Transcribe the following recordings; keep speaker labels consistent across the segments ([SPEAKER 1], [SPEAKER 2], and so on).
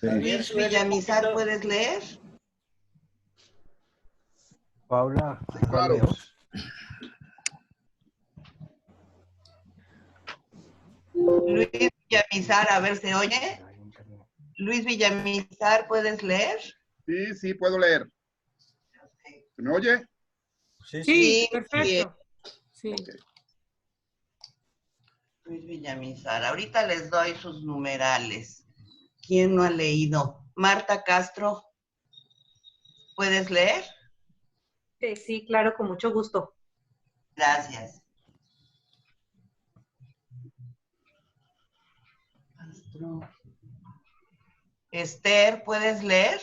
[SPEAKER 1] Luis Villamizar, ¿puedes leer?
[SPEAKER 2] Paula,
[SPEAKER 3] Claro.
[SPEAKER 1] Luis Villamizar, a ver, ¿se oye? Luis Villamizar, ¿puedes leer?
[SPEAKER 3] Sí, sí, puedo leer. ¿Se me oye?
[SPEAKER 2] Sí,
[SPEAKER 4] Sí,
[SPEAKER 1] Sí,
[SPEAKER 4] perfecto. Sí.
[SPEAKER 3] Ok.
[SPEAKER 1] Luis Villamizar, ahorita les doy sus numerales. ¿Quién no ha leído? Marta Castro, ¿puedes leer?
[SPEAKER 5] Sí, claro, con mucho gusto.
[SPEAKER 1] Gracias. Castro. Esther, ¿puedes leer?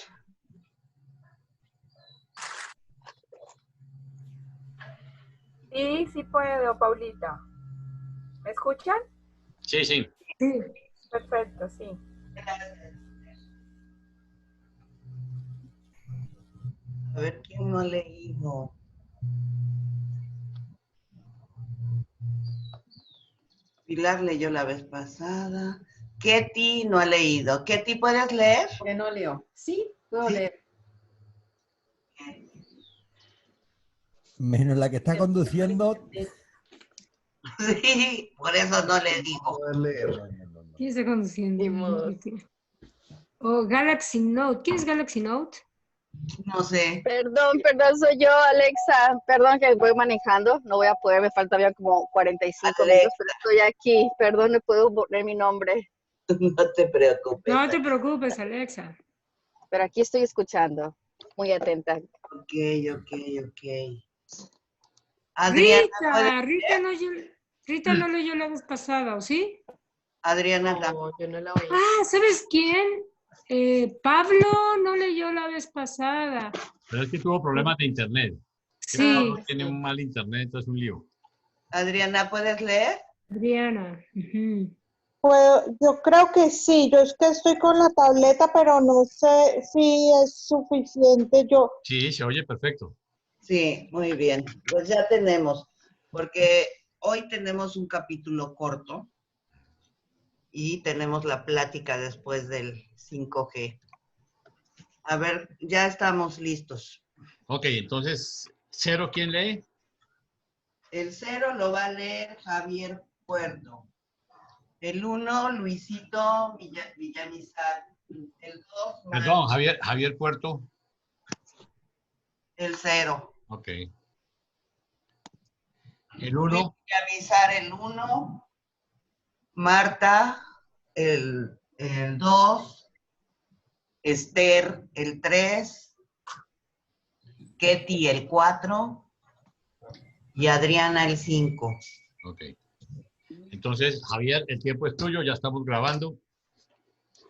[SPEAKER 6] Sí, sí puedo, Paulita. ¿Me escuchan?
[SPEAKER 7] Sí, sí.
[SPEAKER 4] Sí.
[SPEAKER 6] Perfecto, sí.
[SPEAKER 1] Gracias. A ver, ¿quién no ha leído? Pilar leyó la vez pasada. Ketty no ha leído. Ketty, ¿puedes leer?
[SPEAKER 8] Que no leo. Sí, puedo leer.
[SPEAKER 2] menos la que está conduciendo.
[SPEAKER 1] Sí, por eso no le digo.
[SPEAKER 3] Poder leer.
[SPEAKER 2] No.
[SPEAKER 4] ¿Quién está conduciendo?
[SPEAKER 8] Ni modo.
[SPEAKER 4] O Galaxy Note. ¿Quién es Galaxy Note?
[SPEAKER 1] No sé.
[SPEAKER 9] Perdón, soy yo, Alexa. Perdón que voy manejando. No voy a poder, me falta ya como 45 minutos, pero estoy aquí. Perdón, no puedo poner mi nombre,
[SPEAKER 1] No te preocupes.
[SPEAKER 4] No te preocupes, Alexa.
[SPEAKER 9] pero aquí estoy escuchando. Muy atenta.
[SPEAKER 1] Ok. Adriana, ¿puedes?
[SPEAKER 4] Rita no leyó la vez pasada, ¿o sí?
[SPEAKER 1] Adriana,
[SPEAKER 8] No, yo no la oí.
[SPEAKER 4] Ah, ¿sabes quién? Pablo no leyó la vez pasada.
[SPEAKER 7] Pero es que tuvo problemas de internet.
[SPEAKER 4] Sí,
[SPEAKER 7] Pablo tiene un mal internet, entonces es un lío.
[SPEAKER 1] Adriana, ¿puedes leer?
[SPEAKER 4] Adriana. Ujú.
[SPEAKER 10] Pues yo creo que sí, yo es que estoy con la tableta, pero no sé si es suficiente yo.
[SPEAKER 7] Sí, se oye perfecto.
[SPEAKER 1] Sí, muy bien. Pues ya tenemos, porque hoy tenemos un capítulo corto y tenemos la plática después del 5G. A ver, ya estamos listos.
[SPEAKER 7] Ok, entonces, ¿cero quién lee?
[SPEAKER 1] El 0 lo va a leer Javier Puerto. El 1, Luisito Villamizar. El 2,
[SPEAKER 7] Perdón, Javier Puerto.
[SPEAKER 1] El 0.
[SPEAKER 7] Ok. El 1.
[SPEAKER 1] Villamizar el 1. Marta el 2. Esther el 3. Ketty el 4. Y Adriana el 5.
[SPEAKER 7] Ok. Entonces, Javier, el tiempo es tuyo, ya estamos grabando.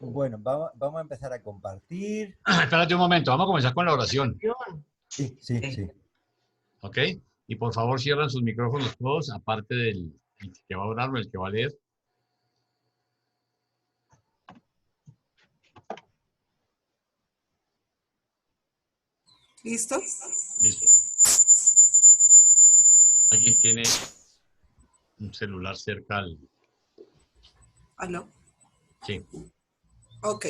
[SPEAKER 2] Bueno, vamos a empezar a compartir.
[SPEAKER 7] Espérate un momento, vamos a comenzar con la oración.
[SPEAKER 2] Sí.
[SPEAKER 7] ¿Ok? Y por favor cierran sus micrófonos todos, aparte del el que va a orar o el que va a leer.
[SPEAKER 11] ¿Listo?
[SPEAKER 7] Listo. ¿Alguien tiene un celular cerca al...?
[SPEAKER 11] ¿Aló?
[SPEAKER 7] Sí.
[SPEAKER 11] Ok.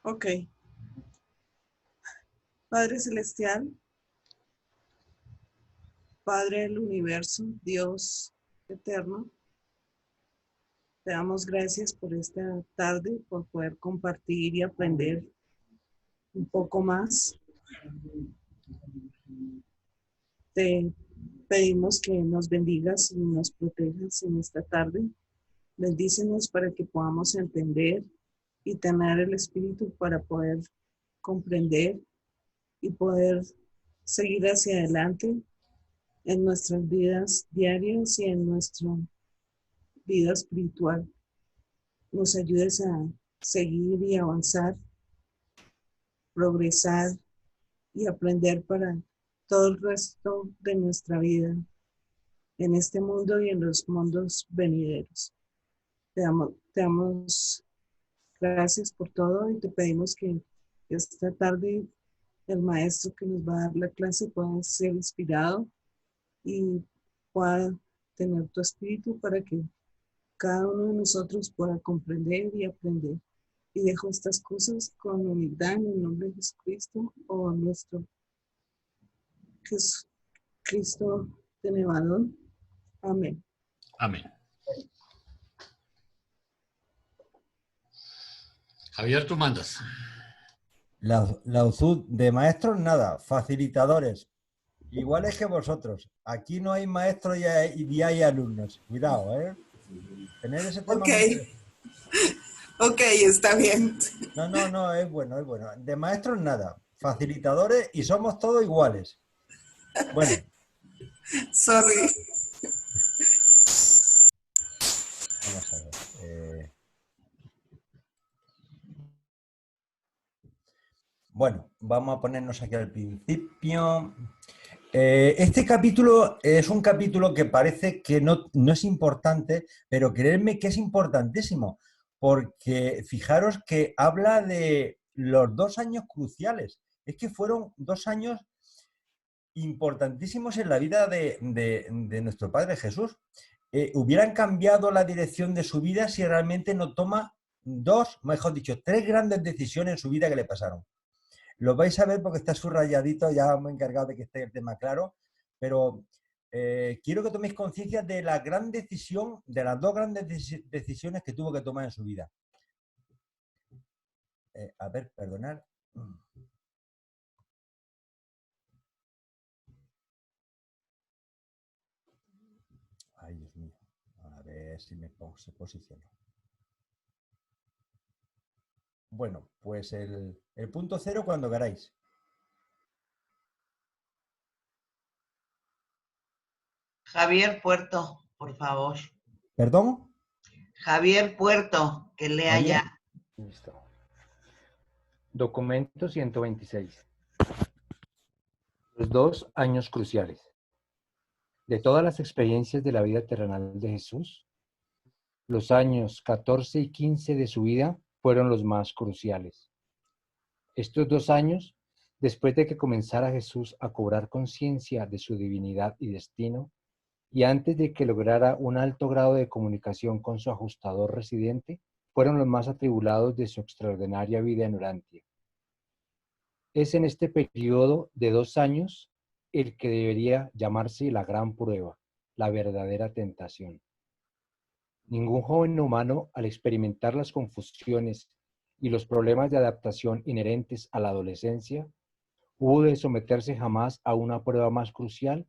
[SPEAKER 11] Ok. Padre Celestial, Padre del Universo, Dios eterno, te damos gracias por esta tarde, por poder compartir y aprender un poco más. Te pedimos que nos bendigas y nos protejas en esta tarde. Bendícenos para que podamos entender y tener el espíritu para poder comprender y poder seguir hacia adelante en nuestras vidas diarias y en nuestra vida espiritual. Nos ayudes a seguir y avanzar, progresar y aprender para todo el resto de nuestra vida en este mundo y en los mundos venideros. Te damos gracias por todo y te pedimos que esta tarde el maestro que nos va a dar la clase pueda ser inspirado y pueda tener tu espíritu para que cada uno de nosotros pueda comprender y aprender. Y dejo estas cosas con humildad en el nombre de Jesucristo, o nuestro Cristo tenebador. Amén.
[SPEAKER 7] Amén. Javier, tú mandas.
[SPEAKER 2] La UZUD de maestros, nada. Facilitadores. Iguales que vosotros. Aquí no hay maestros y hay alumnos. Cuidado, ¿eh? Tener ese tema.
[SPEAKER 11] Ok. Ok, está bien.
[SPEAKER 2] No, es bueno, es bueno. De maestros, nada. Facilitadores y somos todos iguales. Bueno.
[SPEAKER 11] Sorry.
[SPEAKER 2] Vamos a ver. Bueno, vamos a ponernos aquí al principio. Este capítulo es un capítulo que parece que no es importante, pero creedme que es importantísimo, porque fijaros que habla de los 2 años cruciales. Es que fueron 2 años importantísimos en la vida de nuestro Padre Jesús. Hubieran cambiado la dirección de su vida si realmente no toma 3 grandes decisiones en su vida que le pasaron. Lo vais a ver porque está subrayadito, ya me he encargado de que esté el tema claro, pero quiero que toméis conciencia de la gran decisión, de las 2 grandes decisiones que tuvo que tomar en su vida. A ver, perdonad. Ay, Dios mío. A ver si se posiciona. Bueno, pues el punto 0 cuando queráis.
[SPEAKER 1] Javier Puerto, por favor.
[SPEAKER 2] ¿Perdón?
[SPEAKER 1] Javier Puerto, que lea
[SPEAKER 2] Javier.
[SPEAKER 1] ya.
[SPEAKER 12] Listo. Documento 126. Los 2 años cruciales. De todas las experiencias de la vida terrenal de Jesús, los años 14 y 15 de su vida fueron los más cruciales. Estos 2 años, después de que comenzara Jesús a cobrar conciencia de su divinidad y destino, y antes de que lograra un alto grado de comunicación con su ajustador residente, fueron los más atribulados de su extraordinaria vida en Urantia. Es en este periodo de 2 años el que debería llamarse la gran prueba, la verdadera tentación. Ningún joven humano, al experimentar las confusiones y los problemas de adaptación inherentes a la adolescencia, hubo de someterse jamás a una prueba más crucial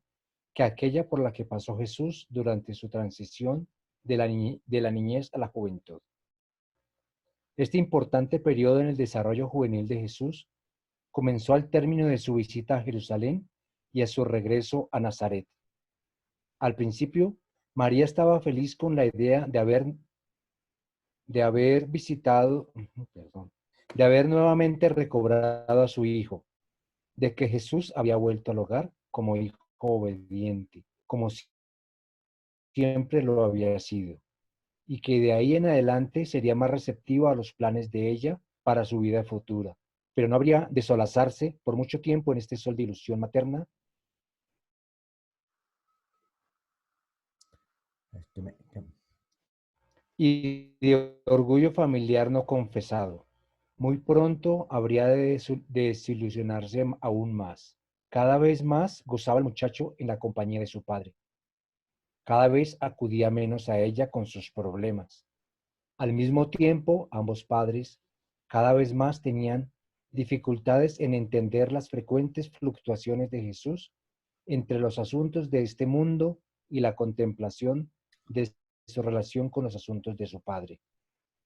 [SPEAKER 12] que aquella por la que pasó Jesús durante su transición de la niñez a la juventud. Este importante periodo en el desarrollo juvenil de Jesús comenzó al término de su visita a Jerusalén y a su regreso a Nazaret. Al principio, María estaba feliz con la idea de haber nuevamente recobrado a su hijo, de que Jesús había vuelto al hogar como hijo obediente, como siempre lo había sido, y que de ahí en adelante sería más receptivo a los planes de ella para su vida futura, pero no habría de solazarse por mucho tiempo en este sol de ilusión materna. Y de orgullo familiar no confesado. Muy pronto habría de desilusionarse aún más. Cada vez más gozaba el muchacho en la compañía de su padre. Cada vez acudía menos a ella con sus problemas. Al mismo tiempo, ambos padres cada vez más tenían dificultades en entender las frecuentes fluctuaciones de Jesús entre los asuntos de este mundo y la contemplación de su relación con los asuntos de su padre.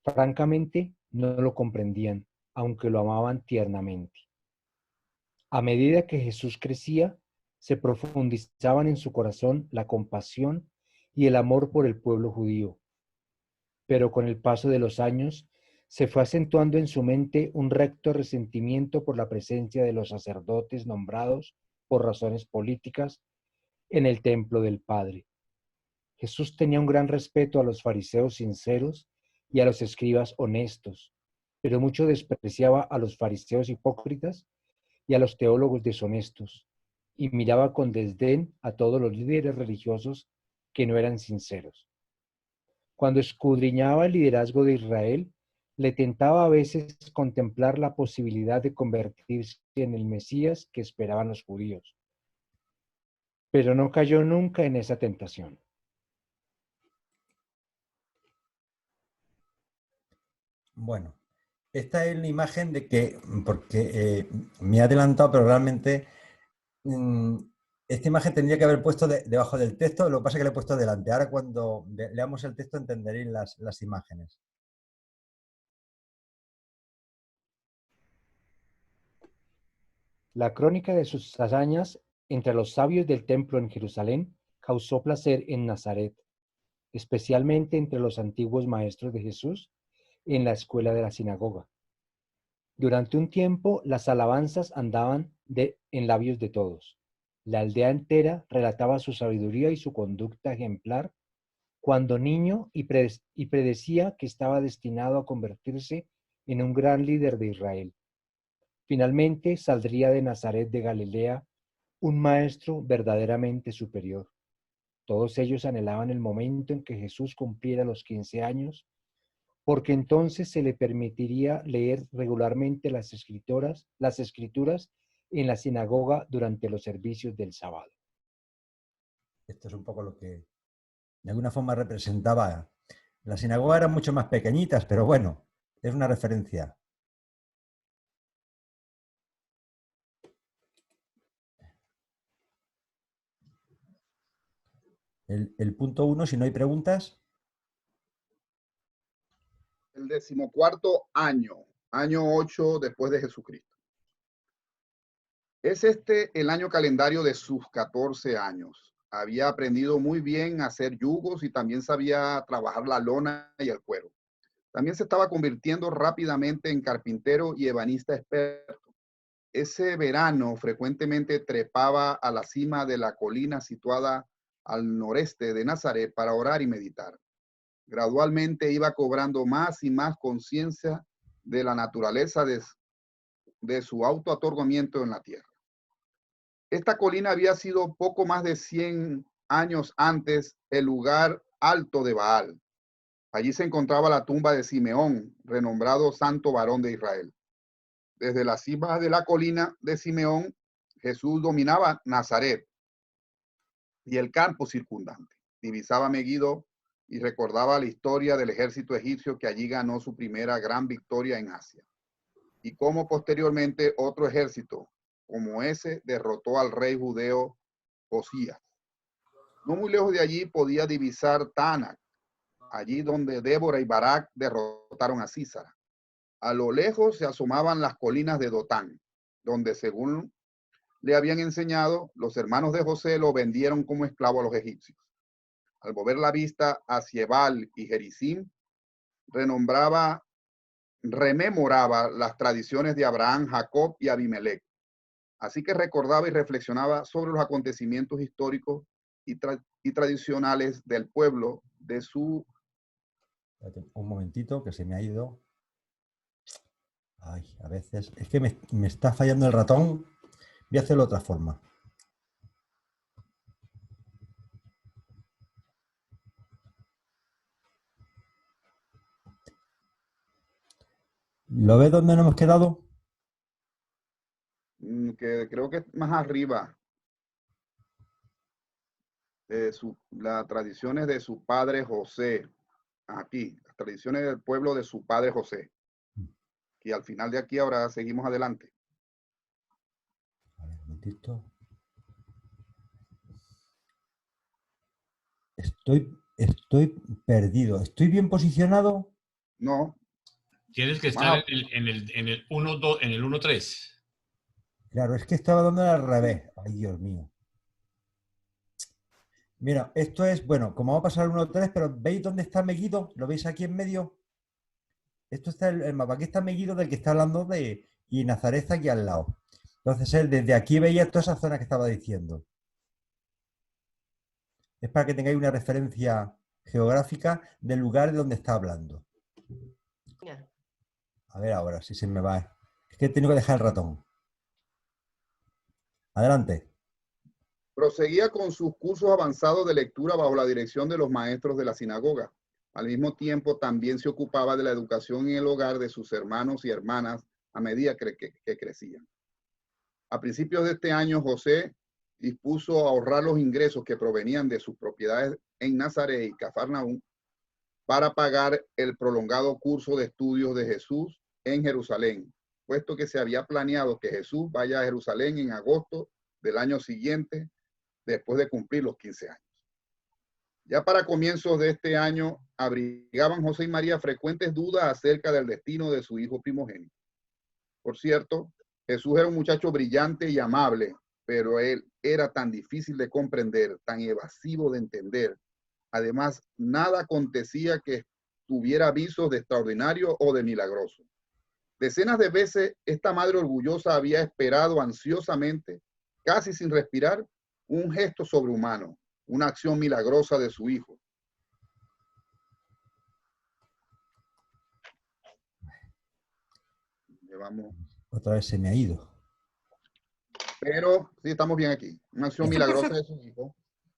[SPEAKER 12] Francamente, no lo comprendían, aunque lo amaban tiernamente. A medida que Jesús crecía, se profundizaban en su corazón la compasión y el amor por el pueblo judío. Pero con el paso de los años, se fue acentuando en su mente un recto resentimiento por la presencia de los sacerdotes nombrados por razones políticas en el templo del Padre. Jesús tenía un gran respeto a los fariseos sinceros y a los escribas honestos, pero mucho despreciaba a los fariseos hipócritas y a los teólogos deshonestos, y miraba con desdén a todos los líderes religiosos que no eran sinceros. Cuando escudriñaba el liderazgo de Israel, le tentaba a veces contemplar la posibilidad de convertirse en el Mesías que esperaban los judíos, pero no cayó nunca en esa tentación.
[SPEAKER 2] Bueno, esta es la imagen de que, porque me he adelantado, pero realmente esta imagen tendría que haber puesto debajo del texto, lo que pasa es que le he puesto delante. Ahora cuando leamos el texto entenderéis las imágenes.
[SPEAKER 12] La crónica de sus hazañas entre los sabios del templo en Jerusalén causó placer en Nazaret, especialmente entre los antiguos maestros de Jesús en la escuela de la sinagoga. Durante un tiempo, las alabanzas andaban en labios de todos. La aldea entera relataba su sabiduría y su conducta ejemplar cuando niño y predecía que estaba destinado a convertirse en un gran líder de Israel. Finalmente saldría de Nazaret de Galilea un maestro verdaderamente superior. Todos ellos anhelaban el momento en que Jesús cumpliera los 15 años, porque entonces se le permitiría leer regularmente las escrituras en la sinagoga durante los servicios del sábado.
[SPEAKER 2] Esto es un poco lo que de alguna forma representaba. Las sinagogas eran mucho más pequeñitas, pero bueno, es una referencia. El punto 1, si no hay preguntas.
[SPEAKER 3] El 14º año, año 8 después de Jesucristo. Es este el año calendario de sus 14 años. Había aprendido muy bien a hacer yugos y también sabía trabajar la lona y el cuero. También se estaba convirtiendo rápidamente en carpintero y ebanista experto. Ese verano frecuentemente trepaba a la cima de la colina situada al noreste de Nazaret para orar y meditar. Gradualmente iba cobrando más y más conciencia de la naturaleza de su autootorgamiento en la tierra. Esta colina había sido poco más de 100 años antes el lugar alto de Baal. Allí se encontraba la tumba de Simeón, renombrado santo varón de Israel. Desde la cima de la colina de Simeón, Jesús dominaba Nazaret y el campo circundante. Divisaba Megiddo y recordaba la historia del ejército egipcio que allí ganó su primera gran victoria en Asia. Y cómo posteriormente otro ejército como ese derrotó al rey judeo Josías. No muy lejos de allí podía divisar Tánac, allí donde Débora y Barak derrotaron a Císara. A lo lejos se asomaban las colinas de Dotán, donde según le habían enseñado, los hermanos de José lo vendieron como esclavo a los egipcios. Al volver la vista hacia Ebal y Gerizim, rememoraba las tradiciones de Abraham, Jacob y Abimelech. Así que recordaba y reflexionaba sobre los acontecimientos históricos y tradicionales del pueblo de su...
[SPEAKER 2] Un momentito, que se me ha ido. Ay, a veces... Es que me está fallando el ratón. Voy a hacerlo de otra forma. ¿Lo ves dónde nos hemos quedado?
[SPEAKER 3] Que creo que es más arriba. Las tradiciones de su padre José. Aquí, las tradiciones del pueblo de su padre José. Y al final de aquí ahora seguimos adelante.
[SPEAKER 2] A ver, un momentito. Estoy perdido. ¿Estoy bien posicionado?
[SPEAKER 3] No.
[SPEAKER 7] Tienes que estar en el 1-2, en el 1-3.
[SPEAKER 2] Claro, es que estaba dando al revés. Ay, Dios mío. Mira, esto es, bueno, como va a pasar el 1-3, pero ¿veis dónde está Megiddo? ¿Lo veis aquí en medio? Esto está el mapa. Aquí está Megiddo del que está hablando y Nazaret está aquí al lado. Entonces él desde aquí veía toda esa zona que estaba diciendo. Es para que tengáis una referencia geográfica del lugar de donde está hablando. A ver ahora si se me va. Es que tengo que dejar el ratón. Adelante.
[SPEAKER 3] Proseguía con sus cursos avanzados de lectura bajo la dirección de los maestros de la sinagoga. Al mismo tiempo, también se ocupaba de la educación en el hogar de sus hermanos y hermanas a medida que crecían. A principios de este año, José dispuso a ahorrar los ingresos que provenían de sus propiedades en Nazaret y Cafarnaúm para pagar el prolongado curso de estudios de Jesús en Jerusalén, puesto que se había planeado que Jesús vaya a Jerusalén en agosto del año siguiente, después de cumplir los 15 años. Ya para comienzos de este año, abrigaban José y María frecuentes dudas acerca del destino de su hijo primogénito. Por cierto, Jesús era un muchacho brillante y amable, pero él era tan difícil de comprender, tan evasivo de entender. Además, nada acontecía que tuviera avisos de extraordinario o de milagroso. Decenas de veces, esta madre orgullosa había esperado ansiosamente, casi sin respirar, un gesto sobrehumano, una acción milagrosa de su hijo. Llevamos.
[SPEAKER 2] Otra vez se me ha ido.
[SPEAKER 3] Pero, sí, estamos bien aquí. Una acción milagrosa de su hijo.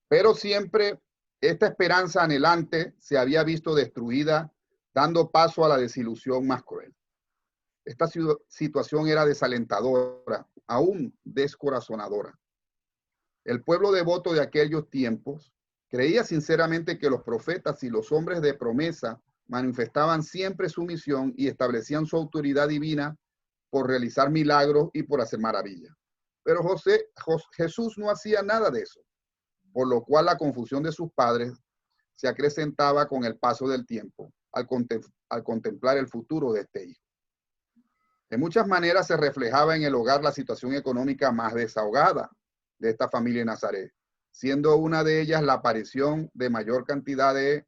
[SPEAKER 3] Pero siempre esta esperanza anhelante se había visto destruida, dando paso a la desilusión más cruel. Esta situación era desalentadora, aún descorazonadora. El pueblo devoto de aquellos tiempos creía sinceramente que los profetas y los hombres de promesa manifestaban siempre su misión y establecían su autoridad divina por realizar milagros y por hacer maravillas. Pero Jesús no hacía nada de eso, por lo cual la confusión de sus padres se acrecentaba con el paso del tiempo al contemplar el futuro de este hijo. De muchas maneras se reflejaba en el hogar la situación económica más desahogada de esta familia de Nazaret, siendo una de ellas la aparición de mayor cantidad de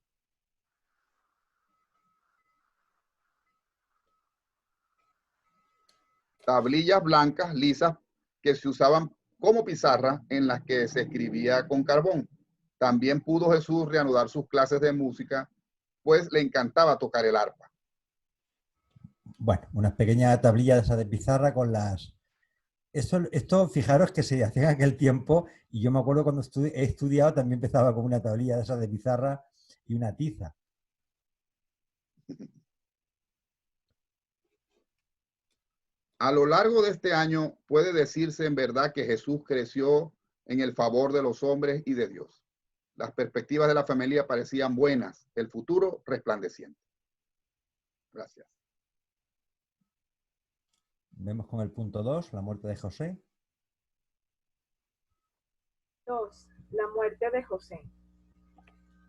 [SPEAKER 3] tablillas blancas lisas que se usaban como pizarra en las que se escribía con carbón. También pudo Jesús reanudar sus clases de música, pues le encantaba tocar el arpa.
[SPEAKER 2] Bueno, unas pequeñas tablillas de pizarra con las... Esto, fijaros que se hacía en aquel tiempo, y yo me acuerdo cuando he estudiado también empezaba con una tablilla de esas de pizarra y una tiza.
[SPEAKER 3] A lo largo de este año puede decirse en verdad que Jesús creció en el favor de los hombres y de Dios. Las perspectivas de la familia parecían buenas, el futuro resplandeciente. Gracias.
[SPEAKER 2] Vemos con el punto 2, la muerte de José.
[SPEAKER 6] 2. La muerte de José.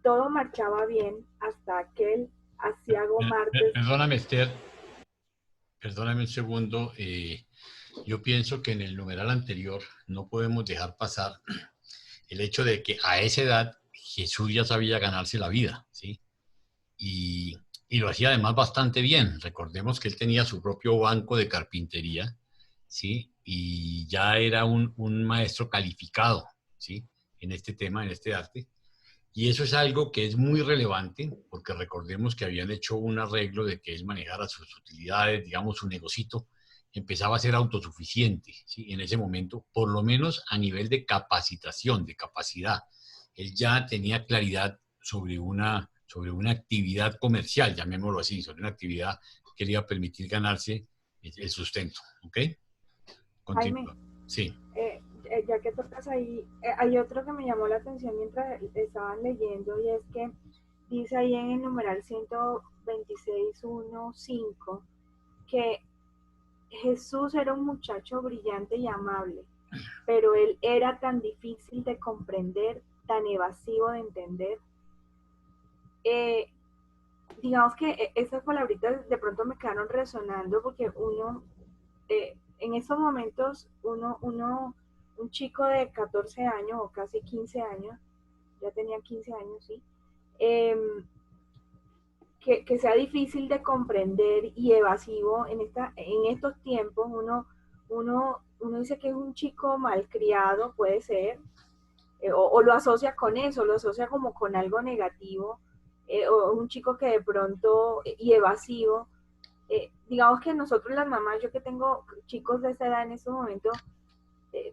[SPEAKER 6] Todo marchaba bien hasta aquel aciago martes.
[SPEAKER 7] Perdóname, Esther. Perdóname un segundo. Yo pienso que en el numeral anterior no podemos dejar pasar el hecho de que a esa edad Jesús ya sabía ganarse la vida, ¿sí? Y lo hacía además bastante bien. Recordemos que él tenía su propio banco de carpintería, ¿sí? Y ya era un maestro calificado, ¿sí? En este tema, en este arte. Y eso es algo que es muy relevante, porque recordemos que habían hecho un arreglo de que él manejara sus utilidades, digamos, su negocito, empezaba a ser autosuficiente, ¿sí? En ese momento, por lo menos a nivel de capacitación, de capacidad. Él ya tenía claridad sobre una actividad comercial, llamémoslo así, sobre una actividad que le iba a permitir ganarse el sustento, ¿ok? Continúa.
[SPEAKER 6] Jaime,
[SPEAKER 7] Sí.
[SPEAKER 6] Ya que tocas ahí, hay otro que me llamó la atención mientras estaban leyendo, y es que dice ahí en el numeral 126.1.5 que Jesús era un muchacho brillante y amable, pero él era tan difícil de comprender, tan evasivo de entender. Digamos que esas palabritas de pronto me quedaron resonando porque uno, en esos momentos, un chico de 14 años o casi 15 años, ya tenía 15 años, sí, que sea difícil de comprender y evasivo en estos tiempos, uno dice que es un chico malcriado, puede ser, o lo asocia con eso, lo asocia como con algo negativo, o un chico que de pronto, y evasivo, digamos que nosotros las mamás, yo que tengo chicos de esa edad en estos momentos,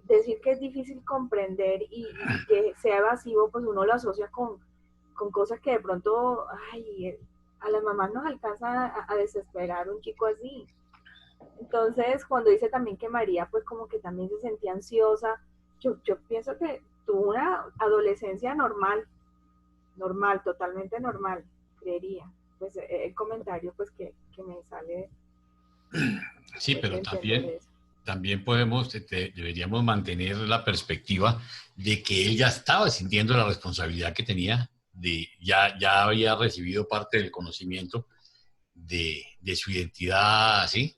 [SPEAKER 6] decir que es difícil comprender y que sea evasivo, pues uno lo asocia con con cosas que de pronto, ay, a las mamás nos alcanza a desesperar un chico así. Entonces, cuando dice también que María, pues como que también se sentía ansiosa, yo pienso que tuvo una adolescencia normal, totalmente normal, creería. Pues el comentario pues que me sale.
[SPEAKER 7] Sí, pero también podemos, deberíamos mantener la perspectiva de que él ya estaba sintiendo la responsabilidad que tenía, ya había recibido parte del conocimiento de su identidad, ¿sí?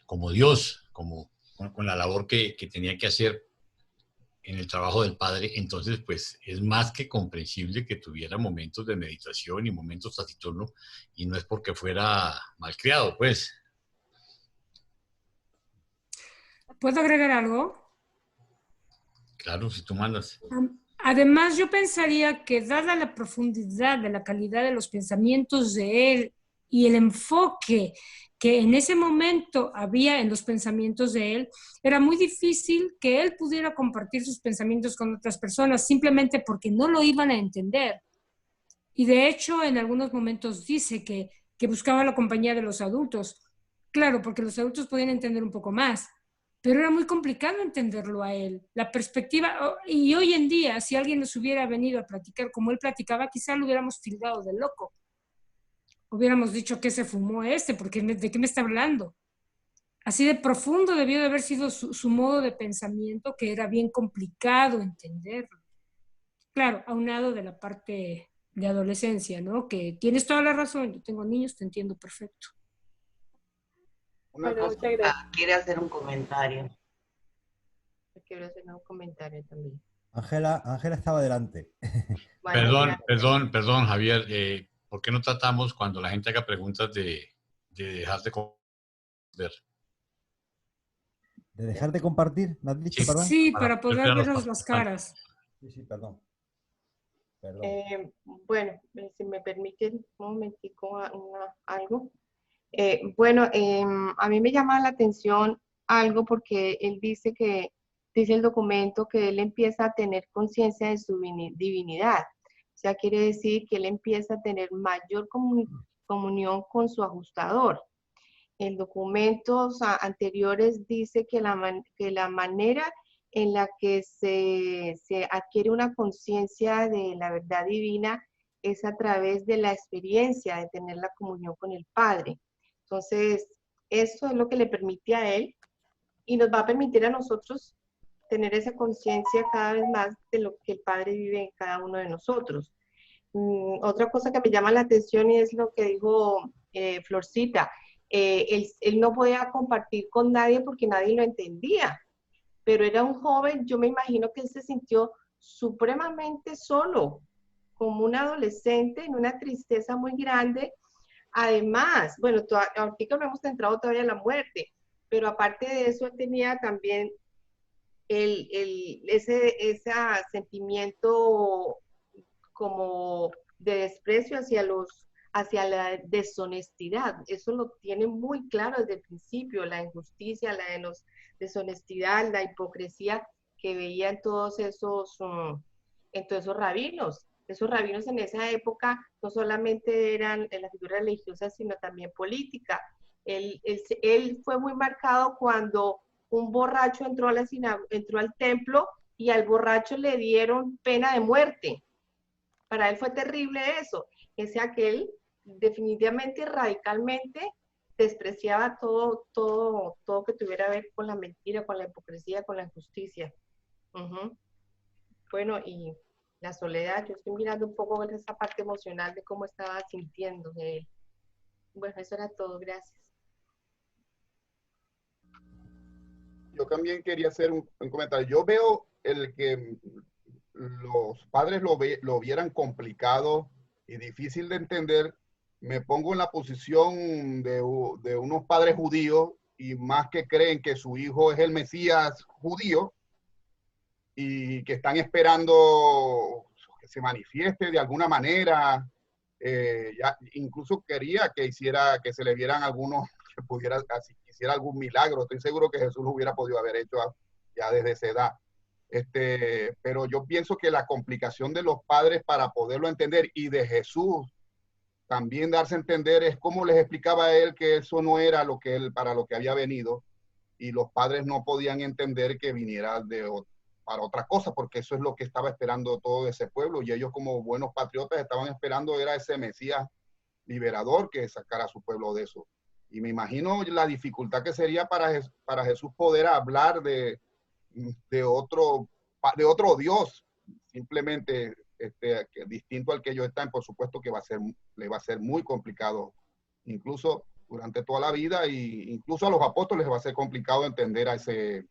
[SPEAKER 7] Como Dios, con la labor que tenía que hacer en el trabajo del Padre. Entonces, pues es más que comprensible que tuviera momentos de meditación y momentos taciturnos, y no es porque fuera malcriado, pues.
[SPEAKER 4] ¿Puedo agregar algo?
[SPEAKER 7] Claro, si tú mandas.
[SPEAKER 4] Además, yo pensaría que dada la profundidad de la calidad de los pensamientos de él y el enfoque que en ese momento había en los pensamientos de él, era muy difícil que él pudiera compartir sus pensamientos con otras personas simplemente porque no lo iban a entender. Y de hecho, en algunos momentos dice que buscaba la compañía de los adultos. Claro, porque los adultos podían entender un poco más, pero era muy complicado entenderlo a él. La perspectiva, y hoy en día, si alguien nos hubiera venido a platicar como él platicaba, quizá lo hubiéramos tildado de loco. Hubiéramos dicho que se fumó porque ¿de qué me está hablando? Así de profundo debió de haber sido su modo de pensamiento, que era bien complicado entenderlo. Claro, aunado de la parte de adolescencia, ¿no? Que tienes toda la razón, yo tengo niños, te entiendo perfecto.
[SPEAKER 1] Una cosa, quiere hacer un comentario.
[SPEAKER 8] Quiero hacer un comentario también.
[SPEAKER 2] Ángela estaba delante.
[SPEAKER 7] Bueno, perdón, Javier. ¿Por qué no tratamos cuando la gente haga preguntas de dejar de compartir?
[SPEAKER 2] ¿De dejar de compartir? ¿Me has dicho, perdón?
[SPEAKER 4] Sí, para poder vernos las caras.
[SPEAKER 2] Sí, perdón.
[SPEAKER 8] Bueno, si me permiten un momentico algo. A mí me llama la atención algo porque él dice dice el documento que él empieza a tener conciencia de su divinidad. O sea, quiere decir que él empieza a tener mayor comunión con su ajustador. En documentos anteriores dice que la manera en la que se adquiere una conciencia de la verdad divina es a través de la experiencia de tener la comunión con el Padre. Entonces, eso es lo que le permite a él y nos va a permitir a nosotros tener esa conciencia cada vez más de lo que el Padre vive en cada uno de nosotros. Otra cosa que me llama la atención y es lo que dijo Florcita. Él no podía compartir con nadie porque nadie lo entendía, pero era un joven, yo me imagino que él se sintió supremamente solo, como un adolescente en una tristeza muy grande. Además, bueno, ahorita no hemos entrado todavía a la muerte, pero aparte de eso, él tenía también ese sentimiento como de desprecio hacia la deshonestidad. Eso lo tiene muy claro desde el principio, la injusticia, la deshonestidad, la hipocresía que veía en todos esos rabinos. Esos rabinos en esa época no solamente eran en la figura religiosa, sino también política. Él fue muy marcado cuando un borracho entró al templo y al borracho le dieron pena de muerte. Para él fue terrible eso. Aquel definitivamente, radicalmente despreciaba todo que tuviera que ver con la mentira, con la hipocresía, con la injusticia. Bueno, y la soledad, yo estoy mirando un poco esa parte emocional de cómo estaba sintiendo de él. Bueno, eso era todo, gracias.
[SPEAKER 3] Yo también quería hacer un comentario. Yo veo el que los padres lo vieran complicado y difícil de entender. Me pongo en la posición de unos padres judíos y más que creen que su hijo es el Mesías judío y que están esperando que se manifieste de alguna manera. Ya incluso quería que se le vieran algunos, que hiciera algún milagro. Estoy seguro que Jesús lo hubiera podido haber hecho ya desde esa edad. Pero yo pienso que la complicación de los padres para poderlo entender y de Jesús también darse a entender es cómo les explicaba a él que eso no era lo que él, para lo que había venido, y los padres no podían entender que viniera para otra cosa, porque eso es lo que estaba esperando todo ese pueblo, y ellos como buenos patriotas estaban esperando era ese Mesías liberador que sacara a su pueblo de eso. Y me imagino la dificultad que sería para Jesús poder hablar de otro Dios, simplemente distinto al que ellos están. Por supuesto que le va a ser muy complicado, incluso durante toda la vida, y incluso a los apóstoles les va a ser complicado entender a ese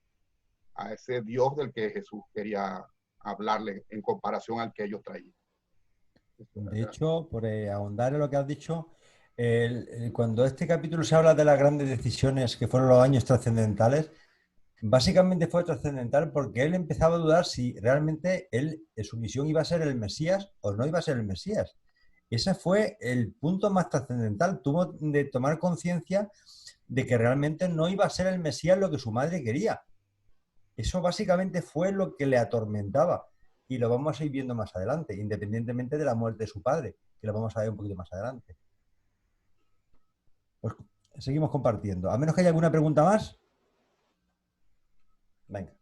[SPEAKER 3] Dios del que Jesús quería hablarle en comparación al que ellos traían.
[SPEAKER 2] De hecho, por ahondar en lo que has dicho, cuando este capítulo se habla de las grandes decisiones que fueron los años trascendentales, básicamente fue trascendental porque él empezaba a dudar si realmente su misión iba a ser el Mesías o no iba a ser el Mesías. Ese fue el punto más trascendental. Tuvo de tomar conciencia de que realmente no iba a ser el Mesías lo que su madre quería. Eso básicamente fue lo que le atormentaba. Y lo vamos a ir viendo más adelante, independientemente de la muerte de su padre, que lo vamos a ver un poquito más adelante. Pues seguimos compartiendo. A menos que haya alguna pregunta más. Venga.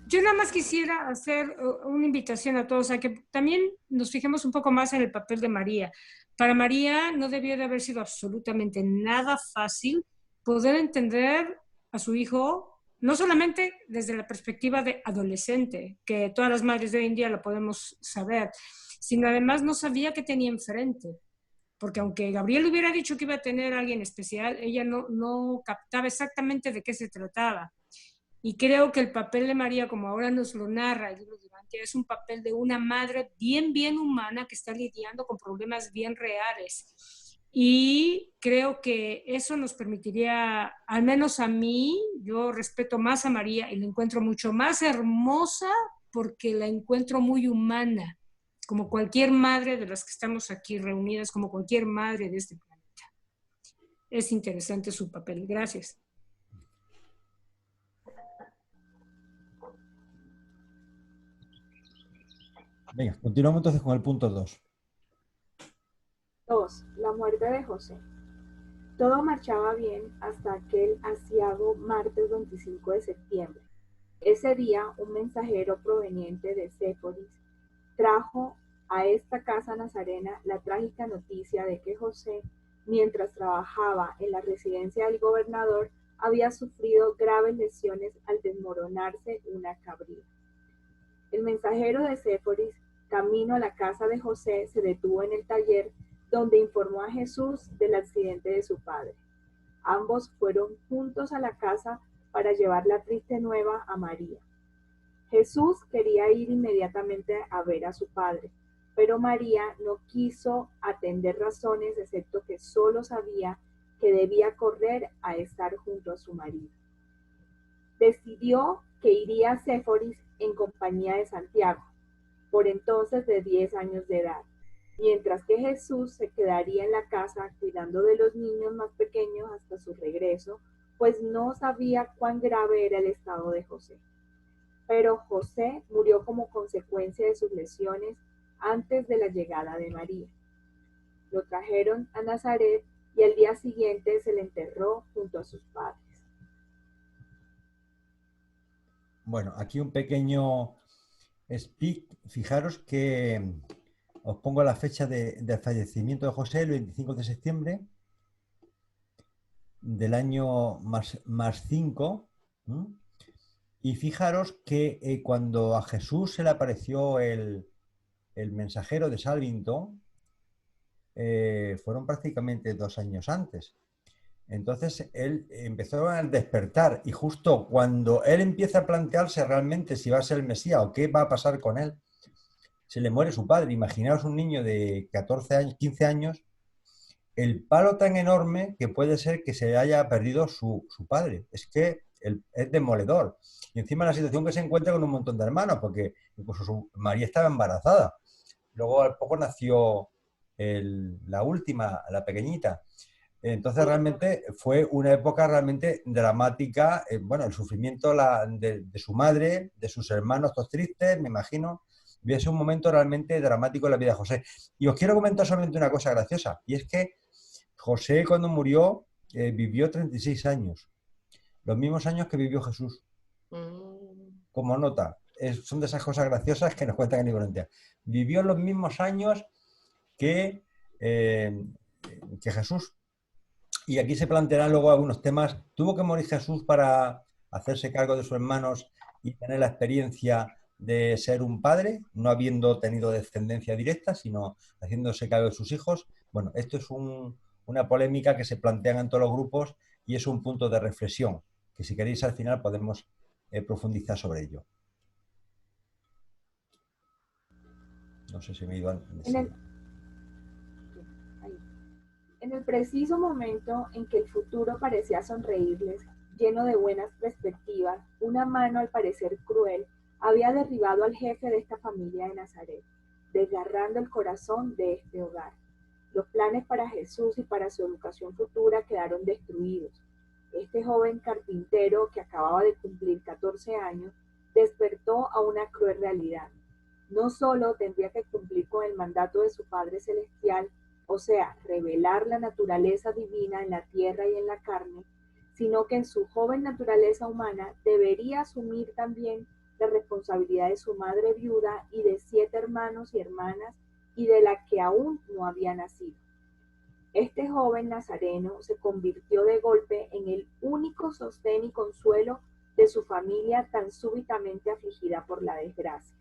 [SPEAKER 4] Yo nada más quisiera hacer una invitación a todos a que también nos fijemos un poco más en el papel de María. Para María no debió de haber sido absolutamente nada fácil poder entender a su hijo, no solamente desde la perspectiva de adolescente, que todas las madres de hoy en día lo podemos saber, sino además no sabía qué tenía enfrente. Porque aunque Gabriel hubiera dicho que iba a tener a alguien especial, ella no captaba exactamente de qué se trataba. Y creo que el papel de María, como ahora nos lo narra el libro Durante, es un papel de una madre bien humana que está lidiando con problemas bien reales. Y creo que eso nos permitiría, al menos a mí, yo respeto más a María y la encuentro mucho más hermosa porque la encuentro muy humana, como cualquier madre de las que estamos aquí reunidas, como cualquier madre de este planeta. Es interesante su papel. Gracias.
[SPEAKER 2] Venga, continuamos entonces con el punto 2.
[SPEAKER 6] 2. La muerte de José. Todo marchaba bien hasta aquel aciago martes 25 de septiembre. Ese día, un mensajero proveniente de Séforis trajo a esta casa nazarena la trágica noticia de que José, mientras trabajaba en la residencia del gobernador, había sufrido graves lesiones al desmoronarse una cabrera. El mensajero de Séforis, camino a la casa de José, se detuvo en el taller donde informó a Jesús del accidente de su padre. Ambos fueron juntos a la casa para llevar la triste nueva a María. Jesús quería ir inmediatamente a ver a su padre, pero María no quiso atender razones, excepto que solo sabía que debía correr a estar junto a su marido. Decidió que iría a Séforis en compañía de Santiago, por entonces de 10 años de edad, mientras que Jesús se quedaría en la casa cuidando de los niños más pequeños hasta su regreso, pues no sabía cuán grave era el estado de José. Pero José murió como consecuencia de sus lesiones antes de la llegada de María. Lo trajeron a Nazaret y al día siguiente se le enterró junto a sus padres.
[SPEAKER 2] Bueno, aquí un pequeño speak. Fijaros que os pongo la fecha del fallecimiento de José, el 25 de septiembre del año más 5. Y fijaros que cuando a Jesús se le apareció el mensajero de Salvington, fueron prácticamente 2 años antes. Entonces él empezó a despertar, y justo cuando él empieza a plantearse realmente si va a ser el Mesías o qué va a pasar con él, se le muere su padre. Imaginaos un niño de 14 años, 15 años, el palo tan enorme que puede ser que se haya perdido su padre. Es que es demoledor. Y encima la situación que se encuentra con un montón de hermanos, porque incluso María estaba embarazada. Luego al poco nació la última, la pequeñita. Entonces realmente fue una época realmente dramática, bueno, el sufrimiento de su madre, de sus hermanos, todos tristes, me imagino. Había sido un momento realmente dramático en la vida de José. Y os quiero comentar solamente una cosa graciosa, y es que José cuando murió vivió 36 años, los mismos años que vivió Jesús. Como nota, son de esas cosas graciosas que nos cuentan en Ibrontia. Vivió los mismos años que Jesús. Y aquí se plantearán luego algunos temas. ¿Tuvo que morir Jesús para hacerse cargo de sus hermanos y tener la experiencia de ser un padre, no habiendo tenido descendencia directa, sino haciéndose cargo de sus hijos? Bueno, esto es una polémica que se plantean en todos los grupos y es un punto de reflexión, que si queréis al final podemos profundizar sobre ello. No sé si me he ido antes.
[SPEAKER 6] En el preciso momento en que el futuro parecía sonreírles, lleno de buenas perspectivas, una mano al parecer cruel había derribado al jefe de esta familia de Nazaret, desgarrando el corazón de este hogar. Los planes para Jesús y para su educación futura quedaron destruidos. Este joven carpintero, que acababa de cumplir 14 años, despertó a una cruel realidad. No solo tendría que cumplir con el mandato de su Padre Celestial, o sea, revelar la naturaleza divina en la tierra y en la carne, sino que en su joven naturaleza humana debería asumir también la responsabilidad de su madre viuda y de 7 hermanos y hermanas y de la que aún no había nacido. Este joven nazareno se convirtió de golpe en el único sostén y consuelo de su familia tan súbitamente afligida por la desgracia.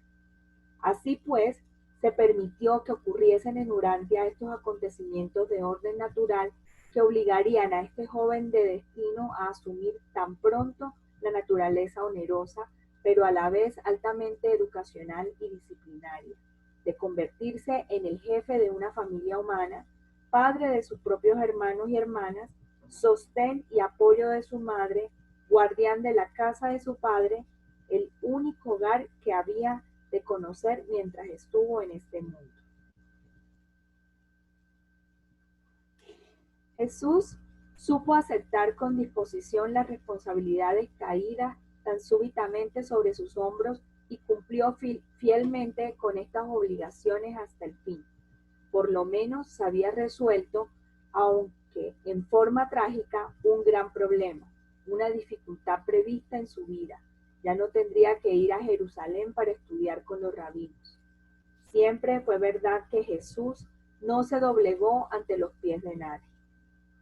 [SPEAKER 6] Así pues, se permitió que ocurriesen en Urantia estos acontecimientos de orden natural que obligarían a este joven de destino a asumir tan pronto la naturaleza onerosa, pero a la vez altamente educacional y disciplinaria, de convertirse en el jefe de una familia humana, padre de sus propios hermanos y hermanas, sostén y apoyo de su madre, guardián de la casa de su padre, el único hogar que había de conocer mientras estuvo en este mundo. Jesús supo aceptar con disposición las responsabilidades caídas tan súbitamente sobre sus hombros y cumplió fielmente con estas obligaciones hasta el fin. Por lo menos se había resuelto, aunque en forma trágica, un gran problema, una dificultad prevista en su vida. Ya no tendría que ir a Jerusalén para estudiar con los rabinos. Siempre fue verdad que Jesús no se doblegó ante los pies de nadie.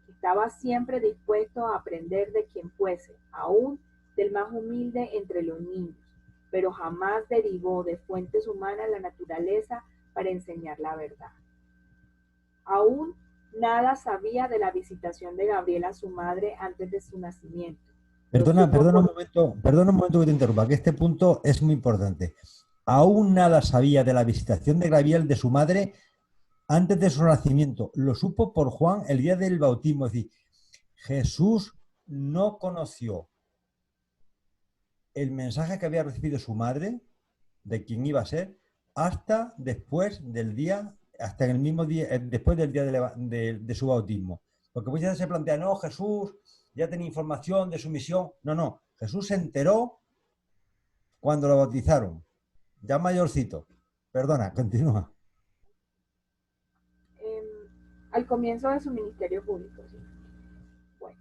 [SPEAKER 6] Estaba siempre dispuesto a aprender de quien fuese, aún del más humilde entre los niños, pero jamás derivó de fuentes humanas la naturaleza para enseñar la verdad. Aún nada sabía de la visitación de Gabriel a su madre antes de su nacimiento.
[SPEAKER 2] Perdona un momento que te interrumpa, que este punto es muy importante. Aún nada sabía de la visitación de Gabriel de su madre antes de su nacimiento. Lo supo por Juan el día del bautismo. Es decir, Jesús no conoció el mensaje que había recibido su madre, de quién iba a ser, hasta después del día, hasta en el mismo día, después del día de su bautismo. Porque muchas veces se plantea, no, Jesús ya tenía información de su misión. No, Jesús se enteró cuando lo bautizaron, ya mayorcito. Perdona, continúa.
[SPEAKER 6] Al comienzo de su ministerio público, sí. Bueno,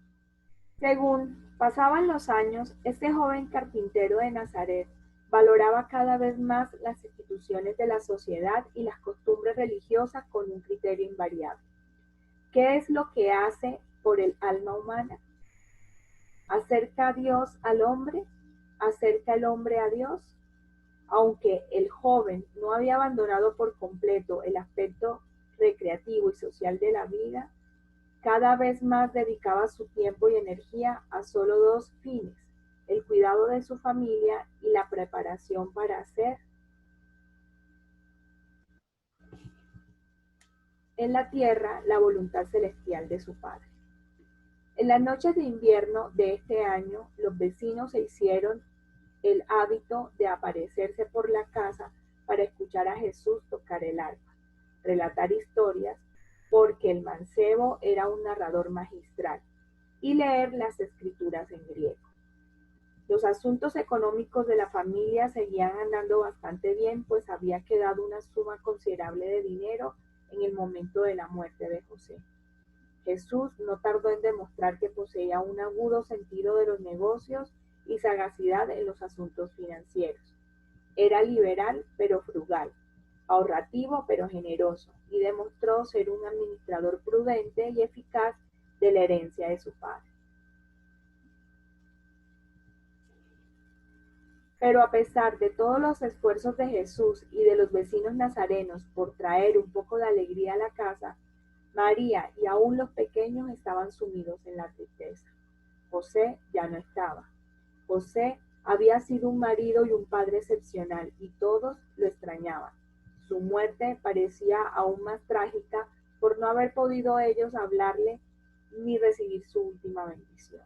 [SPEAKER 6] según pasaban los años, este joven carpintero de Nazaret valoraba cada vez más las instituciones de la sociedad y las costumbres religiosas con un criterio invariable. ¿Qué es lo que hace por el alma humana? ¿Acerca a Dios al hombre? ¿Acerca el hombre a Dios? Aunque el joven no había abandonado por completo el aspecto recreativo y social de la vida, cada vez más dedicaba su tiempo y energía a solo 2 fines: el cuidado de su familia y la preparación para hacer en la tierra la voluntad celestial de su Padre. En las noches de invierno de este año, los vecinos se hicieron el hábito de aparecerse por la casa para escuchar a Jesús tocar el arpa, relatar historias, porque el mancebo era un narrador magistral, y leer las escrituras en griego. Los asuntos económicos de la familia seguían andando bastante bien, pues había quedado una suma considerable de dinero en el momento de la muerte de José. Jesús no tardó en demostrar que poseía un agudo sentido de los negocios y sagacidad en los asuntos financieros. Era liberal pero frugal, ahorrativo pero generoso, y demostró ser un administrador prudente y eficaz de la herencia de su padre. Pero a pesar de todos los esfuerzos de Jesús y de los vecinos nazarenos por traer un poco de alegría a la casa, María y aún los pequeños estaban sumidos en la tristeza. José ya no estaba. José había sido un marido y un padre excepcional y todos lo extrañaban. Su muerte parecía aún más trágica por no haber podido ellos hablarle ni recibir su última bendición.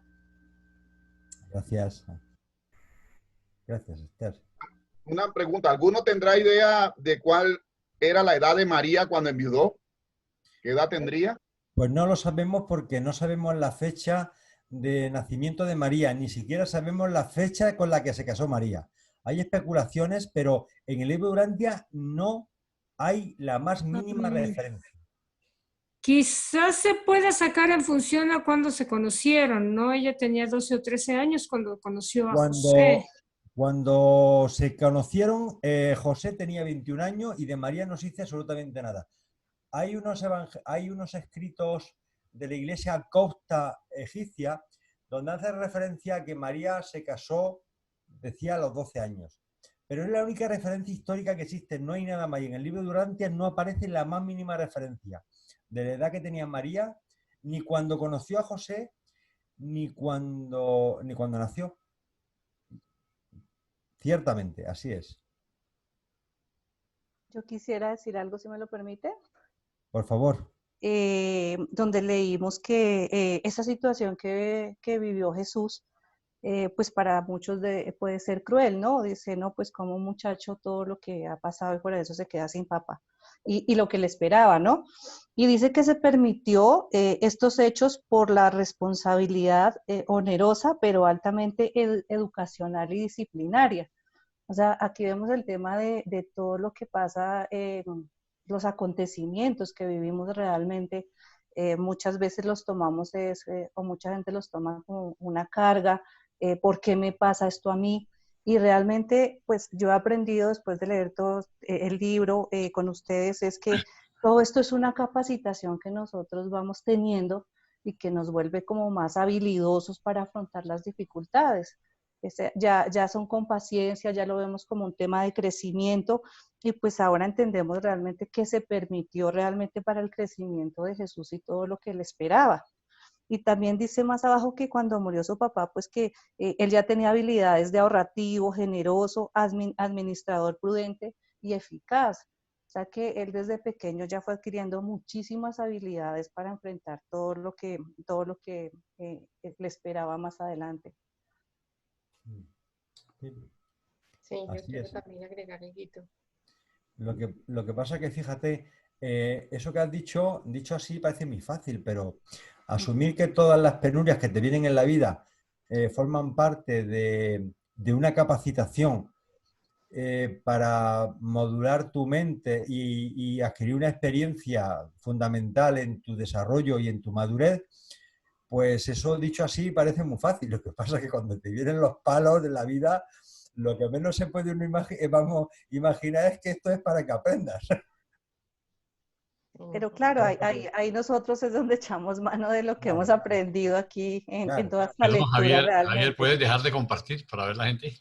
[SPEAKER 2] Gracias. Gracias, Esther.
[SPEAKER 3] Una pregunta, ¿alguno tendrá idea de cuál era la edad de María cuando enviudó? ¿Qué edad tendría?
[SPEAKER 2] Pues no lo sabemos porque no sabemos la fecha de nacimiento de María, ni siquiera sabemos la fecha con la que se casó María. Hay especulaciones, pero en el libro de Urantia no hay la más mínima referencia.
[SPEAKER 4] Quizás se pueda sacar en función a cuando se conocieron, ¿no? Ella tenía 12 o 13 años cuando conoció a José.
[SPEAKER 2] Cuando se conocieron, José tenía 21 años y de María no se dice absolutamente nada. Hay unos escritos de la iglesia copta egipcia donde hace referencia a que María se casó, decía, a los 12 años. Pero es la única referencia histórica que existe, no hay nada más. Y en el libro de Urantia no aparece la más mínima referencia de la edad que tenía María, ni cuando conoció a José, ni cuando nació. Ciertamente, así es.
[SPEAKER 13] Yo quisiera decir algo, si me lo permite.
[SPEAKER 2] Por favor.
[SPEAKER 13] Donde leímos que esa situación que vivió Jesús, pues para muchos puede ser cruel, ¿no? Dice, no, pues como un muchacho todo lo que ha pasado y por eso se queda sin papá. Y lo que le esperaba, ¿no? Y dice que se permitió estos hechos por la responsabilidad onerosa, pero altamente educacional y disciplinaria. O sea, aquí vemos el tema de todo lo que pasa, los acontecimientos que vivimos realmente. Muchas veces los tomamos, o mucha gente los toma como una carga. ¿Por qué me pasa esto a mí? Y realmente, pues yo he aprendido después de leer todo el libro con ustedes, es que todo esto es una capacitación que nosotros vamos teniendo y que nos vuelve como más habilidosos para afrontar las dificultades. Ya son con paciencia, ya lo vemos como un tema de crecimiento y pues ahora entendemos realmente que se permitió realmente para el crecimiento de Jesús y todo lo que él esperaba. Y también dice más abajo que cuando murió su papá, pues que él ya tenía habilidades de ahorrativo, generoso, administrador prudente y eficaz. O sea que él desde pequeño ya fue adquiriendo muchísimas habilidades para enfrentar todo lo que le esperaba más adelante.
[SPEAKER 8] Sí, yo
[SPEAKER 2] Así
[SPEAKER 8] quiero
[SPEAKER 2] es.
[SPEAKER 8] también agregar algo.
[SPEAKER 2] Lo que pasa es que, fíjate, eso que has dicho así parece muy fácil, pero asumir que todas las penurias que te vienen en la vida forman parte de una capacitación para modular tu mente y adquirir una experiencia fundamental en tu desarrollo y en tu madurez, pues eso dicho así parece muy fácil. Lo que pasa es que cuando te vienen los palos de la vida, lo que menos se puede uno imaginar es que esto es para que aprendas.
[SPEAKER 13] Pero claro, ahí nosotros es donde echamos mano de lo que hemos aprendido aquí en toda esta
[SPEAKER 7] Perdón,
[SPEAKER 13] lectura realmente.
[SPEAKER 7] Javier, ¿puedes dejar de compartir para ver la gente?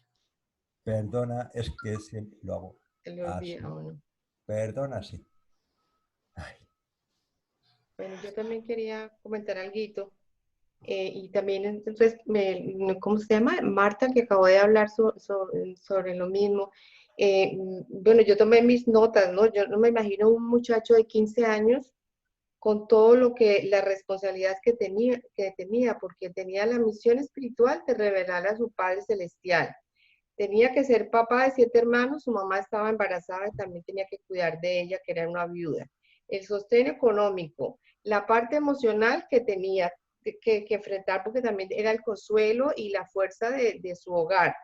[SPEAKER 2] Perdona, es que siempre lo hago así. Perdona, sí.
[SPEAKER 8] Bueno, yo también quería comentar algo. Y también, entonces, ¿cómo se llama? Marta, que acabó de hablar sobre lo mismo. Bueno, yo tomé mis notas, ¿no? Yo no me imagino un muchacho de 15 años con todo la responsabilidad que tenía, porque tenía la misión espiritual de revelar a su Padre Celestial. Tenía que ser papá de 7 hermanos, su mamá estaba embarazada y también tenía que cuidar de ella, que era una viuda. el sostén económico, la parte emocional que tenía que enfrentar, porque también era el consuelo y la fuerza de su hogar.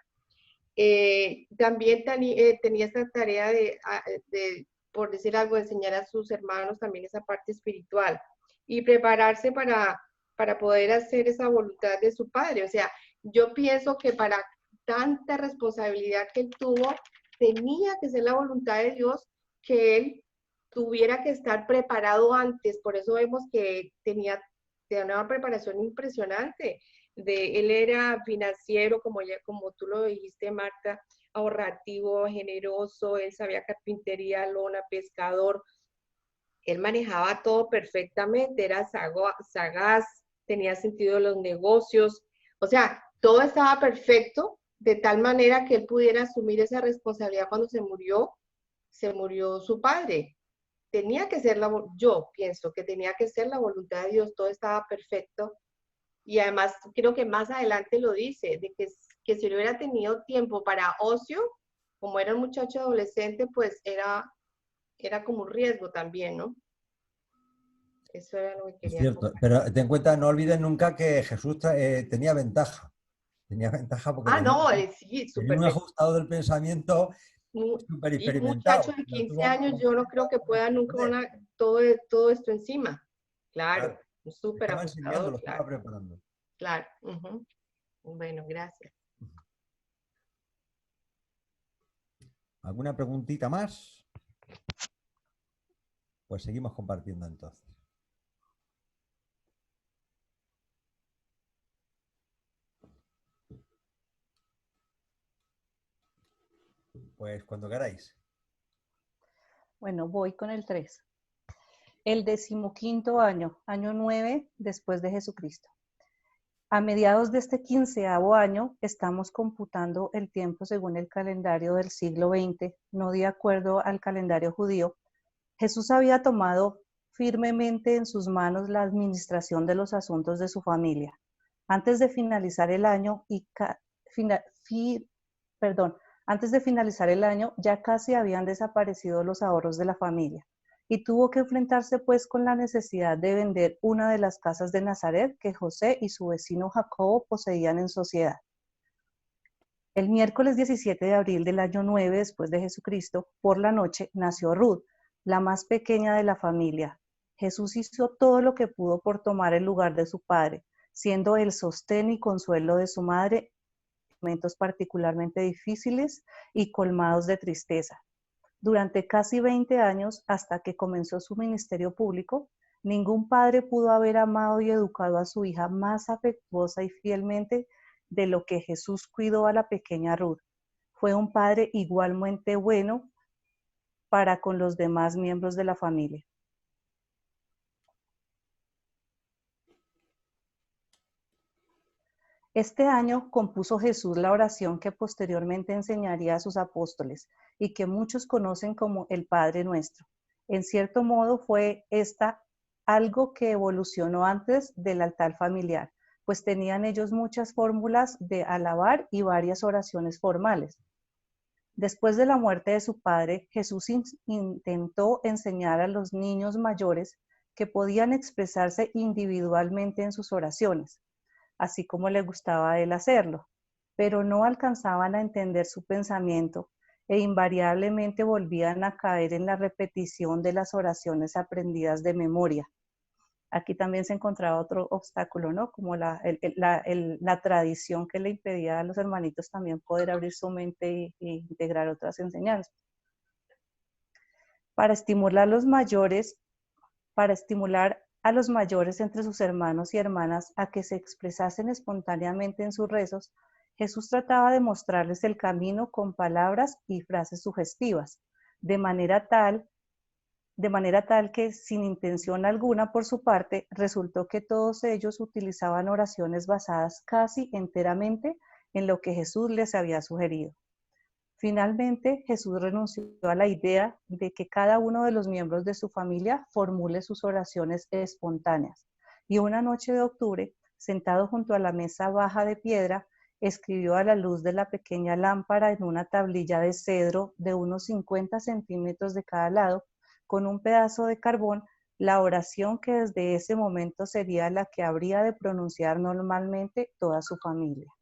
[SPEAKER 8] También tenía esta tarea de, por decir algo, enseñar a sus hermanos también esa parte espiritual y prepararse para poder hacer esa voluntad de su padre. O sea, yo pienso que para tanta responsabilidad que él tuvo, tenía que ser la voluntad de Dios que él tuviera que estar preparado antes. Por eso vemos que tenía una preparación impresionante. Él era financiero, como tú lo dijiste, Marta, ahorrativo, generoso, él sabía carpintería, lona, pescador. Él manejaba todo perfectamente, era sagaz, tenía sentido de los negocios. O sea, todo estaba perfecto de tal manera que él pudiera asumir esa responsabilidad cuando se murió su padre. Tenía que ser yo pienso que tenía que ser la voluntad de Dios, todo estaba perfecto. Y además creo que más adelante lo dice, de que si hubiera tenido tiempo para ocio, como era un muchacho adolescente, pues era como un riesgo también, ¿no? Eso era lo que quería.
[SPEAKER 2] Es cierto, pero ten en cuenta, no olvides nunca que Jesús tenía ventaja. Tenía ventaja porque
[SPEAKER 8] Sí,
[SPEAKER 2] tenía un ajustado del pensamiento súper
[SPEAKER 8] Y un
[SPEAKER 2] experimentado.
[SPEAKER 8] muchacho de 15 años, yo no creo que pueda nunca todo esto encima. Claro, un súper
[SPEAKER 2] Estaba enseñando,
[SPEAKER 8] ajustador,
[SPEAKER 2] lo estaba preparando.
[SPEAKER 8] Claro. Bueno, gracias.
[SPEAKER 2] ¿Alguna preguntita más? Pues seguimos compartiendo entonces. Pues cuando queráis.
[SPEAKER 13] Bueno, voy con el 3. El 15º año, año 9 después de Jesucristo. A mediados de este 15º año estamos computando el tiempo según el calendario del siglo XX, no de acuerdo al calendario judío. Jesús había tomado firmemente en sus manos la administración de los asuntos de su familia. Antes de finalizar el año ya casi habían desaparecido los ahorros de la familia y tuvo que enfrentarse pues con la necesidad de vender una de las casas de Nazaret que José y su vecino Jacobo poseían en sociedad. El miércoles 17 de abril del año 9 después de Jesucristo, por la noche, nació Ruth, la más pequeña de la familia. Jesús hizo todo lo que pudo por tomar el lugar de su padre, siendo el sostén y consuelo de su madre en momentos particularmente difíciles y colmados de tristeza. Durante casi 20 años, hasta que comenzó su ministerio público, ningún padre pudo haber amado y educado a su hija más afectuosa y fielmente de lo que Jesús cuidó a la pequeña Ruth. Fue un padre igualmente bueno para con los demás miembros de la familia. Este año compuso Jesús la oración que posteriormente enseñaría a sus apóstoles y que muchos conocen como el Padre Nuestro. En cierto modo fue esta algo que evolucionó antes del altar familiar, pues tenían ellos muchas fórmulas de alabar y varias oraciones formales. Después de la muerte de su padre, Jesús intentó enseñar a los niños mayores que podían expresarse individualmente en sus oraciones, así como le gustaba a él hacerlo, pero no alcanzaban a entender su pensamiento e invariablemente volvían a caer en la repetición de las oraciones aprendidas de memoria. Aquí también se encontraba otro obstáculo, ¿no? Como la tradición que le impedía a los hermanitos también poder abrir su mente e integrar otras enseñanzas. Para estimular a los mayores entre sus hermanos y hermanas a que se expresasen espontáneamente en sus rezos, Jesús trataba de mostrarles el camino con palabras y frases sugestivas, de manera tal que sin intención alguna por su parte, resultó que todos ellos utilizaban oraciones basadas casi enteramente en lo que Jesús les había sugerido. Finalmente, Jesús renunció a la idea de que cada uno de los miembros de su familia formule sus oraciones espontáneas. Y una noche de octubre, sentado junto a la mesa baja de piedra, escribió a la luz de la pequeña lámpara en una tablilla de cedro de unos 50 centímetros de cada lado, con un pedazo de carbón la oración que desde ese momento sería la que habría de pronunciar normalmente toda su familia.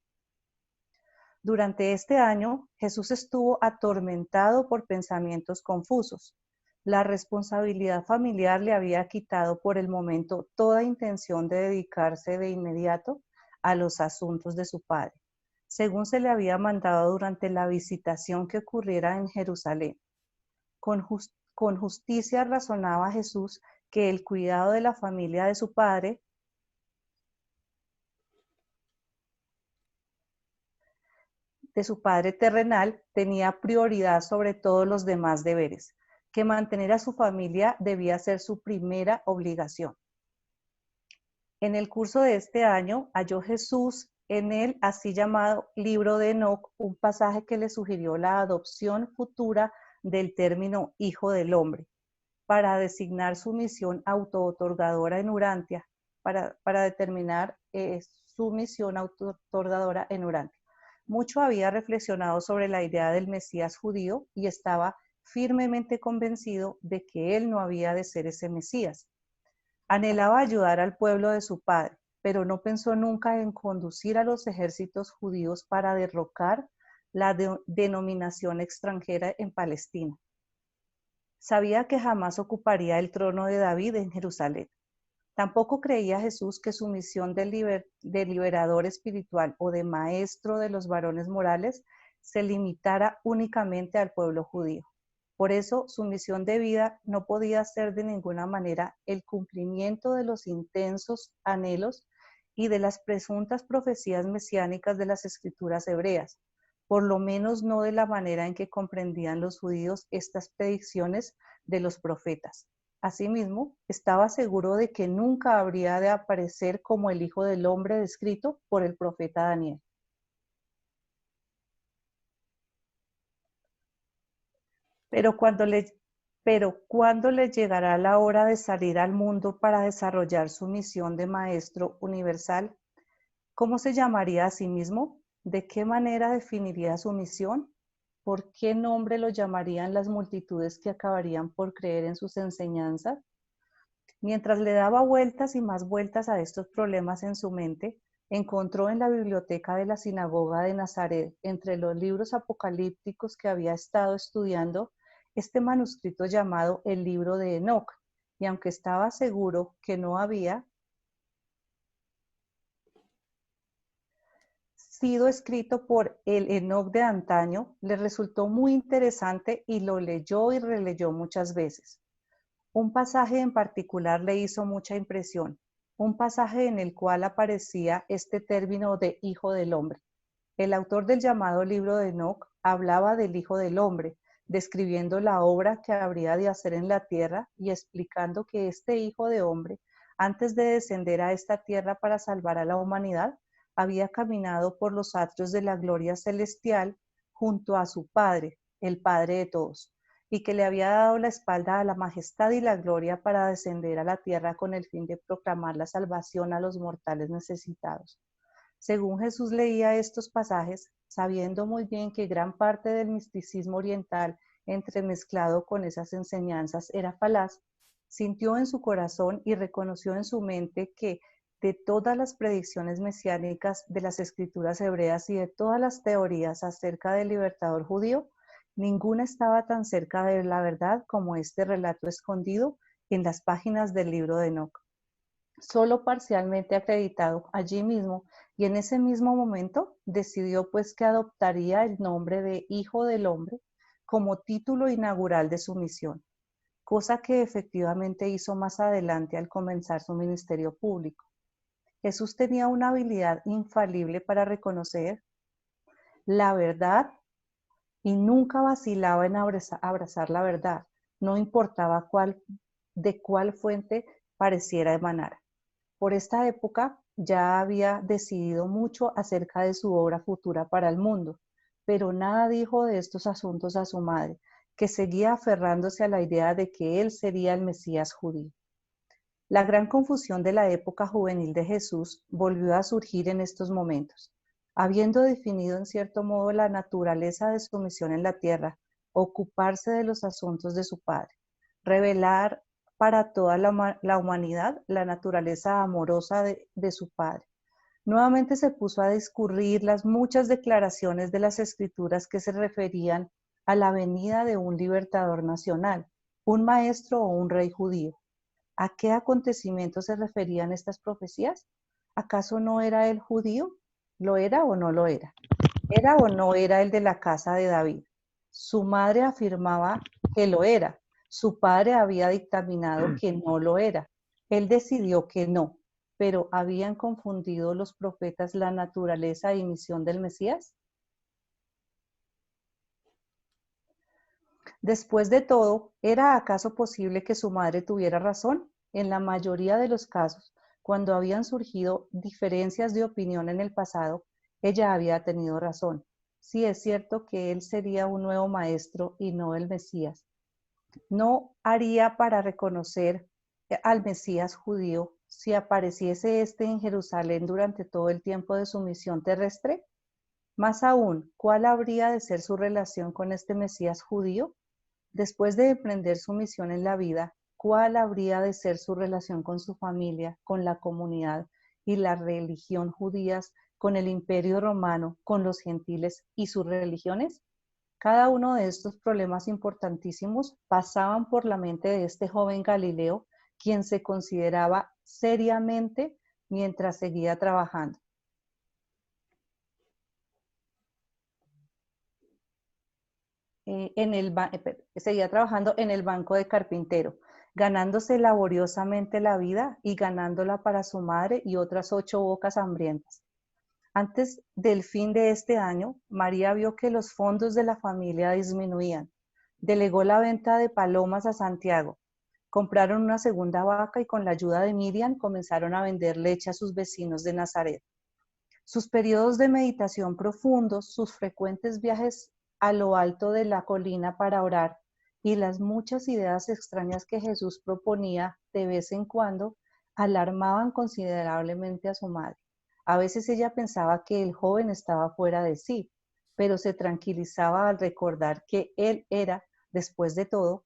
[SPEAKER 13] Durante este año, Jesús estuvo atormentado por pensamientos confusos. La responsabilidad familiar le había quitado por el momento toda intención de dedicarse de inmediato a los asuntos de su padre, según se le había mandado durante la visitación que ocurriera en Jerusalén. Con justicia razonaba Jesús que el cuidado de la familia de su padre terrenal tenía prioridad sobre todos los demás deberes, que mantener a su familia debía ser su primera obligación. En el curso de este año halló Jesús en el así llamado libro de Enoc un pasaje que le sugirió la adopción futura del término hijo del hombre para designar su misión autootorgadora en Urantia, para determinar su misión autootorgadora en Urantia. Mucho había reflexionado sobre la idea del Mesías judío y estaba firmemente convencido de que él no había de ser ese Mesías. Anhelaba ayudar al pueblo de su padre, pero no pensó nunca en conducir a los ejércitos judíos para derrocar la denominación extranjera en Palestina. Sabía que jamás ocuparía el trono de David en Jerusalén. Tampoco creía Jesús que su misión de liberador espiritual o de maestro de los varones morales se limitara únicamente al pueblo judío. Por eso, su misión de vida no podía ser de ninguna manera el cumplimiento de los intensos anhelos y de las presuntas profecías mesiánicas de las escrituras hebreas, por lo menos no de la manera en que comprendían los judíos estas predicciones de los profetas. Asimismo, estaba seguro de que nunca habría de aparecer como el Hijo del Hombre descrito por el profeta Daniel. Pero cuando le llegará la hora de salir al mundo para desarrollar su misión de maestro universal, ¿cómo se llamaría a sí mismo? ¿De qué manera definiría su misión? ¿Por qué nombre lo llamarían las multitudes que acabarían por creer en sus enseñanzas? Mientras le daba vueltas y más vueltas a estos problemas en su mente, encontró en la biblioteca de la sinagoga de Nazaret, entre los libros apocalípticos que había estado estudiando, este manuscrito llamado el libro de Enoc, y aunque estaba seguro que no había sido escrito por el Enoc de antaño, le resultó muy interesante y lo leyó y releyó muchas veces. Un pasaje en particular le hizo mucha impresión, un pasaje en el cual aparecía este término de Hijo del Hombre. El autor del llamado libro de Enoc hablaba del Hijo del Hombre, describiendo la obra que habría de hacer en la tierra y explicando que este Hijo de Hombre, antes de descender a esta tierra para salvar a la humanidad, había caminado por los atrios de la gloria celestial junto a su Padre, el Padre de todos, y que le había dado la espalda a la majestad y la gloria para descender a la tierra con el fin de proclamar la salvación a los mortales necesitados. Según Jesús leía estos pasajes, sabiendo muy bien que gran parte del misticismo oriental entremezclado con esas enseñanzas era falaz, sintió en su corazón y reconoció en su mente que de todas las predicciones mesiánicas de las escrituras hebreas y de todas las teorías acerca del libertador judío, ninguna estaba tan cerca de la verdad como este relato escondido en las páginas del libro de Enoc. Solo parcialmente acreditado allí mismo, y en ese mismo momento decidió pues que adoptaría el nombre de Hijo del Hombre como título inaugural de su misión, cosa que efectivamente hizo más adelante al comenzar su ministerio público. Jesús tenía una habilidad infalible para reconocer la verdad y nunca vacilaba en abrazar la verdad, no importaba de cuál fuente pareciera emanar. Por esta época ya había decidido mucho acerca de su obra futura para el mundo, pero nada dijo de estos asuntos a su madre, que seguía aferrándose a la idea de que él sería el Mesías judío. La gran confusión de la época juvenil de Jesús volvió a surgir en estos momentos. Habiendo definido en cierto modo la naturaleza de su misión en la tierra, ocuparse de los asuntos de su padre, revelar para toda la humanidad la naturaleza amorosa de su Padre. Nuevamente se puso a discurrir las muchas declaraciones de las Escrituras que se referían a la venida de un libertador nacional, un maestro o un rey judío. ¿A qué acontecimiento se referían estas profecías? ¿Acaso no era él judío? ¿Lo era o no lo era? ¿Era o no era el de la casa de David? Su madre afirmaba que lo era. Su padre había dictaminado que no lo era. Él decidió que no. Pero ¿habían confundido los profetas la naturaleza y misión del Mesías? Después de todo, ¿era acaso posible que su madre tuviera razón? En la mayoría de los casos, cuando habían surgido diferencias de opinión en el pasado, ella había tenido razón. Sí, es cierto que él sería un nuevo maestro y no el Mesías. No haría para reconocer al Mesías judío si apareciese éste en Jerusalén durante todo el tiempo de su misión terrestre. Más aún, ¿cuál habría de ser su relación con este Mesías judío? Después de emprender su misión en la vida, ¿cuál habría de ser su relación con su familia, con la comunidad y la religión judías, con el Imperio Romano, con los gentiles y sus religiones? Cada uno de estos problemas importantísimos pasaban por la mente de este joven Galileo, quien se consideraba seriamente mientras seguía trabajando. Seguía trabajando en el banco de carpintero, ganándose laboriosamente la vida y ganándola para su madre y otras 8 bocas hambrientas. Antes del fin de este año, María vio que los fondos de la familia disminuían. Delegó la venta de palomas a Santiago. Compraron una segunda vaca y con la ayuda de Miriam comenzaron a vender leche a sus vecinos de Nazaret. Sus periodos de meditación profundos, sus frecuentes viajes a lo alto de la colina para orar y las muchas ideas extrañas que Jesús proponía de vez en cuando alarmaban considerablemente a su madre. A veces ella pensaba que el joven estaba fuera de sí, pero se tranquilizaba al recordar que él era, después de todo,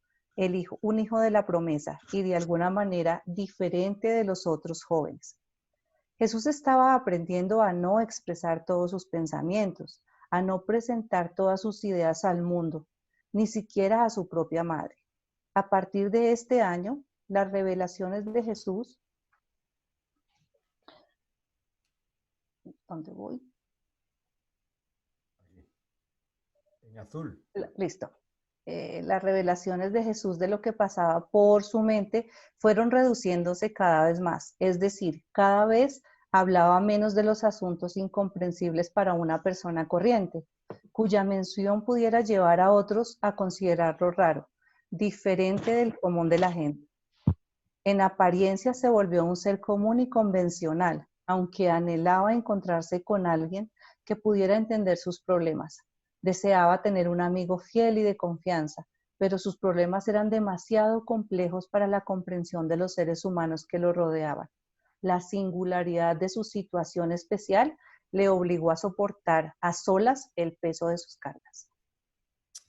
[SPEAKER 13] un hijo de la promesa y de alguna manera diferente de los otros jóvenes. Jesús estaba aprendiendo a no expresar todos sus pensamientos, a no presentar todas sus ideas al mundo, ni siquiera a su propia madre. A partir de este año, las revelaciones de Jesús... ¿Dónde voy?
[SPEAKER 2] En azul.
[SPEAKER 13] Listo. Las revelaciones de Jesús de lo que pasaba por su mente fueron reduciéndose cada vez más. Es decir, cada vez hablaba menos de los asuntos incomprensibles para una persona corriente, cuya mención pudiera llevar a otros a considerarlo raro, diferente del común de la gente. En apariencia se volvió un ser común y convencional, aunque anhelaba encontrarse con alguien que pudiera entender sus problemas. Deseaba tener un amigo fiel y de confianza, pero sus problemas eran demasiado complejos para la comprensión de los seres humanos que lo rodeaban. La singularidad de su situación especial le obligó a soportar a solas el peso de sus cargas.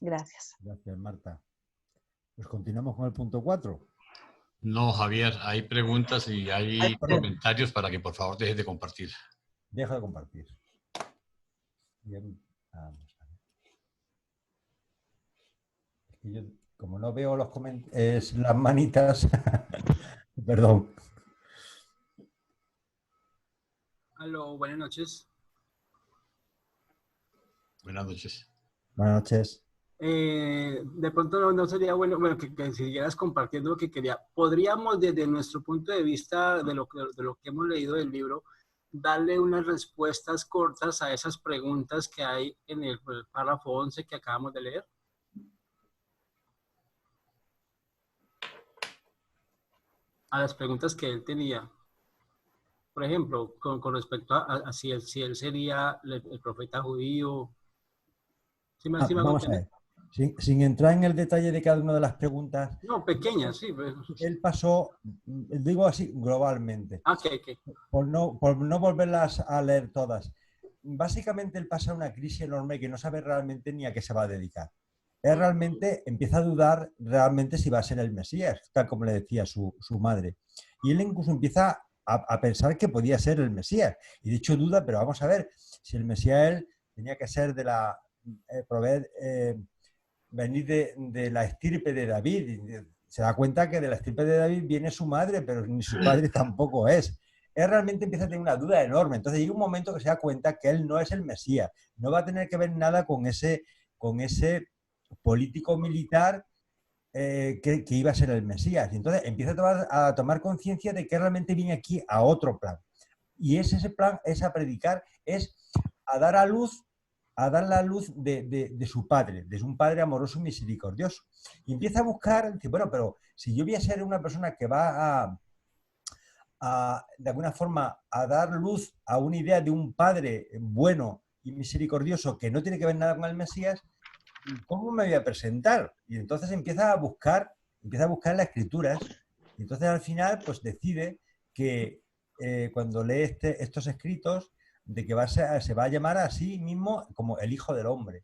[SPEAKER 13] Gracias.
[SPEAKER 2] Gracias, Marta. Pues continuamos con el punto 4.
[SPEAKER 7] No, Javier, hay preguntas y hay comentarios para que por favor dejes de compartir.
[SPEAKER 2] Deja de compartir. Bien. Vamos a ver. Es que yo, como no veo los las manitas, perdón.
[SPEAKER 14] Aló, buenas noches.
[SPEAKER 7] Buenas noches.
[SPEAKER 2] Buenas noches.
[SPEAKER 14] De pronto no sería bueno que siguieras compartiendo lo que quería. Podríamos, desde nuestro punto de vista de lo que hemos leído del libro, darle unas respuestas cortas a esas preguntas que hay en el párrafo 11 que acabamos de leer. A las preguntas que él tenía. Por ejemplo, con respecto a si él sería el profeta judío.
[SPEAKER 2] Vamos a ver. Sin entrar en el detalle de cada una de las preguntas.
[SPEAKER 14] No, pequeñas, sí.
[SPEAKER 2] Él pasó, digo así, globalmente.
[SPEAKER 14] Okay.
[SPEAKER 2] Por no volverlas a leer todas. Básicamente él pasa una crisis enorme que no sabe realmente ni a qué se va a dedicar. él realmente empieza a dudar realmente si va a ser el Mesías, tal como le decía su madre. Y él incluso empieza a pensar que podía ser el Mesías. Y de hecho duda, pero vamos a ver, si el Mesías él tenía que ser de la... venir de la estirpe de David. Se da cuenta que de la estirpe de David viene su madre, pero ni su padre tampoco es. Él realmente empieza a tener una duda enorme. Entonces llega un momento que se da cuenta que él no es el Mesías. No va a tener que ver nada con ese político militar que iba a ser el Mesías. Y entonces empieza a tomar conciencia de que realmente viene aquí a otro plan. Y ese plan es a predicar, es a dar a luz, a dar la luz de su padre, de un padre amoroso y misericordioso. Y empieza a buscar, dice, bueno, pero si yo voy a ser una persona que va de alguna forma a dar luz a una idea de un padre bueno y misericordioso que no tiene que ver nada con el Mesías, ¿cómo me voy a presentar? Y entonces empieza a buscar en las escrituras, y entonces al final pues decide que cuando lee estos escritos, de que se va a llamar a sí mismo como el Hijo del Hombre.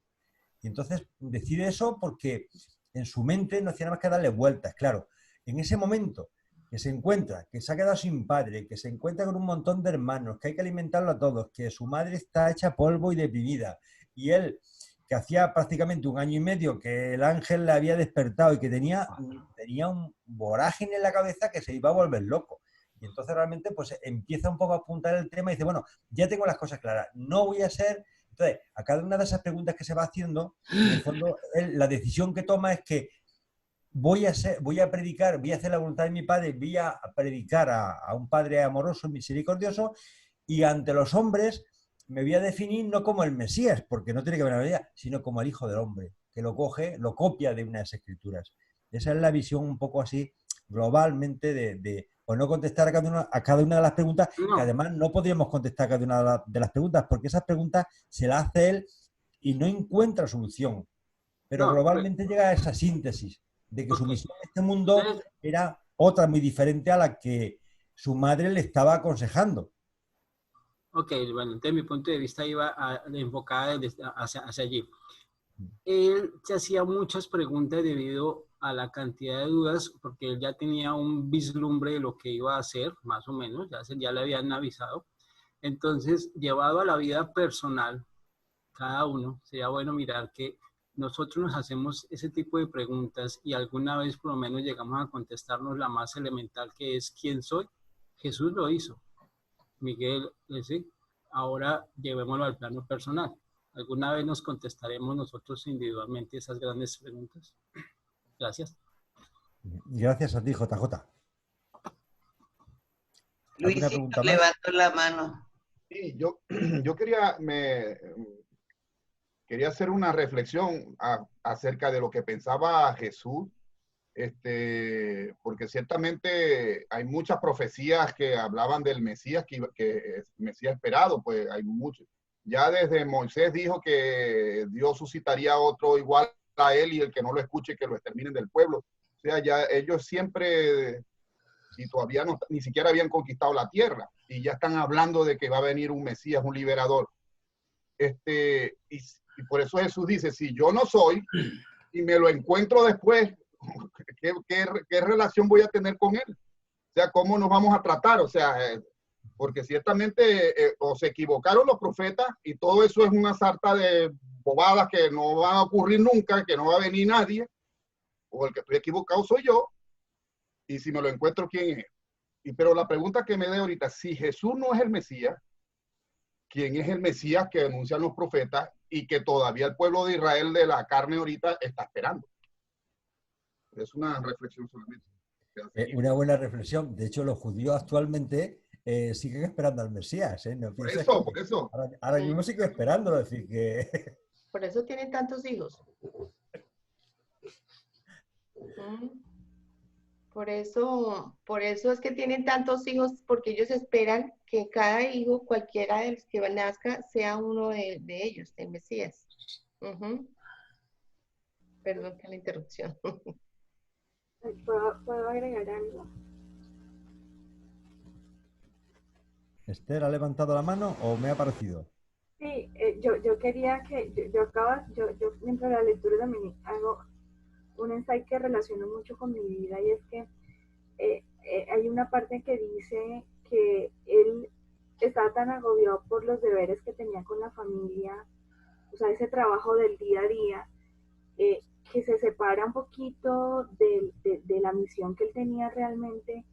[SPEAKER 2] Y entonces decide eso porque en su mente no hacía nada más que darle vueltas. Claro, en ese momento que se encuentra, que se ha quedado sin padre, que se encuentra con un montón de hermanos, que hay que alimentarlo a todos, que su madre está hecha polvo y deprimida, y él, que hacía prácticamente 1 año y medio que el ángel le había despertado y que tenía un vorágine en la cabeza que se iba a volver loco. Y entonces realmente pues empieza un poco a apuntar el tema y dice, bueno, ya tengo las cosas claras, no voy a ser... Entonces, a cada una de esas preguntas que se va haciendo, en el fondo, la decisión que toma es que voy a predicar, voy a hacer la voluntad de mi padre, voy a predicar a un padre amoroso, misericordioso, y ante los hombres me voy a definir no como el Mesías, porque no tiene que ver con la vida, sino como el Hijo del Hombre, que lo coge, lo copia de unas escrituras. Esa es la visión un poco así, globalmente, pues no contestar a cada una de las preguntas,
[SPEAKER 14] No.
[SPEAKER 2] que además no podríamos contestar a cada una de las preguntas, porque esas preguntas se las hace él y no encuentra solución. Pero
[SPEAKER 14] No,
[SPEAKER 2] globalmente llega a esa síntesis de que su
[SPEAKER 14] Ok.
[SPEAKER 2] misión en este mundo era otra muy diferente a la que su madre le estaba aconsejando.
[SPEAKER 14] Ok, bueno, entonces mi punto de vista iba enfocada hacia allí. Él se hacía muchas preguntas debido a la cantidad de dudas, porque él ya tenía un vislumbre de lo que iba a hacer, más o menos, ya le habían avisado. Entonces, llevado a la vida personal, cada uno, sería bueno mirar que nosotros nos hacemos ese tipo de preguntas y alguna vez por lo menos llegamos a contestarnos la más elemental, que es ¿quién soy? Jesús lo hizo. Miguel, sí. Ahora llevémoslo al plano personal. ¿Alguna vez nos contestaremos nosotros individualmente esas grandes preguntas? Gracias.
[SPEAKER 2] Gracias a ti, JJ.
[SPEAKER 1] Luisito levantó la mano.
[SPEAKER 3] Sí, yo quería hacer una reflexión acerca de lo que pensaba Jesús, porque ciertamente hay muchas profecías que hablaban del Mesías, que es Mesías esperado, pues hay muchos. Ya desde Moisés dijo que Dios suscitaría otro igual a él, y el que no lo escuche, que lo exterminen del pueblo. O sea, ya ellos siempre, y todavía ni siquiera habían conquistado la tierra, y ya están hablando de que va a venir un Mesías, un liberador. Y por eso Jesús dice, si yo no soy, y me lo encuentro después, ¿qué relación voy a tener con él? O sea, ¿cómo nos vamos a tratar? O sea, porque ciertamente o se equivocaron los profetas, y todo eso es una sarta de bobadas que no van a ocurrir nunca, que no va a venir nadie, o el que estoy equivocado soy yo, y si me lo encuentro, ¿quién es? Pero la pregunta que me da ahorita, si Jesús no es el Mesías, ¿quién es el Mesías que anuncian los profetas y que todavía el pueblo de Israel de la carne ahorita está esperando? Es una reflexión solamente.
[SPEAKER 2] Una buena reflexión. De hecho, los judíos actualmente siguen esperando al Mesías. No
[SPEAKER 3] por
[SPEAKER 2] pienses
[SPEAKER 3] eso,
[SPEAKER 2] que
[SPEAKER 3] por eso.
[SPEAKER 2] ahora mismo siguen esperándolo. Es decir, que...
[SPEAKER 8] Por eso tienen tantos hijos. Por eso es que tienen tantos hijos, porque ellos esperan que cada hijo, cualquiera de los que nazca, sea uno de ellos, del Mesías. Perdón que la interrupción.
[SPEAKER 6] ¿Puedo agregar algo?
[SPEAKER 2] ¿Esther ha levantado la mano o me ha parecido?
[SPEAKER 6] Sí, yo quería que, yo mientras la lectura también hago un insight que relaciono mucho con mi vida, y es que hay una parte que dice que él estaba tan agobiado por los deberes que tenía con la familia, o sea, ese trabajo del día a día, que se separa un poquito de la misión que él tenía realmente,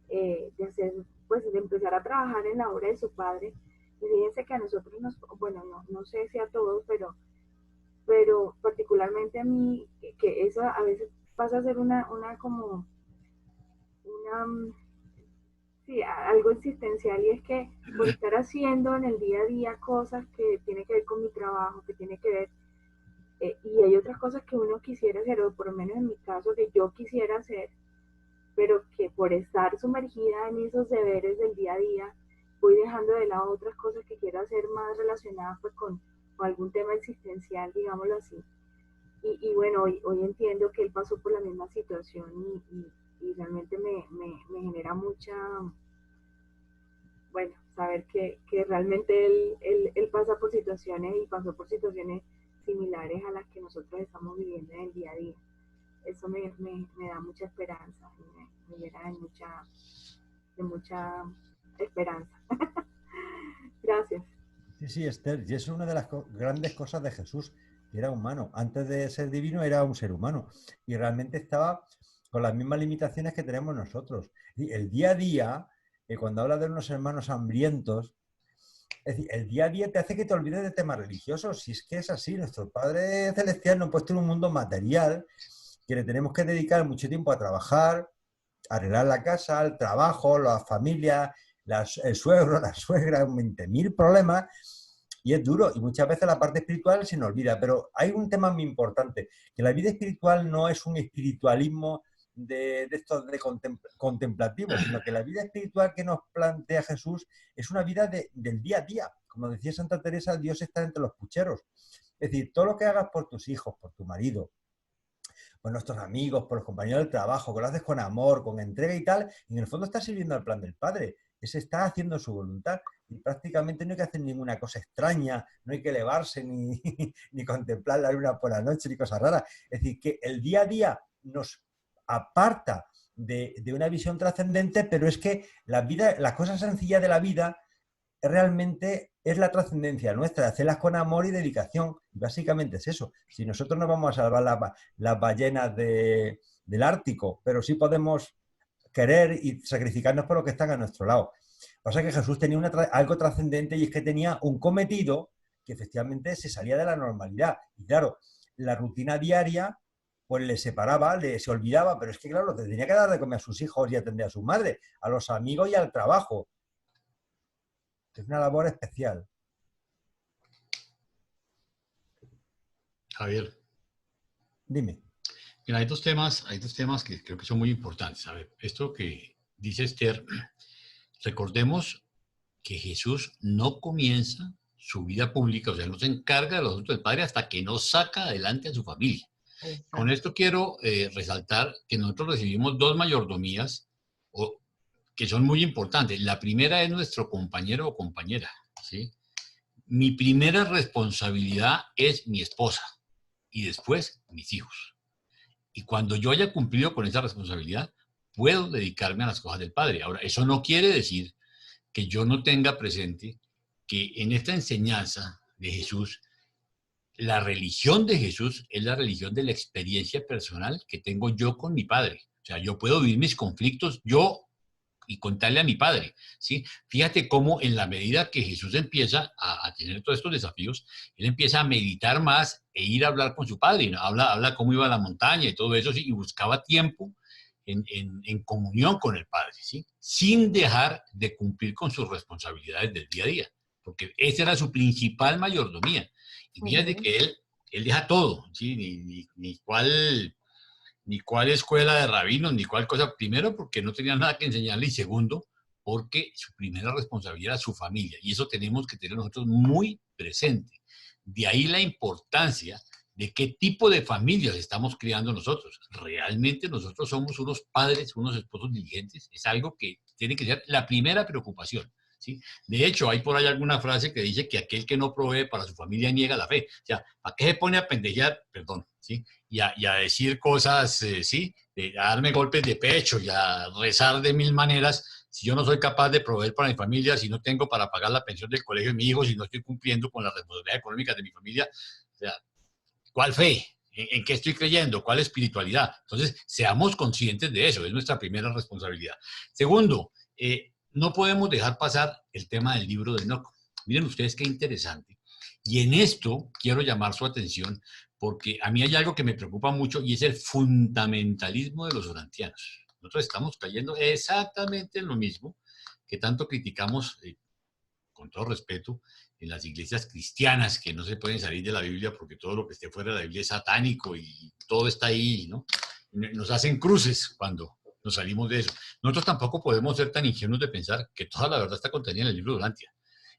[SPEAKER 6] de hacer, pues de empezar a trabajar en la obra de su padre. Y fíjense que a nosotros bueno, no sé si a todos, pero particularmente a mí, que eso a veces pasa a ser sí, algo existencial, y es que por estar haciendo en el día a día cosas que tienen que ver con mi trabajo, que tiene que ver, y hay otras cosas que uno quisiera hacer, o por lo menos en mi caso, que yo quisiera hacer, pero que por estar sumergida en esos deberes del día a día, voy dejando de lado otras cosas que quiero hacer más relacionadas pues con algún tema existencial, digámoslo así. Y bueno, hoy entiendo que él pasó por la misma situación, y realmente me genera mucha, bueno, saber que realmente él pasa por situaciones, y pasó por situaciones similares a las que nosotros estamos viviendo en el día a día. Eso me da mucha esperanza, me llena de mucha esperanza. Gracias.
[SPEAKER 2] Sí, Esther, y es una de las grandes cosas de Jesús, que era humano. Antes de ser divino era un ser humano, y realmente estaba con las mismas limitaciones que tenemos nosotros. Y el día a día, cuando habla de unos hermanos hambrientos, es decir, el día a día te hace que te olvides de temas religiosos. Si es que es así, nuestro Padre Celestial nos ha puesto en un mundo material que le tenemos que dedicar mucho tiempo a trabajar, a arreglar la casa, al trabajo, la familia, el suegro, la suegra, 20.000 problemas, y es duro, y muchas veces la parte espiritual se nos olvida. Pero hay un tema muy importante, que la vida espiritual no es un espiritualismo de estos de contemplativos, sino que la vida espiritual que nos plantea Jesús es una vida del día a día. Como decía Santa Teresa, Dios está entre los pucheros. Es decir, todo lo que hagas por tus hijos, por tu marido, por nuestros amigos, por los compañeros del trabajo, que lo haces con amor, con entrega y tal, y en el fondo estás sirviendo al plan del Padre. Se está haciendo su voluntad, y prácticamente no hay que hacer ninguna cosa extraña, no hay que elevarse ni contemplar la luna por la noche, ni cosas raras. Es decir, que el día a día nos aparta de una visión trascendente, pero es que la cosa sencilla de la vida realmente es la trascendencia nuestra, hacerlas con amor y dedicación. Básicamente es eso. Si nosotros no vamos a salvar las ballenas del Ártico, pero sí podemos querer y sacrificarnos por los que están a nuestro lado. Pasa que Jesús tenía algo trascendente, y es que tenía un cometido que efectivamente se salía de la normalidad. Y claro, la rutina diaria pues le separaba, se olvidaba, pero es que claro, tenía que dar de comer a sus hijos y atender a su madre, a los amigos y al trabajo. Es una labor especial.
[SPEAKER 7] Javier.
[SPEAKER 2] Dime.
[SPEAKER 7] Mira, hay dos temas que creo que son muy importantes. A ver, esto que dice Esther, recordemos que Jesús no comienza su vida pública, o sea, no se encarga de los asuntos del Padre hasta que no saca adelante a su familia. Exacto. Con esto quiero resaltar que nosotros recibimos dos mayordomías que son muy importantes. La primera es nuestro compañero o compañera, ¿sí? Mi primera responsabilidad es mi esposa, y después mis hijos. Y cuando yo haya cumplido con esa responsabilidad, puedo dedicarme a las cosas del Padre. Ahora, eso no quiere decir que yo no tenga presente que en esta enseñanza de Jesús, la religión de Jesús es la religión de la experiencia personal que tengo yo con mi Padre. O sea, yo puedo vivir mis conflictos yo y contarle a mi Padre, ¿sí? Fíjate cómo en la medida que Jesús empieza a tener todos estos desafíos, él empieza a meditar más e ir a hablar con su Padre, ¿no? Habla cómo iba a la montaña y todo eso, ¿sí? Y buscaba tiempo en comunión con el Padre, ¿sí? Sin dejar de cumplir con sus responsabilidades del día a día, porque esa era su principal mayordomía. Y fíjate que él deja todo, ¿sí? Ni cuál escuela de rabinos, ni cuál cosa. Primero, porque no tenía nada que enseñarle, y segundo, porque su primera responsabilidad era su familia. Y eso tenemos que tener nosotros muy presente. De ahí la importancia de qué tipo de familias estamos criando nosotros. Realmente nosotros somos unos padres, unos esposos diligentes. Es algo que tiene que ser la primera preocupación. ¿sí? De hecho, hay por ahí alguna frase que dice que aquel que no provee para su familia niega la fe. O sea, ¿a qué se pone a pendejear? Perdón, ¿sí? Y a decir cosas, ¿sí? A darme golpes de pecho y a rezar de mil maneras si yo no soy capaz de proveer para mi familia, si no tengo para pagar la pensión del colegio de mi hijo, si no estoy cumpliendo con las responsabilidades económicas de mi familia. O sea, ¿cuál fe? ¿En qué estoy creyendo? ¿Cuál espiritualidad? Entonces, seamos conscientes de eso, es nuestra primera responsabilidad. Segundo, no podemos dejar pasar el tema del libro de Enoc. Miren ustedes qué interesante. Y en esto quiero llamar su atención porque a mí hay algo que me preocupa mucho y es el fundamentalismo de los urantianos. Nosotros estamos cayendo exactamente en lo mismo que tanto criticamos, con todo respeto, en las iglesias cristianas, que no se pueden salir de la Biblia porque todo lo que esté fuera de la Biblia es satánico y todo está ahí, ¿no? Nos hacen cruces cuando nos salimos de eso. Nosotros tampoco podemos ser tan ingenuos de pensar que toda la verdad está contenida en el libro de Urantia.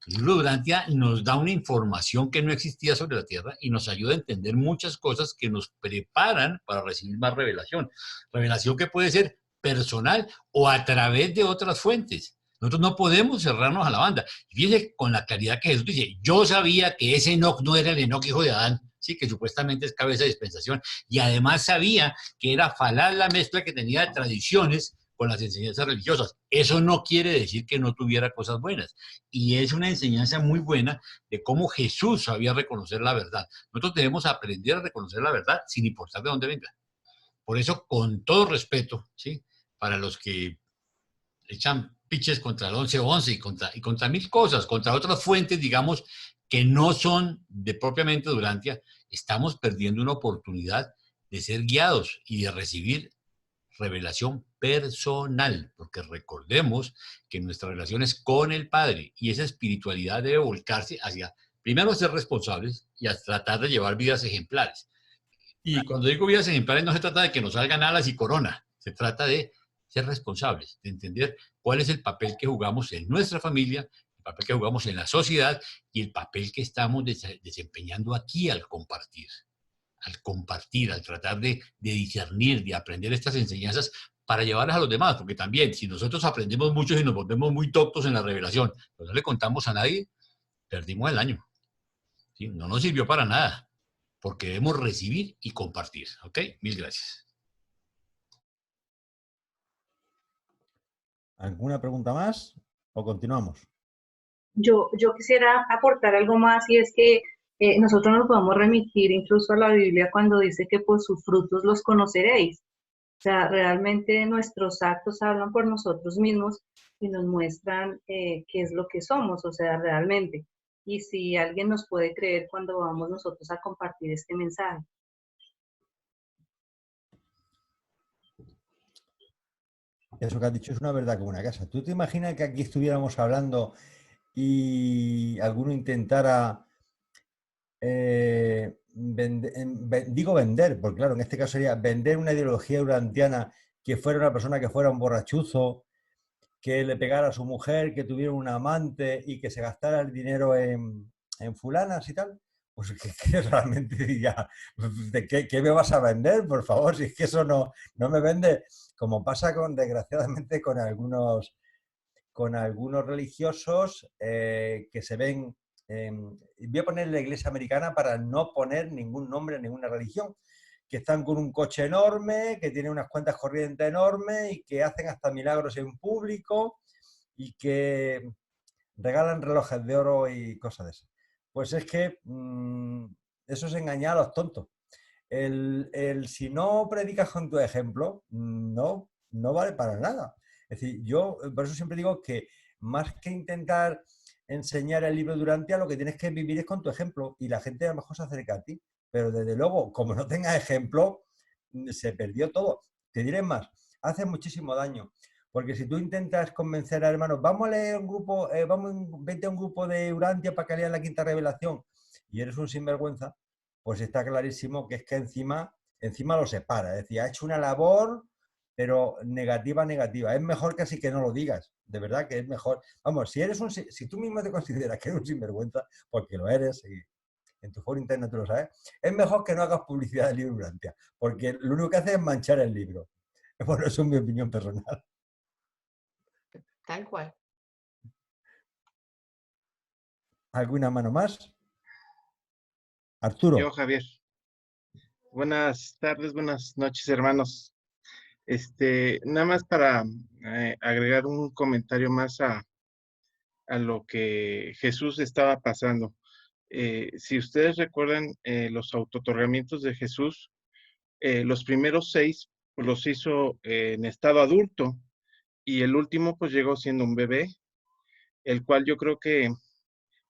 [SPEAKER 7] El libro de Urantia nos da una información que no existía sobre la Tierra y nos ayuda a entender muchas cosas que nos preparan para recibir más revelación. Revelación que puede ser personal o a través de otras fuentes. Nosotros no podemos cerrarnos a la banda. Fíjense con la claridad que Jesús dice, yo sabía que ese Enoc no era el Enoc hijo de Adán, sí, que supuestamente es cabeza de dispensación, y además sabía que era falaz la mezcla que tenía de tradiciones con las enseñanzas religiosas. Eso no quiere decir que no tuviera cosas buenas. Y es una enseñanza muy buena de cómo Jesús sabía reconocer la verdad. Nosotros debemos aprender a reconocer la verdad sin importar de dónde venga. Por eso, con todo respeto, ¿sí? Para los que echan piches contra el 11-11 y contra mil cosas, contra otras fuentes, digamos, que no son de propiamente de Urantia, estamos perdiendo una oportunidad de ser guiados y de recibir revelación personal, porque recordemos que nuestra relación es con el Padre y esa espiritualidad debe volcarse hacia, primero, ser responsables y a tratar de llevar vidas ejemplares. Y cuando digo vidas ejemplares no se trata de que nos salgan alas y corona, se trata de ser responsables, de entender cuál es el papel que jugamos en nuestra familia, el papel que jugamos en la sociedad y el papel que estamos desempeñando aquí al compartir, al tratar de discernir, de aprender estas enseñanzas para llevarlas a los demás, porque también si nosotros aprendemos mucho y nos volvemos muy doctos en la revelación, pero no le contamos a nadie, perdimos el año. ¿Sí? No nos sirvió para nada, porque debemos recibir y compartir. ¿Ok? Mil gracias.
[SPEAKER 2] ¿Alguna pregunta más o continuamos?
[SPEAKER 5] Yo quisiera aportar algo más y es que nosotros nos podemos remitir incluso a la Biblia cuando dice que por sus frutos los conoceréis. O sea, realmente nuestros actos hablan por nosotros mismos y nos muestran qué es lo que somos, o sea, realmente. Y si alguien nos puede creer cuando vamos nosotros a compartir este mensaje.
[SPEAKER 2] Eso que has dicho es una verdad como una casa. ¿Tú te imaginas que aquí estuviéramos hablando y alguno intentara vender, porque claro, en este caso sería vender una ideología urantiana, que fuera una persona que fuera un borrachuzo, que le pegara a su mujer, que tuviera un amante y que se gastara el dinero en fulanas y tal? Pues que realmente diría, ¿de qué me vas a vender? Por favor, si es que eso no me vende, como pasa desgraciadamente con algunos religiosos que se ven. Voy a poner la iglesia americana para no poner ningún nombre a ninguna religión, que están con un coche enorme, que tienen unas cuentas corrientes enormes y que hacen hasta milagros en público y que regalan relojes de oro y cosas de esas. Pues es que eso es engañar a los tontos. Si no predicas con tu ejemplo, no vale para nada. Es decir, yo por eso siempre digo que más que intentar enseñar el libro de Urantia, lo que tienes que vivir es con tu ejemplo y la gente a lo mejor se acerca a ti. Pero desde luego, como no tengas ejemplo, se perdió todo. Te diré más, hace muchísimo daño. Porque si tú intentas convencer a hermanos, vamos a leer un grupo, vete a un grupo de Urantia para que lean la quinta revelación, y eres un sinvergüenza, pues está clarísimo que es que encima lo separa. Es decir, ha hecho una labor, pero negativa. Es mejor casi que no lo digas. De verdad que es mejor. Vamos, si tú mismo te consideras que eres un sinvergüenza, porque lo eres, y en tu foro interno tú lo sabes, es mejor que no hagas publicidad del libro Urantia, porque lo único que hace es manchar el libro. Bueno, eso es mi opinión personal.
[SPEAKER 8] Tal cual.
[SPEAKER 2] ¿Alguna mano más? Arturo.
[SPEAKER 15] Yo, Javier. Buenas tardes, buenas noches, hermanos. Nada más para agregar un comentario más a lo que Jesús estaba pasando. Si ustedes recuerdan los autootorgamientos de Jesús, los primeros 6 pues, los hizo en estado adulto y el último pues llegó siendo un bebé, el cual yo creo que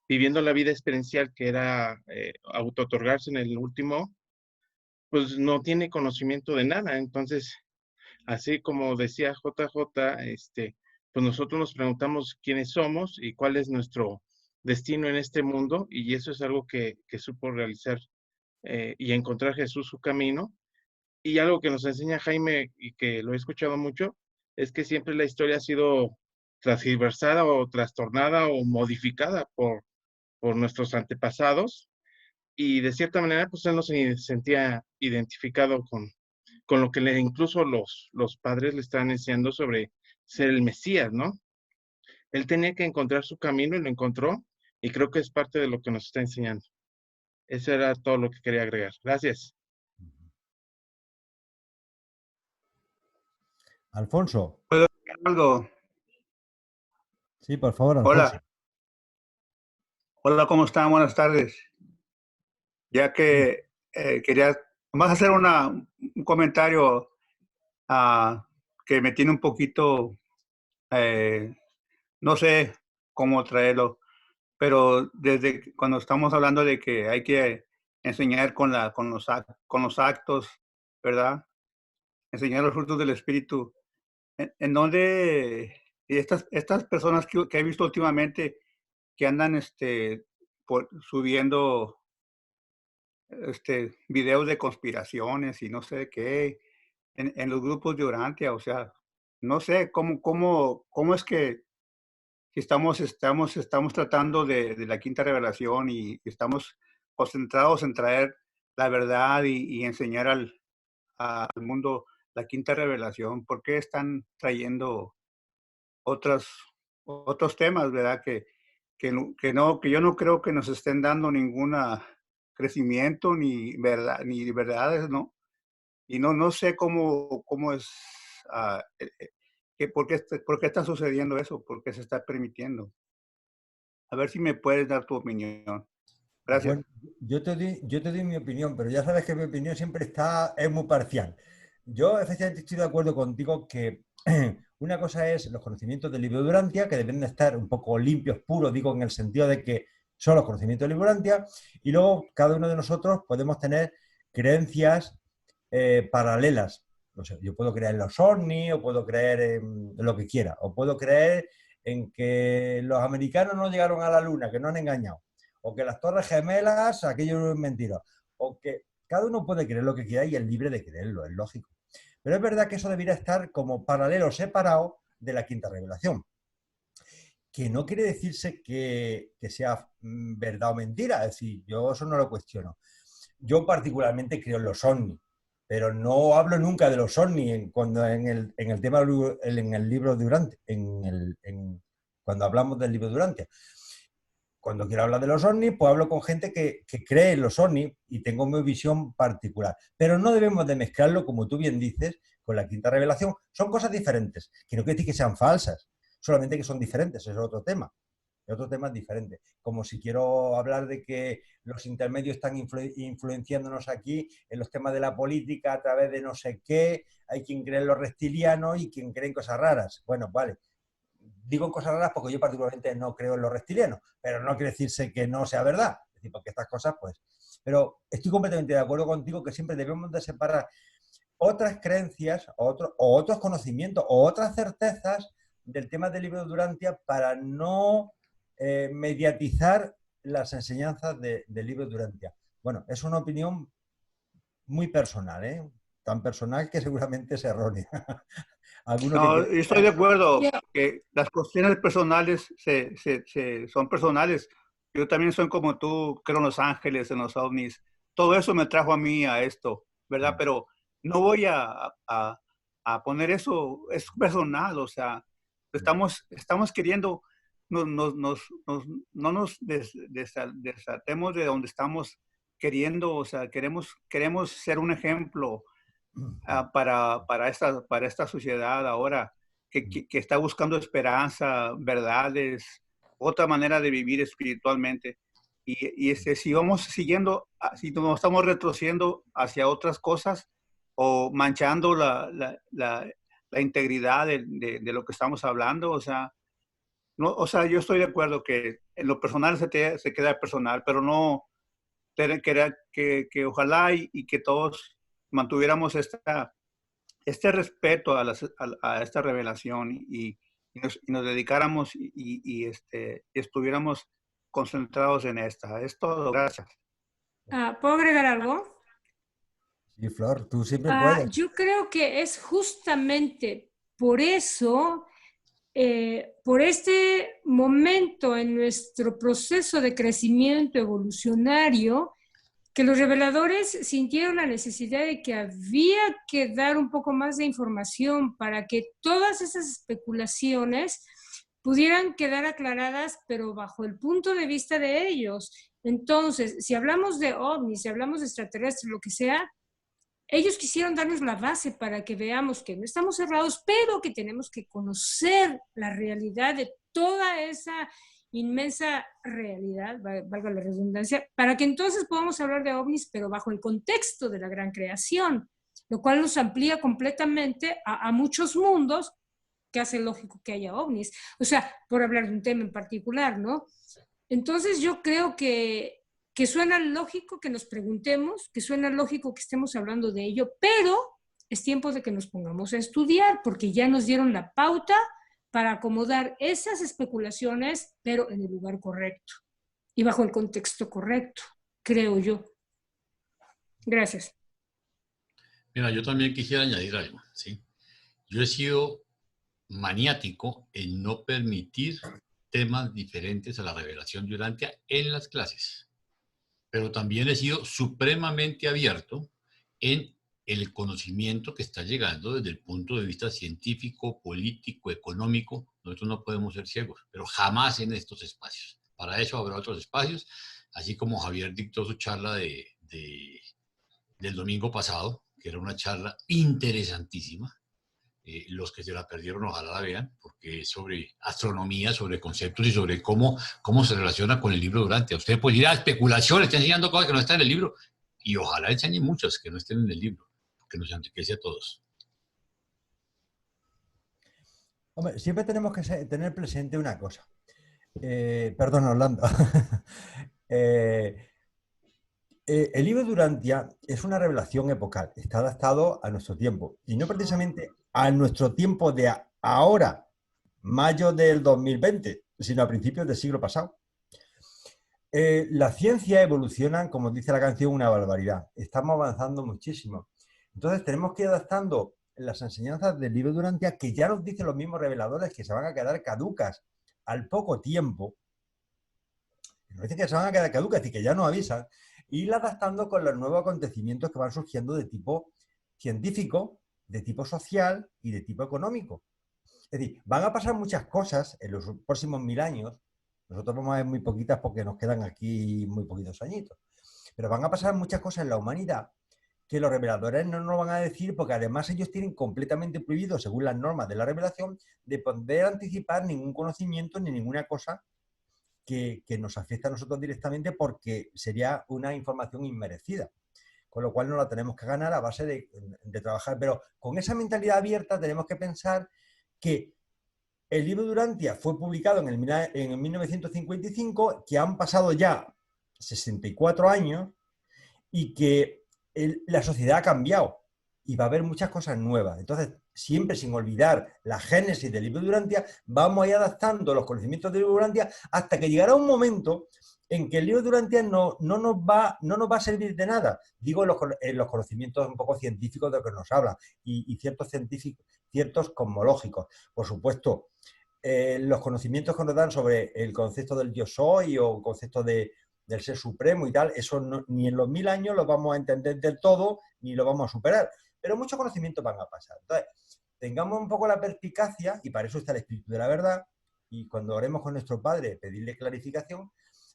[SPEAKER 15] viviendo la vida experiencial que era autootorgarse en el último, pues no tiene conocimiento de nada. Entonces, así como decía JJ, pues nosotros nos preguntamos quiénes somos y cuál es nuestro destino en este mundo, y eso es algo que supo realizar y encontrar Jesús su camino. Y algo que nos enseña Jaime, y que lo he escuchado mucho, es que siempre la historia ha sido transgiversada o trastornada o modificada por nuestros antepasados, y de cierta manera, pues él no se sentía identificado con lo que incluso los padres le estaban enseñando sobre ser el Mesías, ¿no? Él tenía que encontrar su camino y lo encontró, y creo que es parte de lo que nos está enseñando. Eso era todo lo que quería agregar. Gracias.
[SPEAKER 2] Alfonso.
[SPEAKER 16] ¿Puedo decir algo?
[SPEAKER 2] Sí, por favor, Alfonso.
[SPEAKER 16] Hola. Hola, ¿cómo están? Buenas tardes. Ya que quería más hacer un comentario que me tiene un poquito, no sé cómo traerlo, pero desde cuando estamos hablando de que hay que enseñar con los actos, ¿verdad? Enseñar los frutos del Espíritu. En donde estas personas que he visto últimamente que andan subiendo videos de conspiraciones y no sé qué en los grupos de Urantia, o sea, no sé cómo es que estamos tratando de la quinta revelación y estamos concentrados en traer la verdad y enseñar al mundo la quinta revelación. ¿Por qué están trayendo otros temas, verdad? Que yo no creo que nos estén dando ningún crecimiento ni verdades, ¿no? Y no sé cómo es, por qué está sucediendo eso, por qué se está permitiendo. A ver si me puedes dar tu opinión. Gracias.
[SPEAKER 2] Bueno, yo te doy mi opinión, pero ya sabes que mi opinión siempre es muy parcial. Yo efectivamente estoy de acuerdo contigo que una cosa es los conocimientos del libro de Durantia, que deben de estar un poco limpios, puros, digo, en el sentido de que son los conocimientos del libro de Durantia, y luego cada uno de nosotros podemos tener creencias paralelas. O sea, yo puedo creer en los ovnis, o puedo creer en lo que quiera, o puedo creer en que los americanos no llegaron a la luna, que no han engañado, o que las torres gemelas, aquello es mentira, o que cada uno puede creer lo que quiera y es libre de creerlo, es lógico. Pero es verdad que eso debería estar como paralelo, separado de la quinta revelación. Que no quiere decirse que sea verdad o mentira, es decir, yo eso no lo cuestiono. Yo particularmente creo en los ovnis, pero no hablo nunca de los ovnis cuando en el tema en el libro de Durantia, cuando hablamos del libro de Durantia. Cuando quiero hablar de los ovnis, pues hablo con gente que cree en los ovnis y tengo mi visión particular. Pero no debemos de mezclarlo, como tú bien dices, con la quinta revelación. Son cosas diferentes, que no quiere decir que sean falsas, solamente que son diferentes, es otro tema. Es otro tema diferente. Como si quiero hablar de que los intermedios están influenciándonos aquí en los temas de la política a través de no sé qué, hay quien cree en los reptilianos y quien cree en cosas raras. Bueno, vale. Digo cosas raras porque yo particularmente no creo en los reptilianos, pero no quiere decirse que no sea verdad. Es decir, porque estas cosas, pues... Pero estoy completamente de acuerdo contigo que siempre debemos de separar otras creencias o otros conocimientos o otras certezas del tema del libro de Durantia para no mediatizar las enseñanzas del libro de Durantia. Bueno, es una opinión muy personal, ¿eh? Tan personal que seguramente es errónea.
[SPEAKER 16] No, estoy de acuerdo que las cuestiones personales son personales. Yo también soy como tú, creo en los ángeles, en los ovnis. Todo eso me trajo a mí a esto, ¿verdad? Pero no voy a poner eso, es personal, o sea, estamos queriendo no nos desatemos de donde estamos queriendo, o sea, queremos ser un ejemplo para esta sociedad ahora que está buscando esperanza, verdades, otra manera de vivir espiritualmente. Y si vamos siguiendo, si nos estamos retrocediendo hacia otras cosas o manchando la integridad de lo que estamos hablando, o sea, yo estoy de acuerdo que en lo personal se queda personal, pero no que ojalá y que todos mantuviéramos este respeto a esta revelación y nos dedicáramos y estuviéramos concentrados en esta. Es todo. Gracias.
[SPEAKER 4] ¿Puedo agregar algo?
[SPEAKER 2] Sí, Flor, tú siempre puedes.
[SPEAKER 4] Yo creo que es justamente por eso, por este momento en nuestro proceso de crecimiento evolucionario, que los reveladores sintieron la necesidad de que había que dar un poco más de información para que todas esas especulaciones pudieran quedar aclaradas, pero bajo el punto de vista de ellos. Entonces, si hablamos de ovnis, si hablamos de extraterrestres, lo que sea, ellos quisieron darnos la base para que veamos que no estamos cerrados, pero que tenemos que conocer la realidad de toda esa inmensa realidad, valga la redundancia, para que entonces podamos hablar de ovnis, pero bajo el contexto de la gran creación, lo cual nos amplía completamente a muchos mundos que hace lógico que haya ovnis. O sea, por hablar de un tema en particular, ¿no? Entonces yo creo que suena lógico que nos preguntemos, que suena lógico que estemos hablando de ello, pero es tiempo de que nos pongamos a estudiar, porque ya nos dieron la pauta para acomodar esas especulaciones, pero en el lugar correcto y bajo el contexto correcto, creo yo. Gracias.
[SPEAKER 7] Mira, yo también quisiera añadir algo, ¿sí? Yo he sido maniático en no permitir temas diferentes a la revelación de Urantia en las clases, pero también he sido supremamente abierto en el conocimiento que está llegando desde el punto de vista científico, político, económico. Nosotros no podemos ser ciegos, pero jamás en estos espacios. Para eso habrá otros espacios, así como Javier dictó su charla del domingo pasado, que era una charla interesantísima. Los que se la perdieron, ojalá la vean, porque es sobre astronomía, sobre conceptos y sobre cómo se relaciona con el libro de Urantia. Usted puede ir a especulación, está enseñando cosas que no están en el libro, y ojalá enseñe muchas que no estén en el libro, que nos enriquece a todos.
[SPEAKER 2] Hombre, siempre tenemos que tener presente una cosa. Perdón, Orlando. El libro de Urantia es una revelación epocal, está adaptado a nuestro tiempo, y no precisamente a nuestro tiempo de ahora, mayo del 2020, sino a principios del siglo pasado. La ciencia evoluciona, como dice la canción, una barbaridad. Estamos avanzando muchísimo. Entonces tenemos que ir adaptando las enseñanzas del libro de Urantia, que ya nos dicen los mismos reveladores que se van a quedar caducas al poco tiempo. Nos dicen que se van a quedar caducas y que ya nos avisan. Y ir adaptando con los nuevos acontecimientos que van surgiendo de tipo científico, de tipo social y de tipo económico. Es decir, van a pasar muchas cosas en los próximos 1000 años. Nosotros vamos a ver muy poquitas porque nos quedan aquí muy poquitos añitos. Pero van a pasar muchas cosas en la humanidad que los reveladores no nos van a decir, porque además ellos tienen completamente prohibido, según las normas de la revelación, de poder anticipar ningún conocimiento ni ninguna cosa que nos afecte a nosotros directamente, porque sería una información inmerecida. Con lo cual no la tenemos que ganar a base de trabajar. Pero con esa mentalidad abierta tenemos que pensar que el libro de Urantia fue publicado en 1955, que han pasado ya 64 años y que la sociedad ha cambiado y va a haber muchas cosas nuevas. Entonces, siempre sin olvidar la génesis del libro de Urantia, vamos a ir adaptando los conocimientos del libro de Urantia hasta que llegará un momento en que el libro de Urantia no nos va a servir de nada. Digo en los conocimientos un poco científicos de los que nos habla y ciertos científicos, ciertos cosmológicos. Por supuesto, los conocimientos que nos dan sobre el concepto del yo soy o el concepto del ser supremo y tal, eso ni en los 1000 años lo vamos a entender del todo ni lo vamos a superar. Pero muchos conocimientos van a pasar. Entonces, tengamos un poco la perspicacia, y para eso está el espíritu de la verdad, y cuando oremos con nuestro Padre, pedirle clarificación,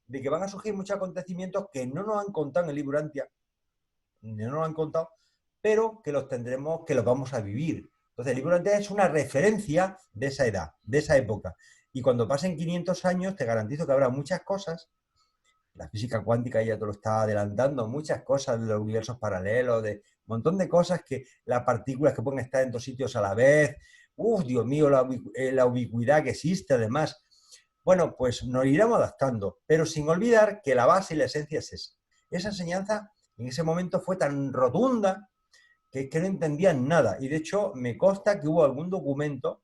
[SPEAKER 2] de que van a surgir muchos acontecimientos que no nos han contado en el libro Urantia, no nos lo han contado, pero que los tendremos, que los vamos a vivir. Entonces, el libro Urantia es una referencia de esa edad, de esa época. Y cuando pasen 500 años, te garantizo que habrá muchas cosas. La física cuántica ya te lo está adelantando, muchas cosas de los universos paralelos, de un montón de cosas, que las partículas que pueden estar en dos sitios a la vez. Dios mío, la ubicuidad que existe, además. Bueno, pues nos iremos adaptando, pero sin olvidar que la base y la esencia es esa. Esa enseñanza en ese momento fue tan rotunda que no entendían nada. Y de hecho, me consta que hubo algún documento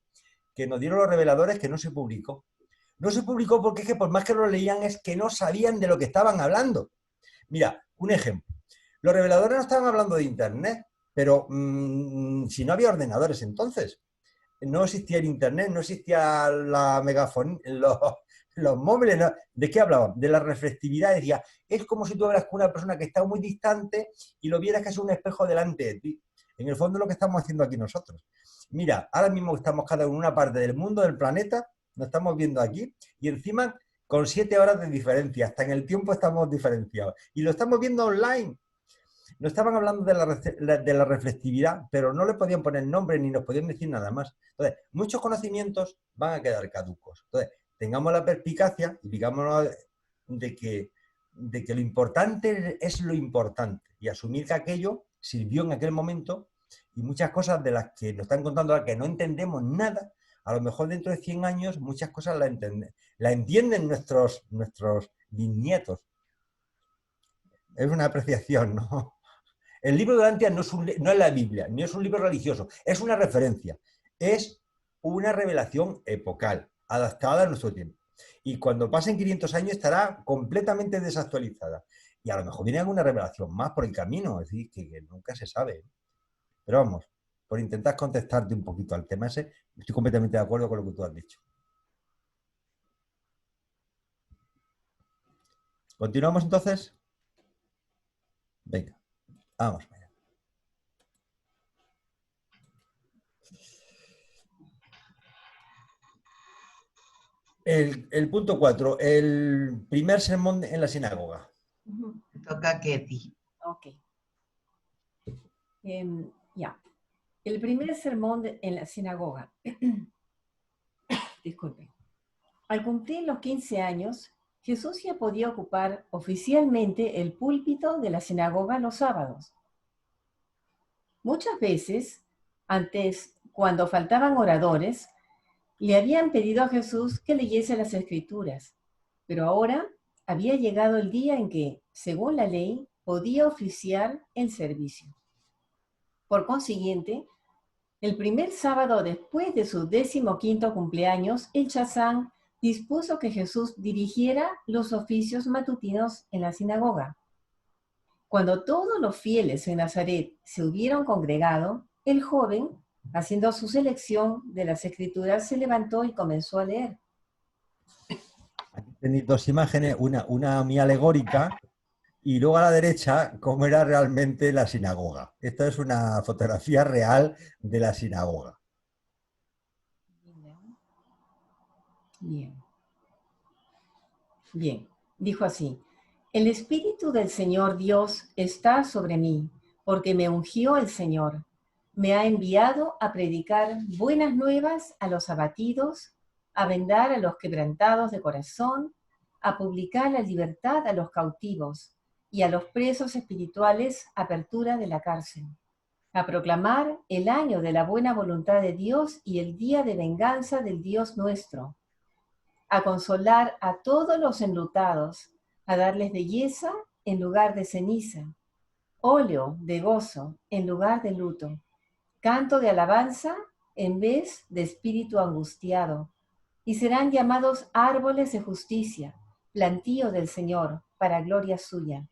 [SPEAKER 2] que nos dieron los reveladores que no se publicó. No se publicó porque es que por más que lo leían es que no sabían de lo que estaban hablando. Mira, un ejemplo. Los reveladores no estaban hablando de Internet, pero si no había ordenadores entonces. No existía el Internet, no existía la megafonía, los móviles. No. ¿De qué hablaban? De la reflectividad. Decía, es como si tú hablas con una persona que está muy distante y lo vieras que es un espejo delante de ti. En el fondo es lo que estamos haciendo aquí nosotros. Mira, ahora mismo estamos cada uno en una parte del mundo, del planeta, nos estamos viendo aquí, y encima con 7 horas de diferencia, hasta en el tiempo estamos diferenciados. Y lo estamos viendo online. No estaban hablando de la reflectividad, pero no le podían poner nombre ni nos podían decir nada más. Entonces, muchos conocimientos van a quedar caducos. Entonces, tengamos la perspicacia y digámonos de que lo importante es lo importante y asumir que aquello sirvió en aquel momento, y muchas cosas de las que nos están contando ahora que no entendemos nada, a lo mejor dentro de 100 años muchas cosas la entienden nuestros bisnietos. Es una apreciación, ¿no? El libro de Urantia no es la Biblia, ni es un libro religioso, es una referencia, es una revelación epocal, adaptada a nuestro tiempo. Y cuando pasen 500 años estará completamente desactualizada. Y a lo mejor viene alguna revelación más por el camino, es decir, que nunca se sabe. Pero vamos, por intentar contestarte un poquito al tema ese, estoy completamente de acuerdo con lo que tú has dicho. ¿Continuamos entonces? Venga, vamos. El punto 4, el primer sermón en la sinagoga.
[SPEAKER 1] Toca a Ketty.
[SPEAKER 17] Ok. Ya. El primer sermón en la sinagoga. Disculpen. Al cumplir los 15 años, Jesús ya podía ocupar oficialmente el púlpito de la sinagoga los sábados. Muchas veces, antes, cuando faltaban oradores, le habían pedido a Jesús que leyese las Escrituras, pero ahora había llegado el día en que, según la ley, podía oficiar el servicio. Por consiguiente, el primer sábado después de su 15º cumpleaños, el Chazán dispuso que Jesús dirigiera los oficios matutinos en la sinagoga. Cuando todos los fieles en Nazaret se hubieron congregado, el joven, haciendo su selección de las Escrituras, se levantó y comenzó a leer.
[SPEAKER 2] Aquí tenéis dos imágenes, una muy alegórica y luego a la derecha cómo era realmente la sinagoga. Esta es una fotografía real de la sinagoga.
[SPEAKER 17] Bien. Bien, dijo así: el Espíritu del Señor Dios está sobre mí, porque me ungió el Señor. Me ha enviado a predicar buenas nuevas a los abatidos, a vendar a los quebrantados de corazón, a publicar la libertad a los cautivos y a los presos espirituales apertura de la cárcel, a proclamar el año de la buena voluntad de Dios y el día de venganza del Dios nuestro, a consolar a todos los enlutados, a darles belleza en lugar de ceniza, óleo de gozo en lugar de luto, canto de alabanza en vez de espíritu angustiado, y serán llamados árboles de justicia, plantío del Señor, para gloria suya.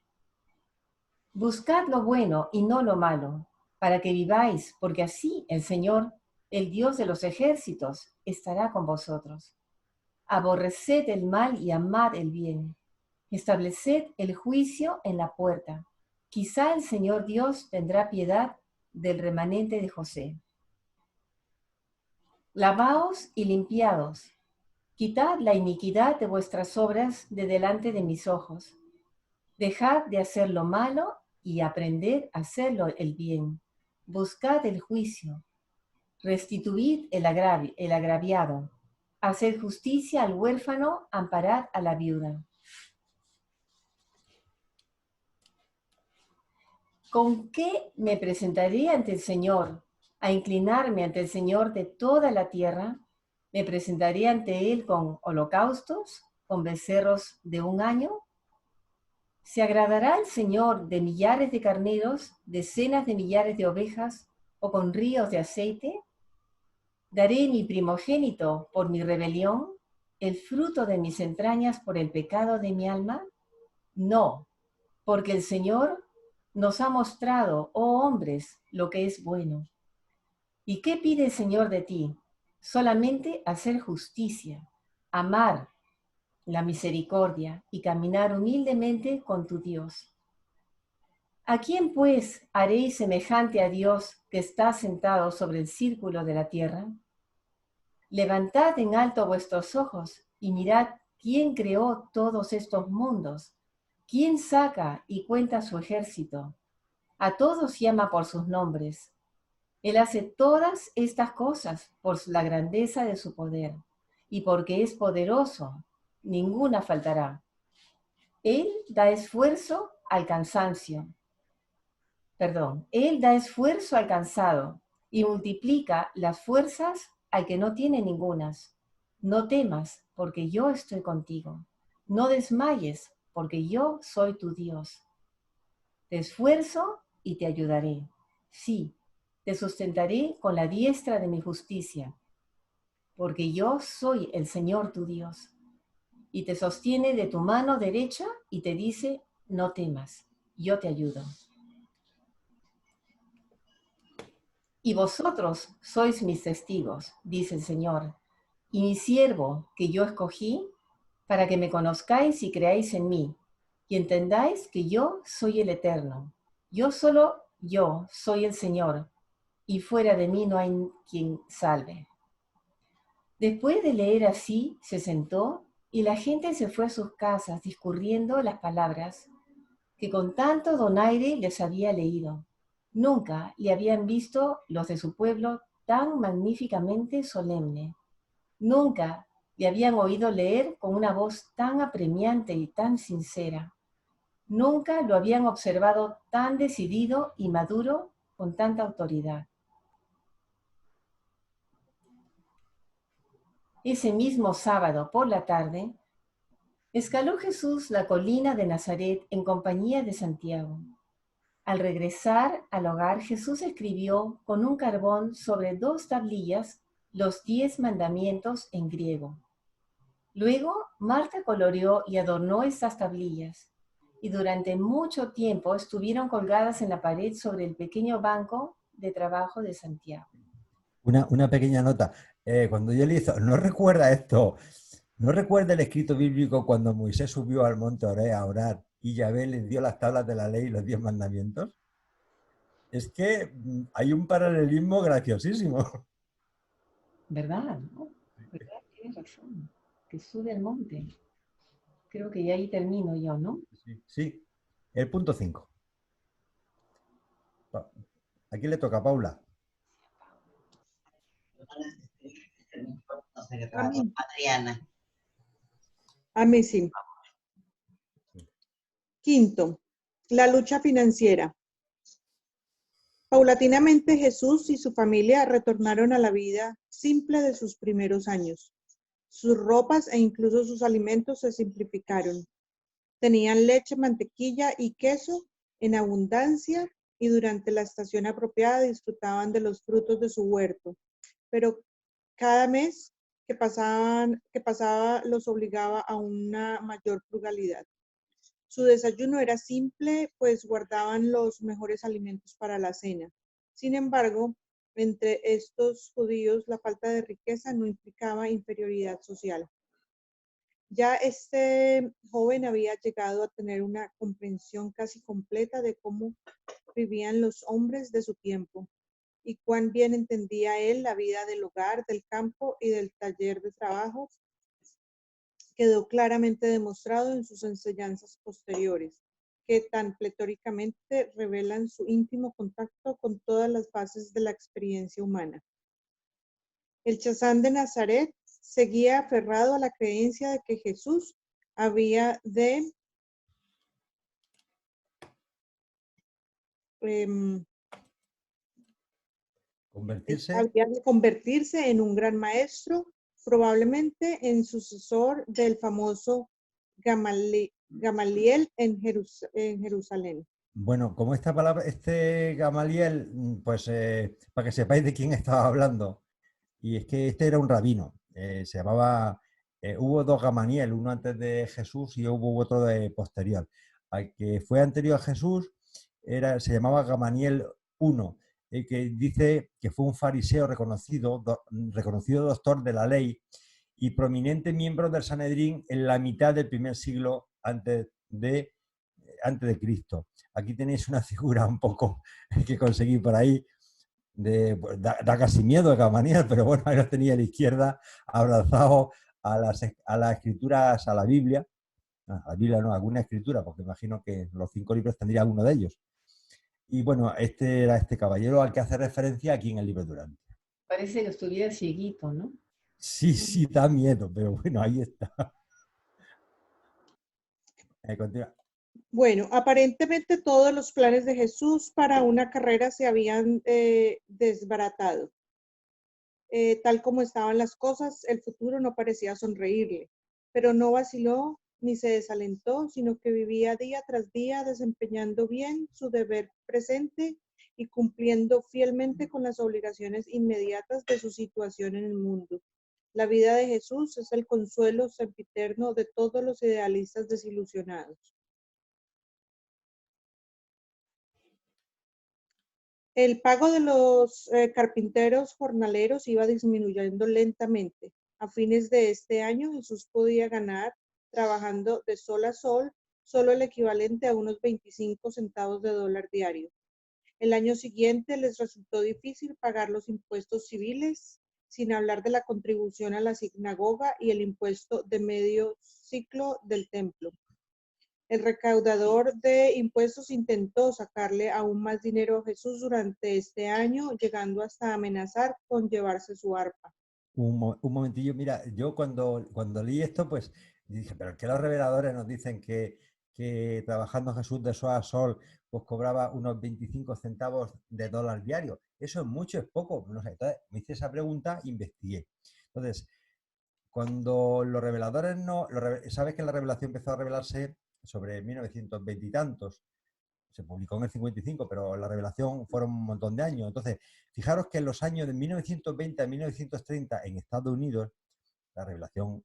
[SPEAKER 17] Buscad lo bueno y no lo malo, para que viváis, porque así el Señor, el Dios de los ejércitos, estará con vosotros. Aborreced el mal y amad el bien. Estableced el juicio en la puerta. Quizá el Señor Dios tendrá piedad del remanente de José. Lavaos y limpiados. Quitad la iniquidad de vuestras obras de delante de mis ojos. Dejad de hacer lo malo y aprended a hacerlo el bien. Buscad el juicio. Restituid el agraviado. Haced justicia al huérfano, amparad a la viuda. ¿Con qué me presentaré ante el Señor? A inclinarme ante el Señor de toda la tierra. ¿Me presentaré ante Él con holocaustos, con becerros de 1 año? ¿Se agradará el Señor de millares de carneros, decenas de millares de ovejas, o con ríos de aceite? ¿Daré mi primogénito por mi rebelión, el fruto de mis entrañas por el pecado de mi alma? No, porque el Señor nos ha mostrado, oh hombres, lo que es bueno. ¿Y qué pide el Señor de ti? Solamente hacer justicia, amar la misericordia y caminar humildemente con tu Dios. ¿A quién, pues, haréis semejante a Dios que está sentado sobre el círculo de la tierra? Levantad en alto vuestros ojos y mirad quién creó todos estos mundos, quién saca y cuenta su ejército. A todos llama por sus nombres. Él hace todas estas cosas por la grandeza de su poder, y porque es poderoso, ninguna faltará. Él da esfuerzo al cansancio. Él da esfuerzo al cansado y multiplica las fuerzas al que no tiene ningunas. No temas, porque yo estoy contigo. No desmayes, porque yo soy tu Dios. Te esfuerzo y te ayudaré. Sí, te sustentaré con la diestra de mi justicia, porque yo soy el Señor tu Dios. Y te sostiene de tu mano derecha y te dice, no temas, yo te ayudo. Y vosotros sois mis testigos, dice el Señor, y mi siervo que yo escogí, para que me conozcáis y creáis en mí, y entendáis que yo soy el Eterno. Yo soy el Señor, y fuera de mí no hay quien salve. Después de leer así, se sentó, y la gente se fue a sus casas discurriendo las palabras que con tanto donaire les había leído. Nunca le habían visto los de su pueblo tan magníficamente solemne. Nunca le habían oído leer con una voz tan apremiante y tan sincera. Nunca lo habían observado tan decidido y maduro con tanta autoridad. Ese mismo sábado por la tarde, escaló Jesús la colina de Nazaret en compañía de Santiago. Al regresar al hogar, Jesús escribió con un carbón sobre 2 tablillas los 10 mandamientos en griego. Luego, Marta coloreó y adornó estas tablillas, y durante mucho tiempo estuvieron colgadas en la pared sobre el pequeño banco de trabajo de Santiago.
[SPEAKER 2] Una pequeña nota. Cuando yo le hizo, ¿no recuerda esto? ¿No recuerda el escrito bíblico cuando Moisés subió al monte Oré a orar y Yahvé les dio las tablas de la ley y los 10 mandamientos? Es que hay un paralelismo graciosísimo.
[SPEAKER 17] ¿Verdad? ¿No? ¿Verdad? Tienes razón. Que sube al monte. Creo que ya ahí termino yo, ¿no?
[SPEAKER 2] Sí. El punto 5. Aquí le toca a Paula.
[SPEAKER 1] Adriana.
[SPEAKER 10] A mí sí. Quinto, la lucha financiera. Paulatinamente Jesús y su familia retornaron a la vida simple de sus primeros años. Sus ropas e incluso sus alimentos se simplificaron. Tenían leche, mantequilla y queso en abundancia y durante la estación apropiada disfrutaban de los frutos de su huerto. Pero cada mes que pasaba los obligaba a una mayor frugalidad. Su desayuno era simple, pues guardaban los mejores alimentos para la cena. Sin embargo, entre estos judíos, la falta de riqueza no implicaba inferioridad social. Ya este joven había llegado a tener una comprensión casi completa de cómo vivían los hombres de su tiempo y cuán bien entendía él la vida del hogar, del campo y del taller de trabajo quedó claramente demostrado en sus enseñanzas posteriores, que tan pletóricamente revelan su íntimo contacto con todas las fases de la experiencia humana. El Chazán de Nazaret seguía aferrado a la creencia de que Jesús había de convertirse en un gran maestro, probablemente en sucesor del famoso Gamaliel en Jerusalén.
[SPEAKER 2] Bueno, como esta palabra, este Gamaliel, pues para que sepáis de quién estaba hablando, y es que este era un rabino, se llamaba, hubo dos Gamaliel, uno antes de Jesús y hubo otro de posterior. Al que fue anterior a Jesús se llamaba Gamaliel I, que dice que fue un fariseo reconocido doctor de la ley y prominente miembro del Sanedrín en la mitad del primer siglo antes de Cristo. Aquí tenéis una figura un poco que conseguí por ahí, pues, da casi miedo a Gamaliel, pero bueno, ahí lo tenía a la izquierda, abrazado a las escrituras, a la Biblia no, alguna escritura, porque imagino que los 5 libros tendría alguno de ellos. Y bueno, este era este caballero al que hace referencia aquí en el libro Durante.
[SPEAKER 17] Parece que estuviera cieguito, ¿no?
[SPEAKER 2] Sí, da miedo, pero bueno, ahí está. Continúa.
[SPEAKER 10] Bueno, aparentemente todos los planes de Jesús para una carrera se habían desbaratado. Tal como estaban las cosas, el futuro no parecía sonreírle, pero no vaciló ni se desalentó, sino que vivía día tras día desempeñando bien su deber presente y cumpliendo fielmente con las obligaciones inmediatas de su situación en el mundo. La vida de Jesús es el consuelo sempiterno de todos los idealistas desilusionados. El pago de los carpinteros jornaleros iba disminuyendo lentamente. A fines de este año, Jesús podía ganar, trabajando de sol a sol, solo el equivalente a unos 25 centavos de dólar diario. El año siguiente les resultó difícil pagar los impuestos civiles, sin hablar de la contribución a la sinagoga y el impuesto de medio ciclo del templo. El recaudador de impuestos intentó sacarle aún más dinero a Jesús durante este año, llegando hasta amenazar con llevarse su arpa.
[SPEAKER 2] Un momentillo, mira, yo cuando leí esto, pues dije, pero ¿qué los reveladores nos dicen que trabajando Jesús de sol a sol, pues cobraba unos 25 centavos de dólar diario? Eso es mucho, es poco, no sé. Entonces me hice esa pregunta, investigué. Entonces, cuando los reveladores sabes que la revelación empezó a revelarse sobre 1920 y tantos, se publicó en el 55, pero la revelación fueron un montón de años. Entonces, fijaros que en los años de 1920 a 1930 en Estados Unidos, la revelación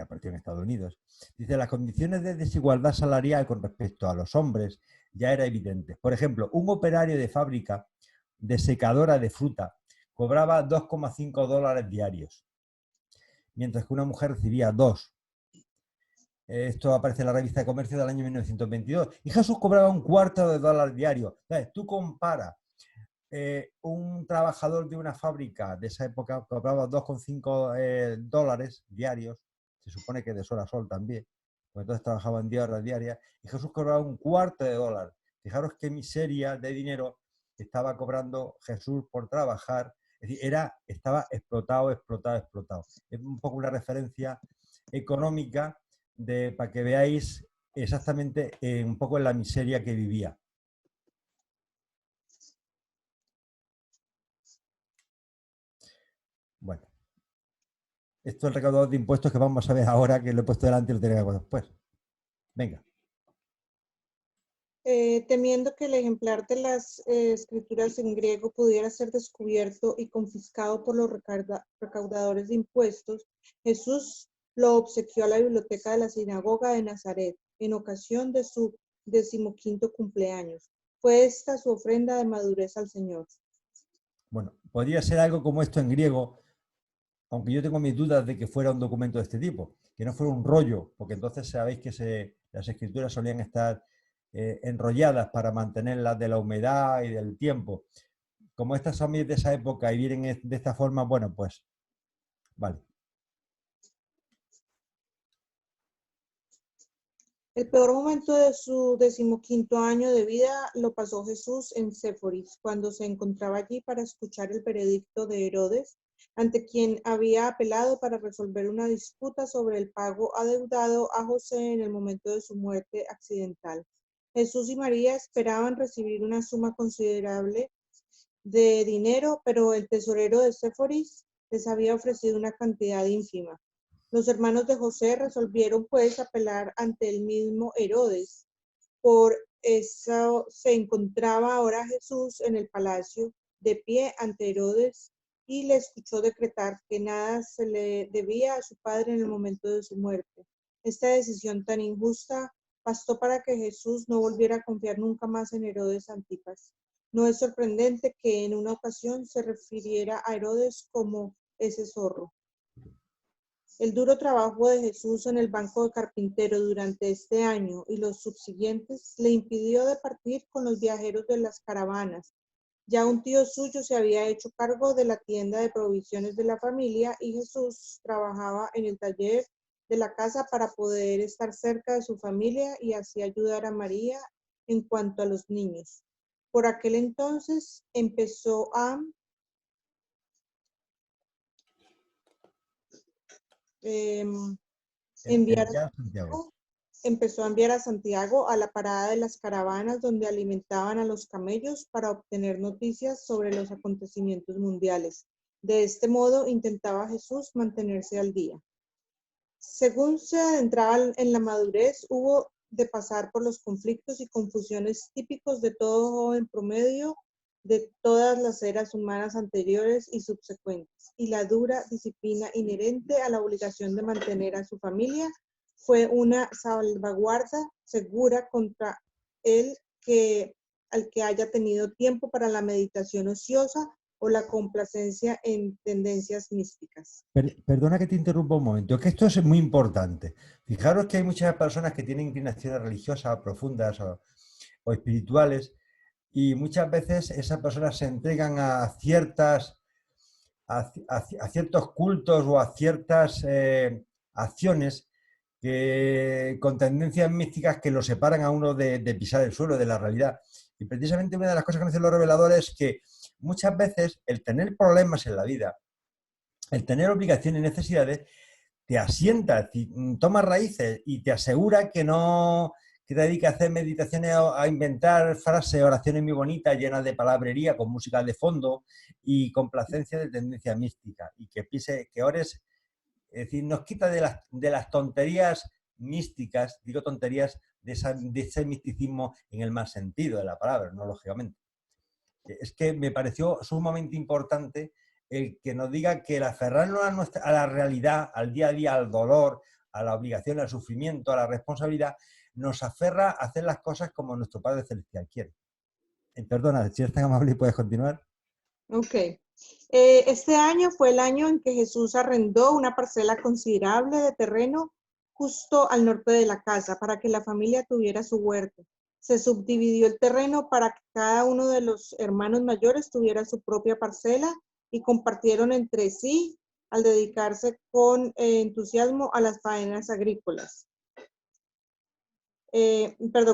[SPEAKER 2] apareció en Estados Unidos, dice, las condiciones de desigualdad salarial con respecto a los hombres ya era evidente. Por ejemplo, un operario de fábrica de secadora de fruta cobraba 2,5 dólares diarios, mientras que una mujer recibía 2. Esto aparece en la revista de comercio del año 1922. Y Jesús cobraba $0,25 diario. Entonces, tú comparas un trabajador de una fábrica de esa época cobraba 2,5 dólares diarios. Se supone que de sol a sol también. Pues entonces trabajaban 10 horas diarias. Y Jesús cobraba $0,25. Fijaros qué miseria de dinero estaba cobrando Jesús por trabajar. Es decir, estaba explotado. Es un poco una referencia económica para que veáis exactamente un poco en la miseria que vivía. Bueno, esto es el recaudador de impuestos que vamos a ver ahora, que lo he puesto delante y lo tengo después. Venga.
[SPEAKER 10] Temiendo que el ejemplar de las escrituras en griego pudiera ser descubierto y confiscado por los recaudadores de impuestos, Jesús lo obsequió a la biblioteca de la sinagoga de Nazaret en ocasión de su 15º cumpleaños. Fue esta su ofrenda de madurez al Señor. Bueno,
[SPEAKER 2] podría ser algo como esto en griego, aunque yo tengo mis dudas de que fuera un documento de este tipo, que no fuera un rollo, porque entonces sabéis que las escrituras solían estar enrolladas para mantenerlas de la humedad y del tiempo. Como estas son de esa época y vienen de esta forma, bueno, pues vale.
[SPEAKER 10] El peor momento de su 15º año de vida lo pasó Jesús en Séforis, cuando se encontraba allí para escuchar el veredicto de Herodes, ante quien había apelado para resolver una disputa sobre el pago adeudado a José en el momento de su muerte accidental. Jesús y María esperaban recibir una suma considerable de dinero, pero el tesorero de Séforis les había ofrecido una cantidad ínfima. Los hermanos de José resolvieron pues apelar ante el mismo Herodes. Por eso se encontraba ahora Jesús en el palacio, de pie ante Herodes, y le escuchó decretar que nada se le debía a su padre en el momento de su muerte. Esta decisión tan injusta bastó para que Jesús no volviera a confiar nunca más en Herodes Antipas. No es sorprendente que en una ocasión se refiriera a Herodes como ese zorro. El duro trabajo de Jesús en el banco de carpintero durante este año y los subsiguientes le impidió de partir con los viajeros de las caravanas. Ya un tío suyo se había hecho cargo de la tienda de provisiones de la familia y Jesús trabajaba en el taller de la casa para poder estar cerca de su familia y así ayudar a María en cuanto a los niños. Por aquel entonces empezó a empezó a enviar a Santiago a la parada de las caravanas donde alimentaban a los camellos para obtener noticias sobre los acontecimientos mundiales. De este modo intentaba Jesús mantenerse al día. Según se adentraba en la madurez, hubo de pasar por los conflictos y confusiones típicos de todo joven promedio de todas las eras humanas anteriores y subsecuentes, y la dura disciplina inherente a la obligación de mantener a su familia fue una salvaguarda segura contra al que haya tenido tiempo para la meditación ociosa o la complacencia en tendencias místicas.
[SPEAKER 2] Perdona que te interrumpa un momento, es que esto es muy importante. Fijaros que hay muchas personas que tienen inclinaciones religiosas profundas o espirituales, y muchas veces esas personas se entregan a ciertos cultos o a ciertas acciones con tendencias místicas que lo separan a uno de pisar el suelo, de la realidad. Y precisamente una de las cosas que nos dicen los reveladores es que muchas veces el tener problemas en la vida, el tener obligaciones y necesidades, te asienta, toma raíces y te asegura que no te dediques a hacer meditaciones, a inventar frases, oraciones muy bonitas, llenas de palabrería, con música de fondo y complacencia de tendencia mística. Y que ores, es decir, nos quita de las tonterías místicas, digo tonterías, de ese misticismo en el mal sentido de la palabra, no lógicamente. Es que me pareció sumamente importante el que nos diga que el aferrarnos a la realidad, al día a día, al dolor, a la obligación, al sufrimiento, a la responsabilidad, nos aferra a hacer las cosas como nuestro Padre Celestial quiere. Perdona, si eres tan amable y puedes continuar.
[SPEAKER 10] Ok. Este año fue el año en que Jesús arrendó una parcela considerable de terreno justo al norte de la casa para que la familia tuviera su huerto. Se subdividió el terreno para que cada uno de los hermanos mayores tuviera su propia parcela y compartieron entre sí al dedicarse con entusiasmo a las faenas agrícolas.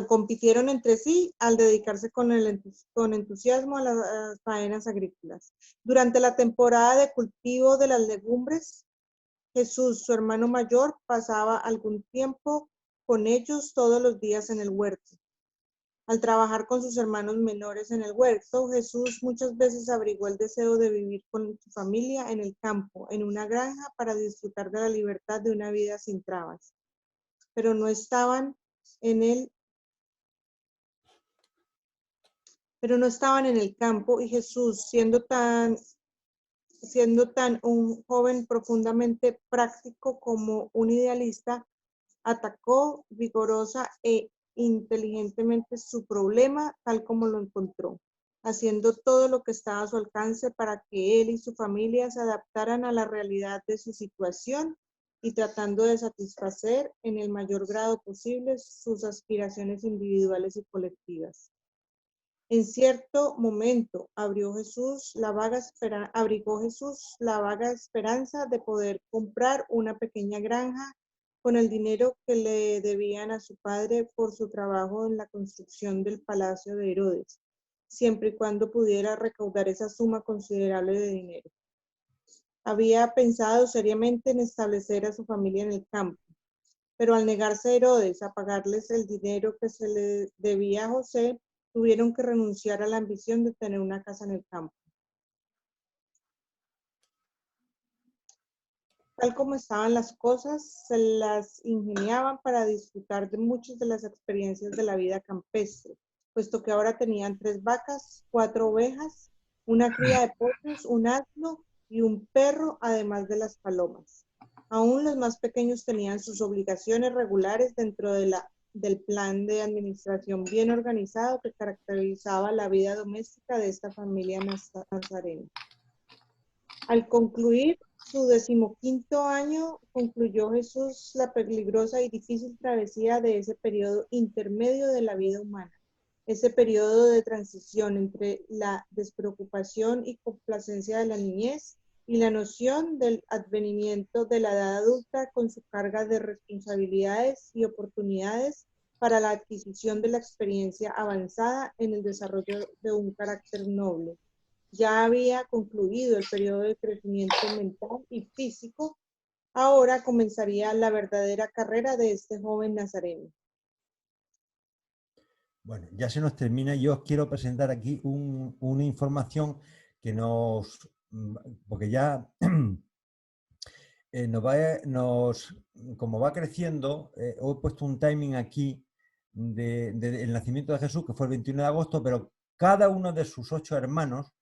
[SPEAKER 10] Compitieron entre sí al dedicarse con entusiasmo a las faenas agrícolas. Durante la temporada de cultivo de las legumbres, Jesús, su hermano mayor, pasaba algún tiempo con ellos todos los días en el huerto. Al trabajar con sus hermanos menores en el huerto, Jesús muchas veces abrigó el deseo de vivir con su familia en el campo, en una granja, para disfrutar de la libertad de una vida sin trabas. Pero no estaban en el campo, y Jesús, siendo tan un joven profundamente práctico como un idealista, atacó vigorosa e inteligentemente su problema tal como lo encontró, haciendo todo lo que estaba a su alcance para que él y su familia se adaptaran a la realidad de su situación y tratando de satisfacer en el mayor grado posible sus aspiraciones individuales y colectivas. En cierto momento abrigó Jesús la vaga esperanza de poder comprar una pequeña granja con el dinero que le debían a su padre por su trabajo en la construcción del palacio de Herodes, siempre y cuando pudiera recaudar esa suma considerable de dinero. Había pensado seriamente en establecer a su familia en el campo, pero al negarse Herodes a pagarles el dinero que se le debía a José, tuvieron que renunciar a la ambición de tener una casa en el campo. Tal como estaban las cosas, se las ingeniaban para disfrutar de muchas de las experiencias de la vida campestre, puesto que ahora tenían 3 vacas, 4 ovejas, una cría de pollos, un asno y un perro, además de las palomas. Aún los más pequeños tenían sus obligaciones regulares dentro del plan de administración bien organizado que caracterizaba la vida doméstica de esta familia nazarena. Al concluir su 15º año, concluyó Jesús la peligrosa y difícil travesía de ese periodo intermedio de la vida humana, ese periodo de transición entre la despreocupación y complacencia de la niñez y la noción del advenimiento de la edad adulta con su carga de responsabilidades y oportunidades para la adquisición de la experiencia avanzada en el desarrollo de un carácter noble. Ya había concluido el periodo de crecimiento mental y físico, ahora comenzaría la verdadera carrera de este joven nazareno.
[SPEAKER 2] Bueno, ya se nos termina. Yo os quiero presentar aquí una información que porque ya como va creciendo, he puesto un timing aquí del nacimiento de Jesús, que fue el 21 de agosto, pero cada uno de sus 8 hermanos,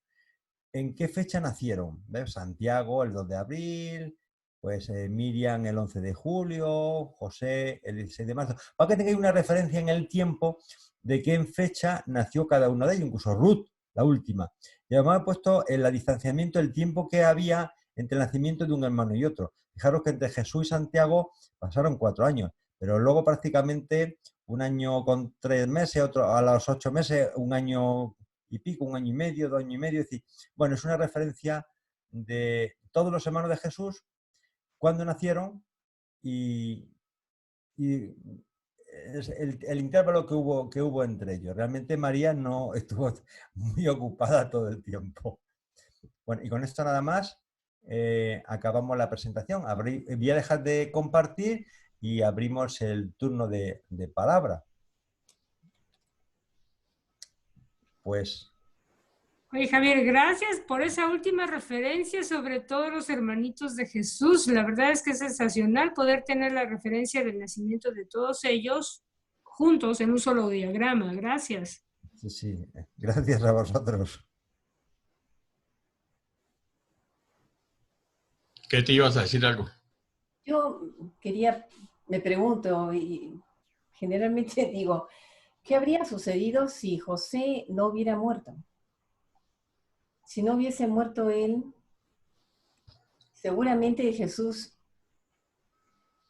[SPEAKER 2] ¿en qué fecha nacieron? ¿Ves? Santiago el 2 de abril, pues Miriam el 11 de julio, José el 16 de marzo. Para que tengáis una referencia en el tiempo de qué fecha nació cada uno de ellos, incluso Ruth, la última. Y además he puesto en el distanciamiento el tiempo que había entre el nacimiento de un hermano y otro. Fijaros que entre Jesús y Santiago pasaron 4 años, pero luego prácticamente 1 año con 3 meses, otro a los 8 meses, 1 año y pico, 1 año y medio, 2 años y medio. Es decir, bueno, es una referencia de todos los hermanos de Jesús, cuándo nacieron y es el intervalo que hubo entre ellos. Realmente María no estuvo muy ocupada todo el tiempo. Bueno, y con esto nada más acabamos la presentación. Voy a dejar de compartir y abrimos el turno de palabra. Pues...
[SPEAKER 4] Oye, Javier, gracias por esa última referencia sobre todos los hermanitos de Jesús. La verdad es que es sensacional poder tener la referencia del nacimiento de todos ellos juntos en un solo diagrama. Gracias.
[SPEAKER 2] Sí, gracias a vosotros.
[SPEAKER 7] ¿Qué te ibas a decir algo?
[SPEAKER 17] Yo me pregunto, y generalmente digo, ¿qué habría sucedido si José no hubiera muerto? Si no hubiese muerto él, seguramente Jesús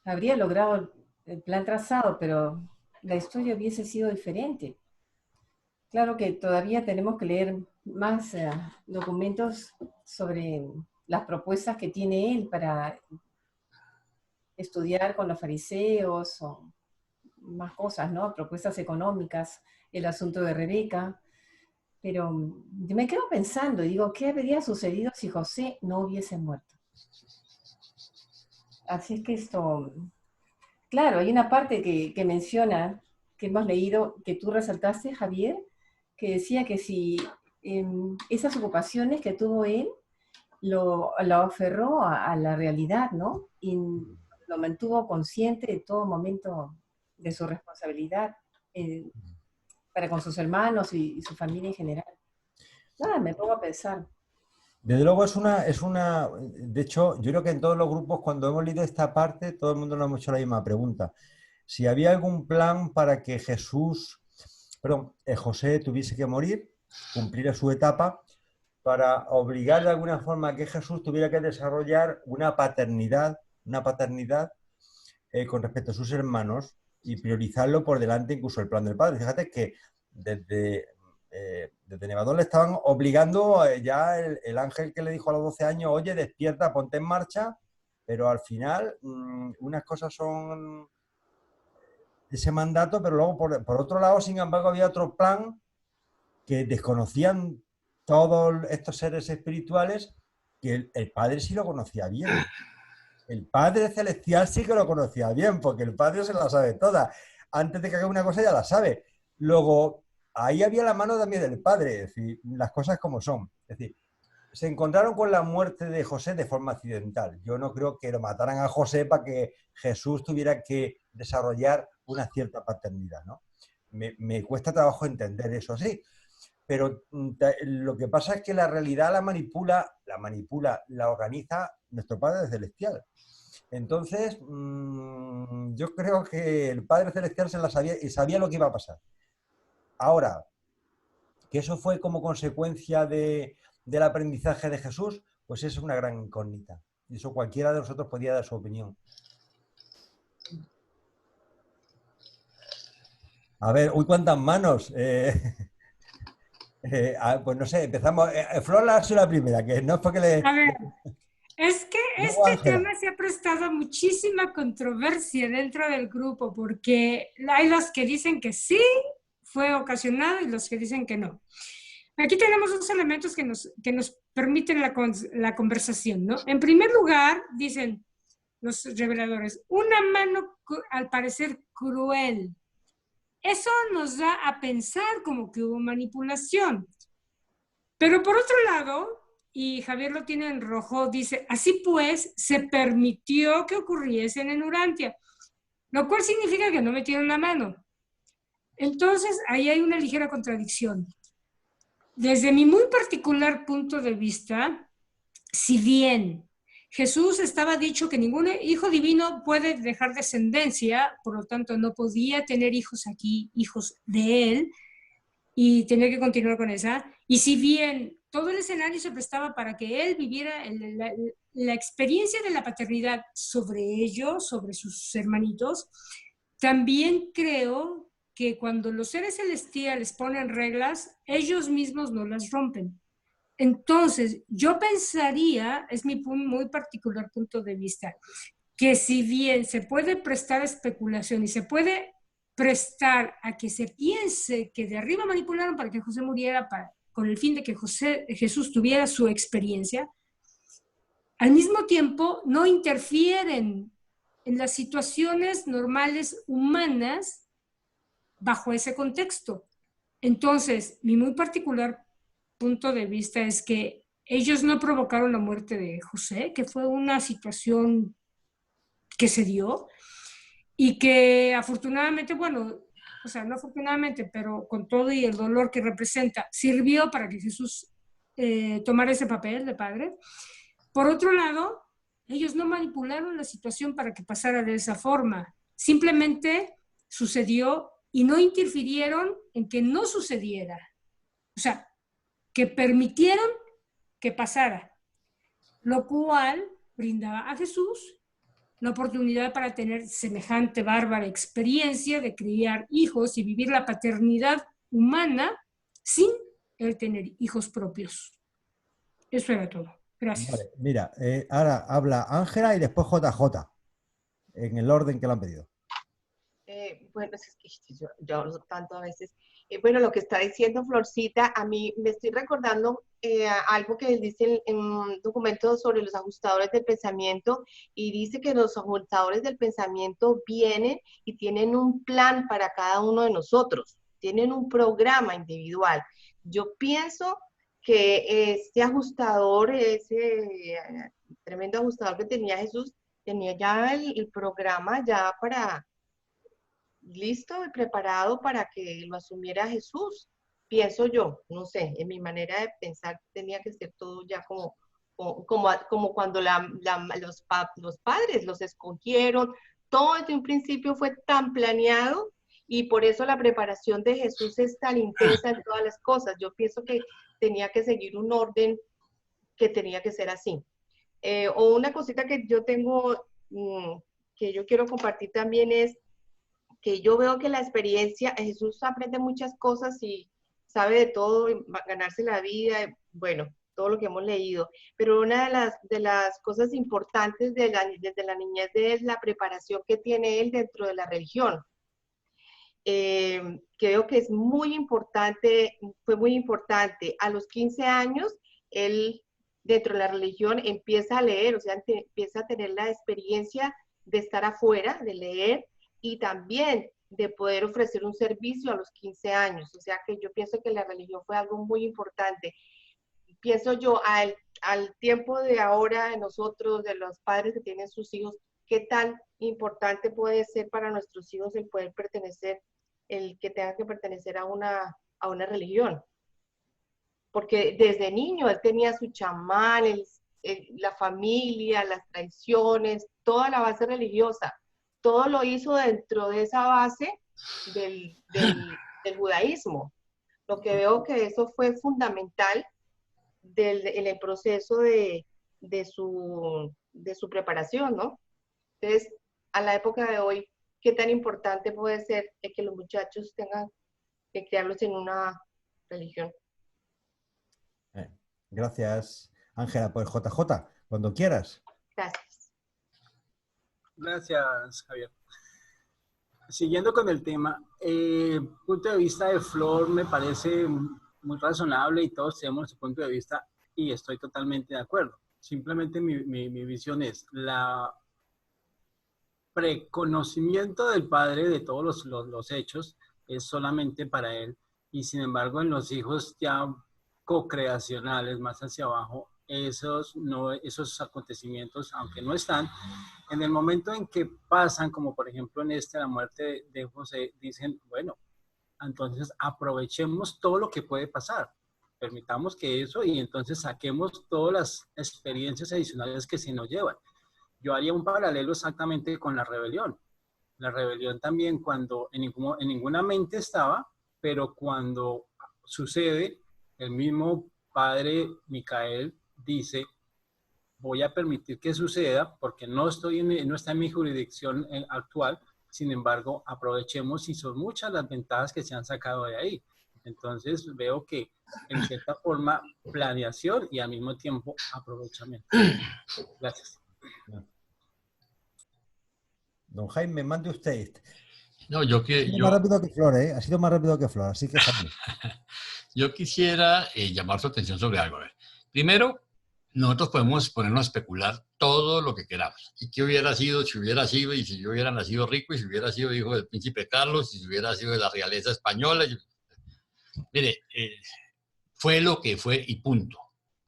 [SPEAKER 17] habría logrado el plan trazado, pero la historia hubiese sido diferente. Claro que todavía tenemos que leer más documentos sobre las propuestas que tiene él para estudiar con los fariseos o más cosas, ¿no? Propuestas económicas, el asunto de Rebeca. Pero me quedo pensando, digo, ¿qué habría sucedido si José no hubiese muerto? Así es que esto, claro, hay una parte que menciona, que hemos leído, que tú resaltaste, Javier, que decía que si esas ocupaciones que tuvo él, lo aferró a la realidad, ¿no? Y lo mantuvo consciente de todo momento de su responsabilidad para con sus hermanos y su familia en general. Nada, me pongo a pensar.
[SPEAKER 2] Desde luego de hecho, yo creo que en todos los grupos, cuando hemos leído esta parte, todo el mundo nos hemos hecho la misma pregunta. Si había algún plan para que José tuviese que morir, cumplir su etapa, para obligar de alguna forma a que Jesús tuviera que desarrollar una paternidad con respecto a sus hermanos y priorizarlo por delante incluso el plan del Padre. Fíjate que desde Nevadón le estaban obligando ya el ángel que le dijo a los 12 años, oye, despierta, ponte en marcha, pero al final unas cosas son ese mandato, pero luego por otro lado, sin embargo, había otro plan que desconocían todos estos seres espirituales, que el Padre sí lo conocía bien. El Padre Celestial sí que lo conocía bien, porque el Padre se la sabe toda. Antes de que haga una cosa ya la sabe. Luego, ahí había la mano también del Padre, es decir, las cosas como son. Es decir, se encontraron con la muerte de José de forma accidental. Yo no creo que lo mataran a José para que Jesús tuviera que desarrollar una cierta paternidad, ¿no? Me cuesta trabajo entender eso, sí. Pero lo que pasa es que la realidad la manipula, la organiza nuestro Padre Celestial. Entonces, yo creo que el Padre Celestial se la sabía y sabía lo que iba a pasar. Ahora, que eso fue como consecuencia del aprendizaje de Jesús, pues es una gran incógnita. Y eso cualquiera de nosotros podía dar su opinión. A ver, uy, cuántas manos. Pues no sé, empezamos. Flor ha sido la primera, que no es porque le...
[SPEAKER 4] A ver, es que
[SPEAKER 2] Luego
[SPEAKER 4] este
[SPEAKER 2] Ángela.
[SPEAKER 4] tema se ha prestado a muchísima controversia dentro del grupo, porque hay los que dicen que sí fue ocasionado y los que dicen que no. Aquí tenemos dos elementos que nos permiten la conversación, ¿no? En primer lugar, dicen los reveladores, una mano al parecer cruel. Eso nos da a pensar como que hubo manipulación. Pero por otro lado, y Javier lo tiene en rojo, dice, así pues, se permitió que ocurriesen en Urantia, lo cual significa que no metieron la mano. Entonces, ahí hay una ligera contradicción. Desde mi muy particular punto de vista, si bien Jesús estaba dicho que ningún hijo divino puede dejar descendencia, por lo tanto no podía tener hijos aquí, hijos de él, y tener que continuar con esa. Y si bien todo el escenario se prestaba para que él viviera la experiencia de la paternidad sobre ellos, sobre sus hermanitos, también creo que cuando los seres celestiales ponen reglas, ellos mismos no las rompen. Entonces, yo pensaría, es mi muy particular punto de vista, que si bien se puede prestar especulación y se puede prestar a que se piense que de arriba manipularon para que José muriera con el fin de que Jesús tuviera su experiencia, al mismo tiempo no interfieren en las situaciones normales humanas bajo ese contexto. Entonces, mi muy particular punto de vista es que ellos no provocaron la muerte de José, que fue una situación que se dio y que afortunadamente, bueno, o sea, no afortunadamente, pero con todo y el dolor que representa, sirvió para que Jesús tomara ese papel de padre. Por otro lado, ellos no manipularon la situación para que pasara de esa forma. Simplemente sucedió y no interfirieron en que no sucediera. O sea, que permitieron que pasara, lo cual brindaba a Jesús la oportunidad para tener semejante bárbara experiencia de criar hijos y vivir la paternidad humana sin él tener hijos propios. Eso era todo. Gracias.
[SPEAKER 2] Vale, mira, ahora habla Ángela y después JJ, en el orden que lo han pedido.
[SPEAKER 8] Bueno, es que yo hablo tanto a veces. Bueno, lo que está diciendo Florcita, a mí me estoy recordando algo que dice en un documento sobre los ajustadores del pensamiento, y dice que los ajustadores del pensamiento vienen y tienen un plan para cada uno de nosotros, tienen un programa individual. Yo pienso que este ajustador, ese tremendo ajustador que tenía Jesús, tenía ya el programa ya listo y preparado para que lo asumiera Jesús, pienso yo, no sé, en mi manera de pensar tenía que ser todo ya como cuando los padres los escogieron, todo desde un principio fue tan planeado, y por eso la preparación de Jesús es tan intensa en todas las cosas. Yo pienso que tenía que seguir un orden que tenía que ser así. O una cosita que yo tengo, que yo quiero compartir también, es que yo veo que la experiencia, Jesús aprende muchas cosas y sabe de todo, ganarse la vida, bueno, todo lo que hemos leído, pero una de las cosas importantes desde la niñez de él es la preparación que tiene él dentro de la religión. Creo que es muy importante, fue muy importante. A los 15 años, él dentro de la religión empieza a leer, o sea, empieza a tener la experiencia de estar afuera, de leer, y también de poder ofrecer un servicio a los 15 años. O sea que yo pienso que la religión fue algo muy importante. Pienso yo, al tiempo de ahora, de nosotros, de los padres que tienen sus hijos, ¿qué tan importante puede ser para nuestros hijos el poder pertenecer, el que tengan que pertenecer a una religión? Porque desde niño él tenía su chamán, la familia, las tradiciones, toda la base religiosa. Todo lo hizo dentro de esa base del judaísmo. Lo que veo que eso fue fundamental en el proceso de su preparación, ¿no? Entonces, a la época de hoy, ¿qué tan importante puede ser que los muchachos tengan que criarlos en una religión?
[SPEAKER 2] Gracias, Ángela. Pues JJ, cuando quieras.
[SPEAKER 8] Gracias.
[SPEAKER 14] Gracias, Javier. Siguiendo con el tema, punto de vista de Flor me parece muy razonable y todos tenemos su punto de vista y estoy totalmente de acuerdo. Simplemente mi visión es la preconocimiento del padre de todos los hechos es solamente para él, y sin embargo en los hijos ya co-creacionales más hacia abajo, esos acontecimientos, aunque no están, en el momento en que pasan, como por ejemplo en la muerte de José, dicen, bueno, entonces aprovechemos todo lo que puede pasar, permitamos que eso, y entonces saquemos todas las experiencias adicionales que se nos llevan. Yo haría un paralelo exactamente con la rebelión. La rebelión también cuando en ninguna mente estaba, pero cuando sucede, el mismo padre Micael dice, voy a permitir que suceda porque no está en mi jurisdicción actual, sin embargo, aprovechemos y son muchas las ventajas que se han sacado de ahí. Entonces veo que en cierta forma planeación y al mismo tiempo aprovechamiento. Gracias.
[SPEAKER 2] Don Jaime, mande usted.
[SPEAKER 7] No,
[SPEAKER 2] Más rápido que Flor, ¿eh? Ha sido más rápido que Flor, así que Jaime.
[SPEAKER 7] Yo quisiera llamar su atención sobre algo. A ver. Primero, nosotros podemos ponernos a especular todo lo que queramos. ¿Y qué hubiera sido si hubiera sido, y si yo hubiera nacido rico, y si hubiera sido hijo del príncipe Carlos, y si hubiera sido de la realeza española? Mire, fue lo que fue y punto.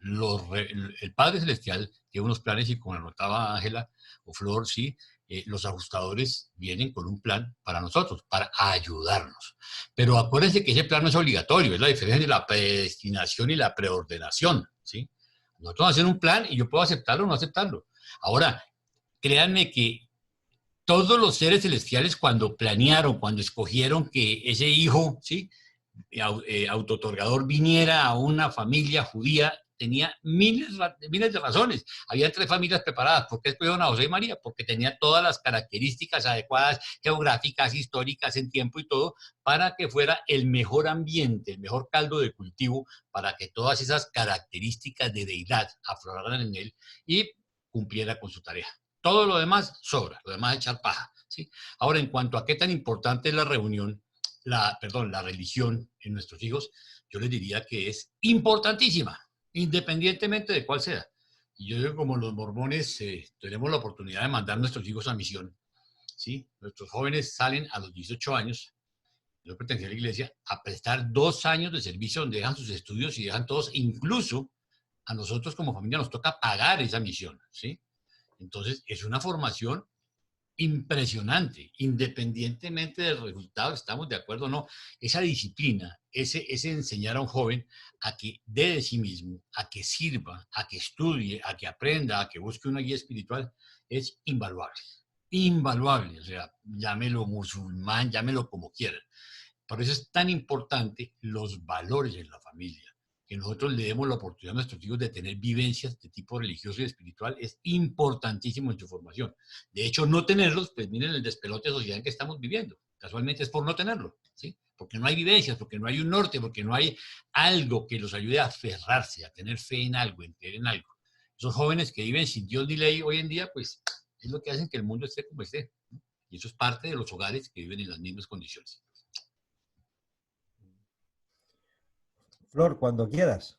[SPEAKER 7] El Padre Celestial tiene unos planes y como anotaba Ángela o Flor, sí, los ajustadores vienen con un plan para nosotros, para ayudarnos. Pero acuérdense que ese plan no es obligatorio, es la diferencia de la predestinación y la preordenación, ¿sí? Nosotros vamos a hacer un plan y yo puedo aceptarlo o no aceptarlo. Ahora, créanme que todos los seres celestiales cuando planearon, cuando escogieron que ese hijo, ¿sí?, autootorgador viniera a una familia judía, tenía miles de razones. Había 3 familias preparadas. ¿Por qué escogieron a José y María? Porque tenía todas las características adecuadas, geográficas, históricas, en tiempo y todo, para que fuera el mejor ambiente, el mejor caldo de cultivo, para que todas esas características de deidad afloraran en él y cumpliera con su tarea. Todo lo demás sobra, lo demás es echar paja, ¿sí? Ahora, en cuanto a qué tan importante es la religión en nuestros hijos, yo les diría que es importantísima, independientemente de cuál sea. Y yo digo, como los mormones tenemos la oportunidad de mandar a nuestros hijos a misión, ¿sí? Nuestros jóvenes salen a los 18 años, yo pertenecía a la iglesia, a prestar 2 años de servicio donde dejan sus estudios y dejan todos, incluso a nosotros como familia nos toca pagar esa misión, ¿sí? Entonces, es una formación impresionante, independientemente del resultado, estamos de acuerdo o no. Esa disciplina, ese enseñar a un joven a que dé de sí mismo, a que sirva, a que estudie, a que aprenda, a que busque una guía espiritual, es invaluable. Invaluable, o sea, llámelo musulmán, llámelo como quieran. Por eso es tan importante los valores en la familia. Que nosotros le demos la oportunidad a nuestros hijos de tener vivencias de tipo religioso y espiritual es importantísimo en su formación. De hecho, no tenerlos, pues miren el despelote social en que estamos viviendo. Casualmente es por no tenerlo, ¿sí? Porque no hay vivencias, porque no hay un norte, porque no hay algo que los ayude a aferrarse, a tener fe en algo, en creer en algo. Esos jóvenes que viven sin Dios ni ley hoy en día, pues es lo que hacen que el mundo esté como esté, ¿no? Y eso es parte de los hogares que viven en las mismas condiciones.
[SPEAKER 2] Flor, cuando quieras.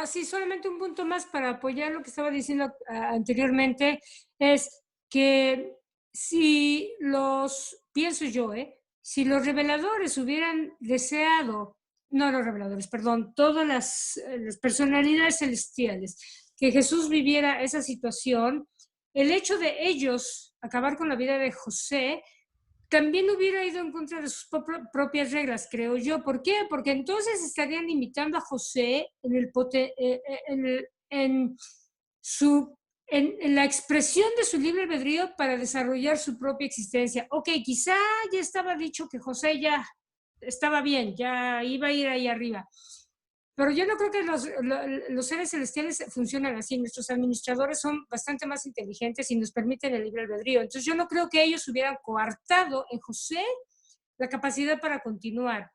[SPEAKER 4] Sí, solamente un punto más para apoyar lo que estaba diciendo anteriormente, es que si pienso yo, si los reveladores hubieran deseado, no los reveladores, perdón, todas las personalidades celestiales, que Jesús viviera esa situación, el hecho de ellos acabar con la vida de José también hubiera ido en contra de sus propias reglas, creo yo. ¿Por qué? Porque entonces estarían limitando a José en la expresión de su libre albedrío para desarrollar su propia existencia. Ok, quizá ya estaba dicho que José ya estaba bien, ya iba a ir ahí arriba. Pero yo no creo que los seres celestiales funcionan así. Nuestros administradores son bastante más inteligentes y nos permiten el libre albedrío. Entonces yo no creo que ellos hubieran coartado en José la capacidad para continuar.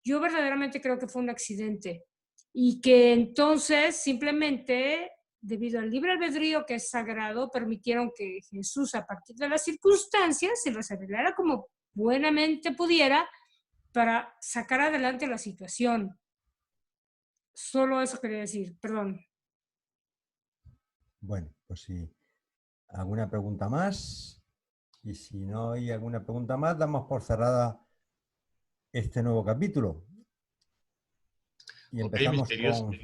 [SPEAKER 4] Yo verdaderamente creo que fue un accidente. Y que entonces simplemente, debido al libre albedrío que es sagrado, permitieron que Jesús, a partir de las circunstancias, se las arreglara como buenamente pudiera para sacar adelante la situación. Solo eso quería decir, perdón.
[SPEAKER 2] Bueno, pues si alguna pregunta más, y si no hay alguna pregunta más, damos por cerrada este nuevo capítulo. Y empezamos con...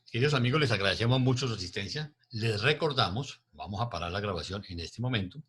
[SPEAKER 7] Queridos amigos, les agradecemos mucho su asistencia. Les recordamos, vamos a parar la grabación en este momento,